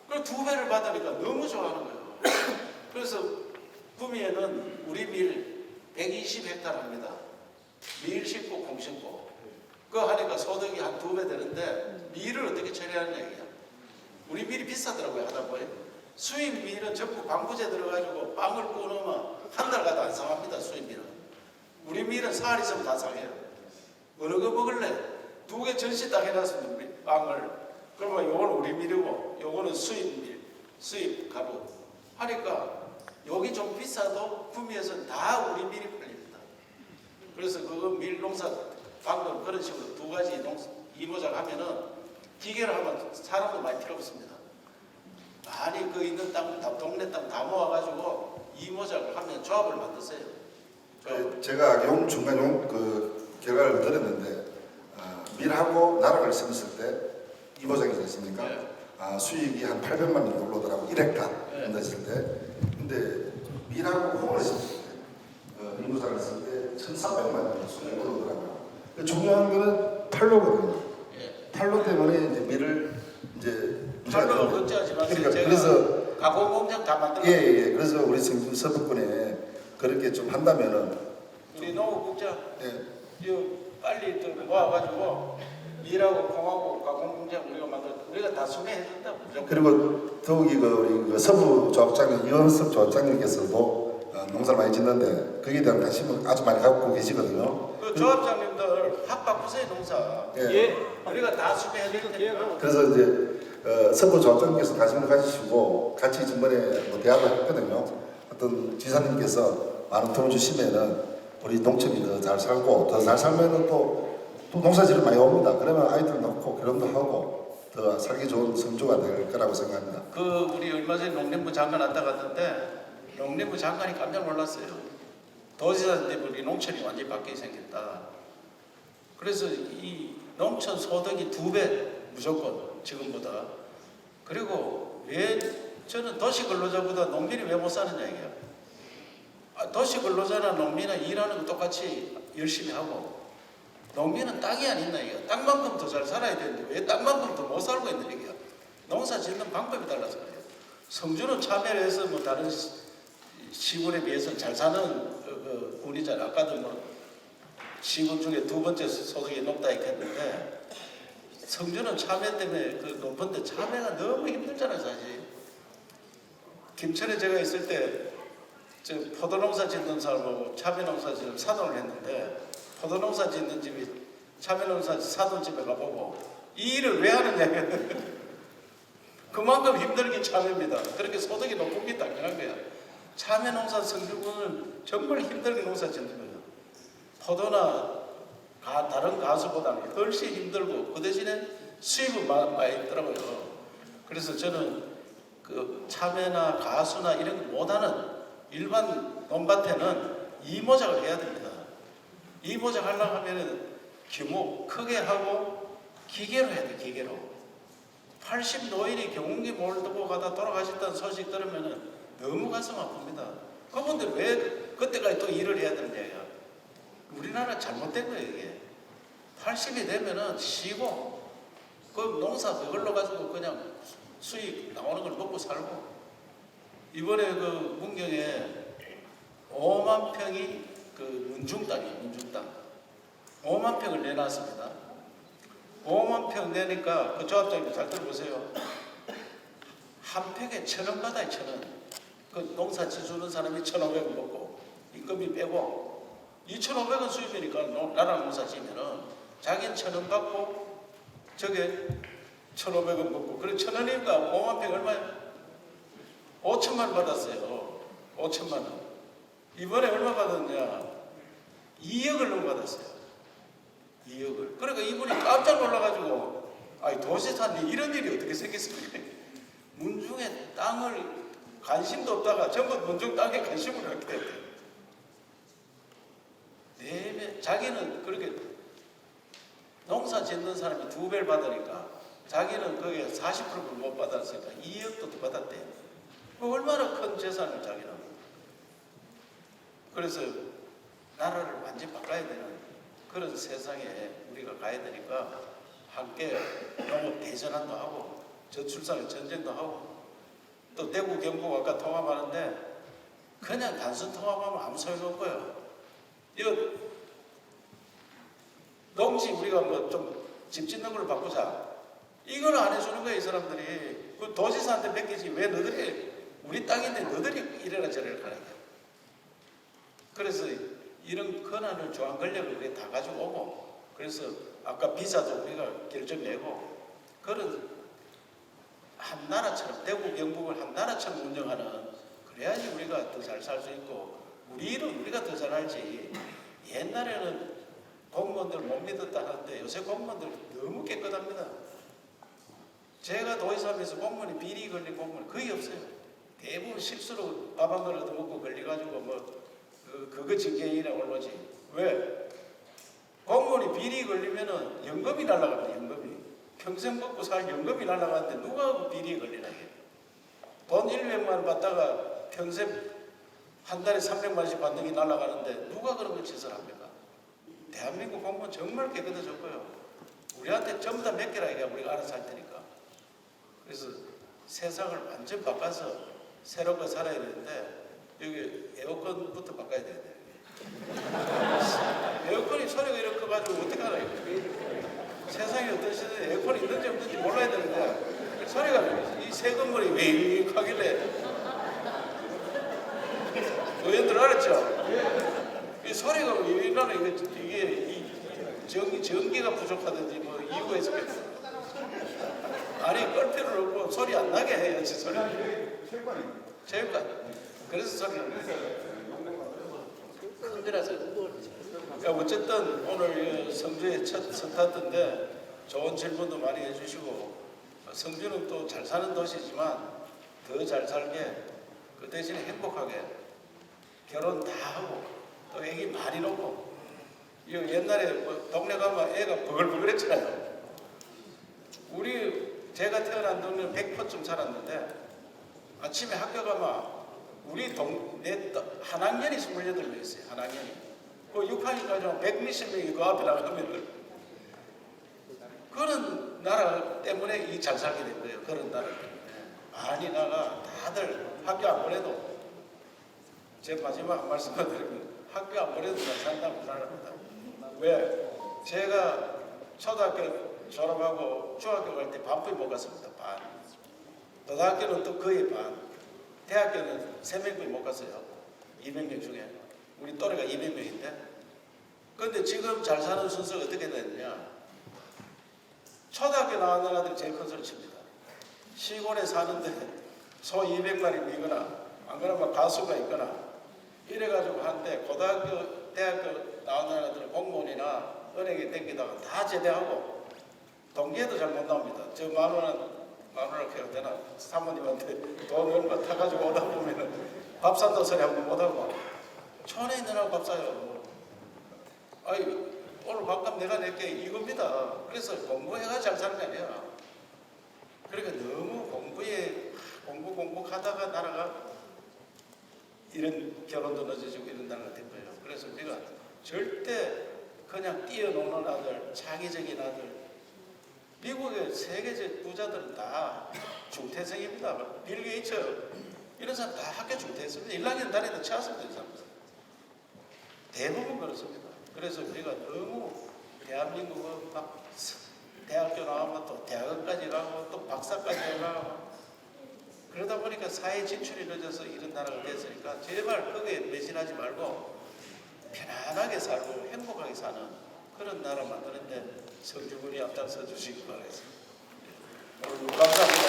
그걸 2배를 받으니까 너무 좋아하는 거예요. 그래서 구미에는 우리 밀 120헥타랍니다. 밀 심고 콩 심고 그거 하니까 소득이 한 2배 되는데 밀을 어떻게 처리하는 얘기야. 우리 밀이 비싸더라고요 하다 보니. 수입 밀은 전부 방부제 들어가지고 빵을 구워놓으면 한 달 가도 안 상합니다. 수입 밀은. 우리 밀은 사흘 있으면 다 상해요. 어느 거 먹을래? 2개 전시 딱 해놨습니다. 빵을. 그러면 요거는 우리 밀이고 요거는 수입 밀, 수입 가루 하니까 여기 좀 비싸도 구미에서는 다 우리 밀이 팔립니다. 그래서 그 밀 농사 방금 그런 식으로 2가지 이모작 하면은 기계를 하면 사람도 많이 필요 없습니다. 많이 그 있는 땅, 동네 땅 다 모아가지고 이모작을 하면 조합을 만드세요. 제가 중간 그 결과를 들었는데 밀하고 나락을 심었을 때 이모작이지 않습니까? 수익이 한 800만 원 정도 올라오더라고 1헥타 했을 때. 근데 밀하고 콩을 심을 때 이모작을 했을 때 1,300만 원 수익이 올라오더라고요. 중요한 거는 팔로거든요. 팔로 때문에 이제 밀을 이제 팔로를 걱정하지 마세요. 그러니까 그래서 가공 공장 다 만들어. 예. 그래서 우리 서북권에 그렇게 좀 한다면은 우리 농업국장 빨리 또 모아가지고 밀하고 콩하고 가공 공장 우리가 만들어 우리가 다 수매해준다. 그리고 더욱이 우리 서부 조합장님 이원섭 조합장님께서도 농사를 많이 짓는데 거기에 대한 관심을 아주 많이 갖고 계시거든요. 그 조합장님들 합 바꾸세요 농사. 예. 우리가 다 수매해줄 테니까. 그래서 이제 서부 조합장님께서 관심을 가지시고 같이 전번에 뭐 대화를 했거든요. 어떤 지사님께서 많은 도움 주시면은 우리 농촌이 더 잘 살고 더 잘 살면은 또 농사지를 많이 옵니다. 그러면 아이들 낳고 결혼도 하고 더 살기 좋은 성주가 될 거라고 생각합니다. 그 우리 얼마 전에 농림부 장관 왔다 갔는데 농림부 장관이 깜짝 놀랐어요. 도지사 때문에 우리 농촌이 완전히 바뀌게 생겼다. 그래서 이 농촌 소득이 2배 무조건 지금보다. 그리고 왜 저는 도시 근로자보다 농민이 왜 못 사느냐 이게요. 도시 근로자나 농민은 일하는 거 똑같이 열심히 하고 농민은 땅이 안 있나 이거. 땅만큼 더 잘 살아야 되는데 왜 땅만큼 더 못 살고 있는 얘기야. 농사 짓는 방법이 달라서 그래요. 성주는 참여를 해서 뭐 다른 시군에 비해서 잘 사는 그 군이잖아. 아까도 뭐 시군 중에 두 번째 소득이 높다 했는데 성주는 참외 때문에 그 높은데 참외가 너무 힘들잖아요 사실. 김천에 제가 있을 때 저 포도농사 짓는 사람하고 참외농사 짓는 사돈을 했는데 포도농사 짓는 집이 참외농사 사돈 집에 가보고 이 일을 왜 하느냐 그만큼 힘들게 참외입니다. 그렇게 소득이 높은 게 당연한 거야. 참외농사 성주군은 정말 힘들게 농사 짓는 거예요. 포도나 다른 가수보다는 훨씬 힘들고 그 대신에 수입은 많이 있더라고요. 그래서 저는 그 참외나 가수나 이런 거 못하는 일반 논밭에는 이모작을 해야 됩니다. 이모작 하려고 하면은 규모 크게 하고 기계로 해야 돼. 기계로. 80 노인이 경운기 몰고 가다 돌아가셨다는 소식 들으면은 너무 가슴 아픕니다. 그분들 왜 그때까지 또 일을 해야 되느냐. 우리나라 잘못된 거예요 이게. 80이 되면은 쉬고 그 농사 그걸로 가지고 그냥 수익 나오는 걸 먹고 살고. 이번에 그 문경에 5만 평이 그 문중 땅이에요. 문중 땅 5만 평을 내놨습니다. 5만 평 내니까 그 조합장님 잘 들어보세요. 한 평에 1,000원 받아요. 1,000원. 그 농사 지주는 사람이 1,500원 먹고 임금이 빼고 2,500원 수입이니까 나라랑 농사 지면은 자기는 1,000원 받고 저게 1,500원 먹고 그래 1,000원이니까 5만 평 얼마야? 5천만 원 받았어요. 5천만 원. 이번에 얼마 받았냐? 2억을 넘어받았어요. 2억을. 그러니까 이분이 깜짝 놀라가지고 아니 도시사님 이런 일이 어떻게 생겼습니까? 문중에 땅을 관심도 없다가 전부 문중 땅에 관심을 갖게 됐대요. 자기는 그렇게 농사 짓는 사람이 2배를 받으니까 자기는 거기에 40%를 못 받았으니까 2억도 더 받았대요. 얼마나 큰 재산을 자기는. 그래서 나라를 완전히 바꿔야 되는 그런 세상에 우리가 가야 되니까 함께 농업 대전환도 하고 저출산의 전쟁도 하고 또 대구 경북 아까 통합하는데 그냥 단순 통합하면 아무 소용 없고요. 이거 농지 우리가 뭐 좀 집 짓는 걸 바꾸자. 이걸 안 해주는 거예요 이 사람들이. 그 도지사한테 맡기지 왜 너희들이 우리 땅인데 너희들이 이래라 저래라 하는 거야. 그래서 이런 권한을 조항 권력을 우리 다 가지고 오고 그래서 아까 비자도 우리가 결정 내고 그런 한 나라처럼 대구 경북을 한 나라처럼 운영하는 그래야지 우리가 더 잘 살 수 있고 우리 일은 우리가 더 잘 알지. 옛날에는 공무원들 못 믿었다 하는데 요새 공무원들 너무 깨끗합니다. 제가 도의사면서 공무원이 비리 걸린 공무원 거의 없어요. 대부분 실수로 밥 한 그릇 얻어먹고 걸려가지고 뭐 그거 징계인에 올라오지. 왜? 공무원이 비리 걸리면은 연금이 날아갑니다. 연금이. 평생 먹고 살 연금이 날아가는데 누가 그 비리에 걸리나 이게. 돈 100만 원 받다가 평생 한 달에 300만 원씩 받는 게 날아가는데 누가 그런 걸 짓을 합니까? 대한민국 공무원 정말 깨끗해졌고요. 우리한테 전부 다 맡기라 이게 우리가 알아서 할 테니까. 그래서 세상을 완전 바꿔서 새로운 거 살아야 되는데 여기 에어컨부터 바꿔야 돼요. 에어컨이 소리가 이렇게 커가지고 어떻게 알아요? 세상에 어떤 시대에 에어컨이 있는지 없는지 몰라야 되는데 소리가 이 새 건물이 왜 하길래 의원들 알았죠? 이 소리가 왜 이러나 이게 전기가 부족하든지 뭐 이유가 있었겠어. 아니 끌 필요는 없고 소리 안 나게 해야지 소리. 체육관. 그래서 소리 안 나게. 큰 거라서. 그러니까 어쨌든 오늘 성주의 첫 스타트인데 좋은 질문도 많이 해주시고 성주는 또 잘 사는 도시지만 더 잘 살게 그 대신에 행복하게 결혼 다 하고 또 애기 많이 놓고 이거 옛날에 뭐 동네 가면 애가 버글버글했잖아요. 제가 태어난 동네는 100%쯤 살았는데 아침에 학교 가면 우리 한 학년이 28명 있어요. 한 학년이. 그 6학년까지 120명이 그 앞에 나가면 그런 나라 때문에 이 잘 살게 된 거예요. 그런 나라 때문에. 많이 나가 다들 학교 안 보내도 제 마지막 말씀을 드리면 학교 안 보내도 잘 산다고 생각합니다. 왜? 제가 초등학교 졸업하고 중학교 갈 때 반뿐이 못 갔습니다. 반. 고등학교는 또 거의 반. 대학교는 3명뿐이 못 갔어요. 200명 중에. 우리 또래가 200명인데. 그런데 지금 잘 사는 순서가 어떻게 됐느냐. 초등학교 나온 아들이 제일 큰 소리 칩니다. 시골에 사는데 소 200마리 미거나 안 그러면 가수가 있거나 이래가지고 한때 고등학교, 대학교 나온 아들은 공무원이나 은행에 땡기다가 다 제대하고 동기에도 잘 못 나옵니다. 저 만 원을 해야 되나 사모님한테 돈 얼마 타가지고 오다 보면은 밥 산다 소리 한번 못하고 촌에 있느라고 밥 사요. 아이 오늘 밥값 내가 낼게 이겁니다. 그래서 공부해가 잘 사는 게 아니야. 그러니까 너무 공부하다가 나라가 이런 결혼도 늦어지고 이런 나라가 된 거예요. 그래서 우리가 절대 그냥 뛰어노는 아들, 창의적인 아들. 미국의 세계적 부자들은 다 중퇴생입니다. 빌 게이츠 이런 사람 다 학교 중퇴했습니다. 1학년 다니다 취했습니다. 이 사람들. 대부분 그렇습니다. 그래서 우리가 너무 대한민국은 막 대학교 나오면 또 대학원까지 가고 또 박사까지 가고 그러다 보니까 사회 진출이 늦어서 이런 나라가 됐으니까 제발 거기에 매진하지 말고 편안하게 살고 행복하게 사는 그런 나라 만드는데 성주군이 앞장서 주시기 바라겠습니다. 오늘 감사합니다.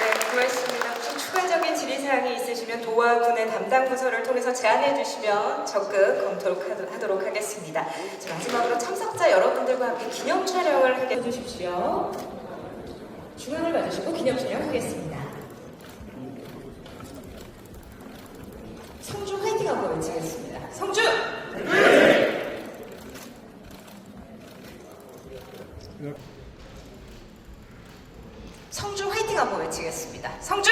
네, 고맙습니다. 혹시 추가적인 질의사항이 있으시면 도와 군의 담당 부서를 통해서 제안해 주시면 적극 검토하도록 하겠습니다. 자, 마지막으로 참석자 여러분들과 함께 기념 촬영을 하게 해주십시오. 중앙을 봐주시고 기념 촬영하겠습니다. 성주 화이팅 한번 외치겠습니다. 성주! 성주 화이팅 한번 외치겠습니다. 성주!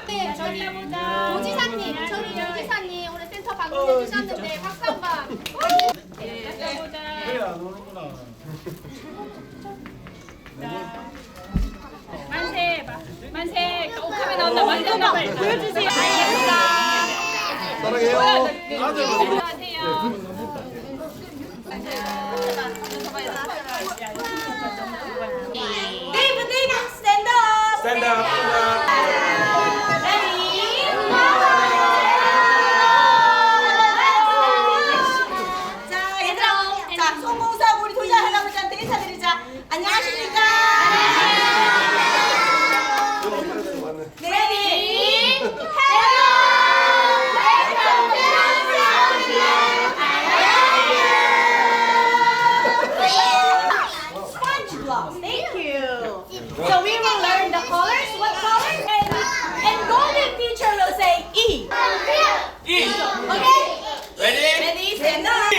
네, 저기 도지사님, 저기 도지사님 오늘 센터 방문해 주셨는데 박수 한번. 네, 왜 안 오는구나. 만세, 만세. 오카메 나온다. 만세 나온다. 보여주세요. 사랑해요. 안녕하세요. 네이버 스탠드업. 스탠드업. 자 얘들아, 자 송공사하고 우리 도지사 할아버지한테 인사드리자. 안녕하십니까? 레디 Thank you. So we will learn the colors. What colors? And golden teacher will say E. E. Okay? Ready? Ready? Stand up.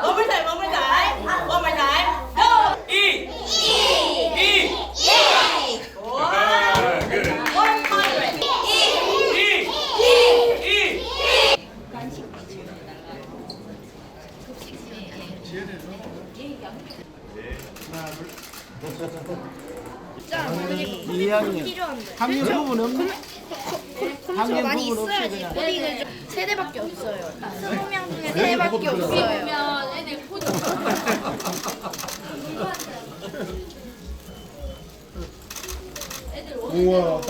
One more time. One more time. One more time. Go. E. E. E. Yay. Good. 100. E. E. E. E. 학년 부분 없네? 학년 많이 부분 없이 있어야지. 그냥. 우리는 세 대밖에 없어요. 20명 중에 세 대밖에 없어요. 보면 애들 포즈. 애들 우와.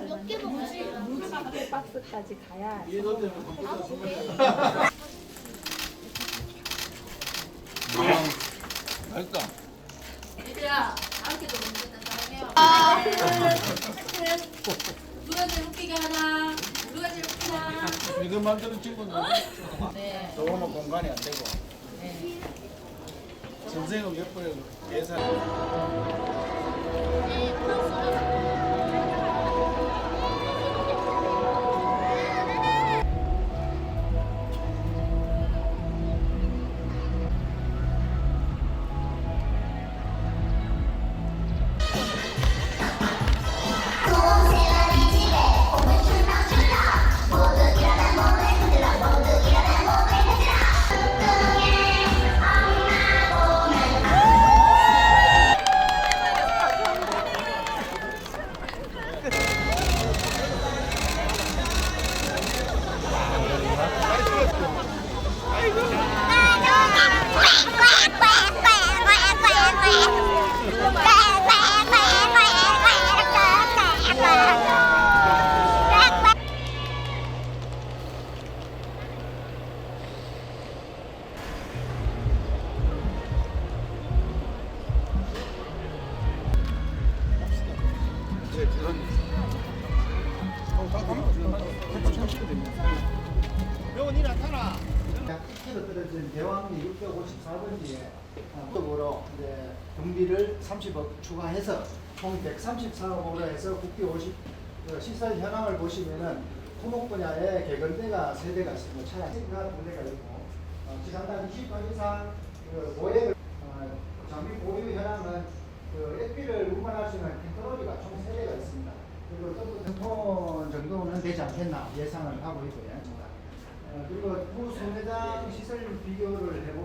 몇개 먹지? 물밖에 박스까지 가야. 맛있다. 얘들아, 아무렇게도 먹는다. 아. 누가 제일 웃기게 하나? 누가 제일 웃기나? 이거 만드는 친구는 네. 너무 공간이 안 되고. 선생은 몇 번에 예산. 네, 니 나타나. 약 1km 떨어진 대왕리 654번지에 쪽으로 이제 경비를 30억 추가해서 총 134억으로 해서 국비 50 시설 현황을 보시면은 토목 분야에 개건대가 3대가 있습니다. 차량가 2대가 있고 지상당 20톤 이상 그 모액을 장비 보유 현황은 그 액비를 운반할 수 있는 탱크로리가 총 3대가 있습니다. 그리고 1톤 정도는 되지 않겠나 예상을 하고 있고요. 그리고 후 소매장 시설 비교를 해보면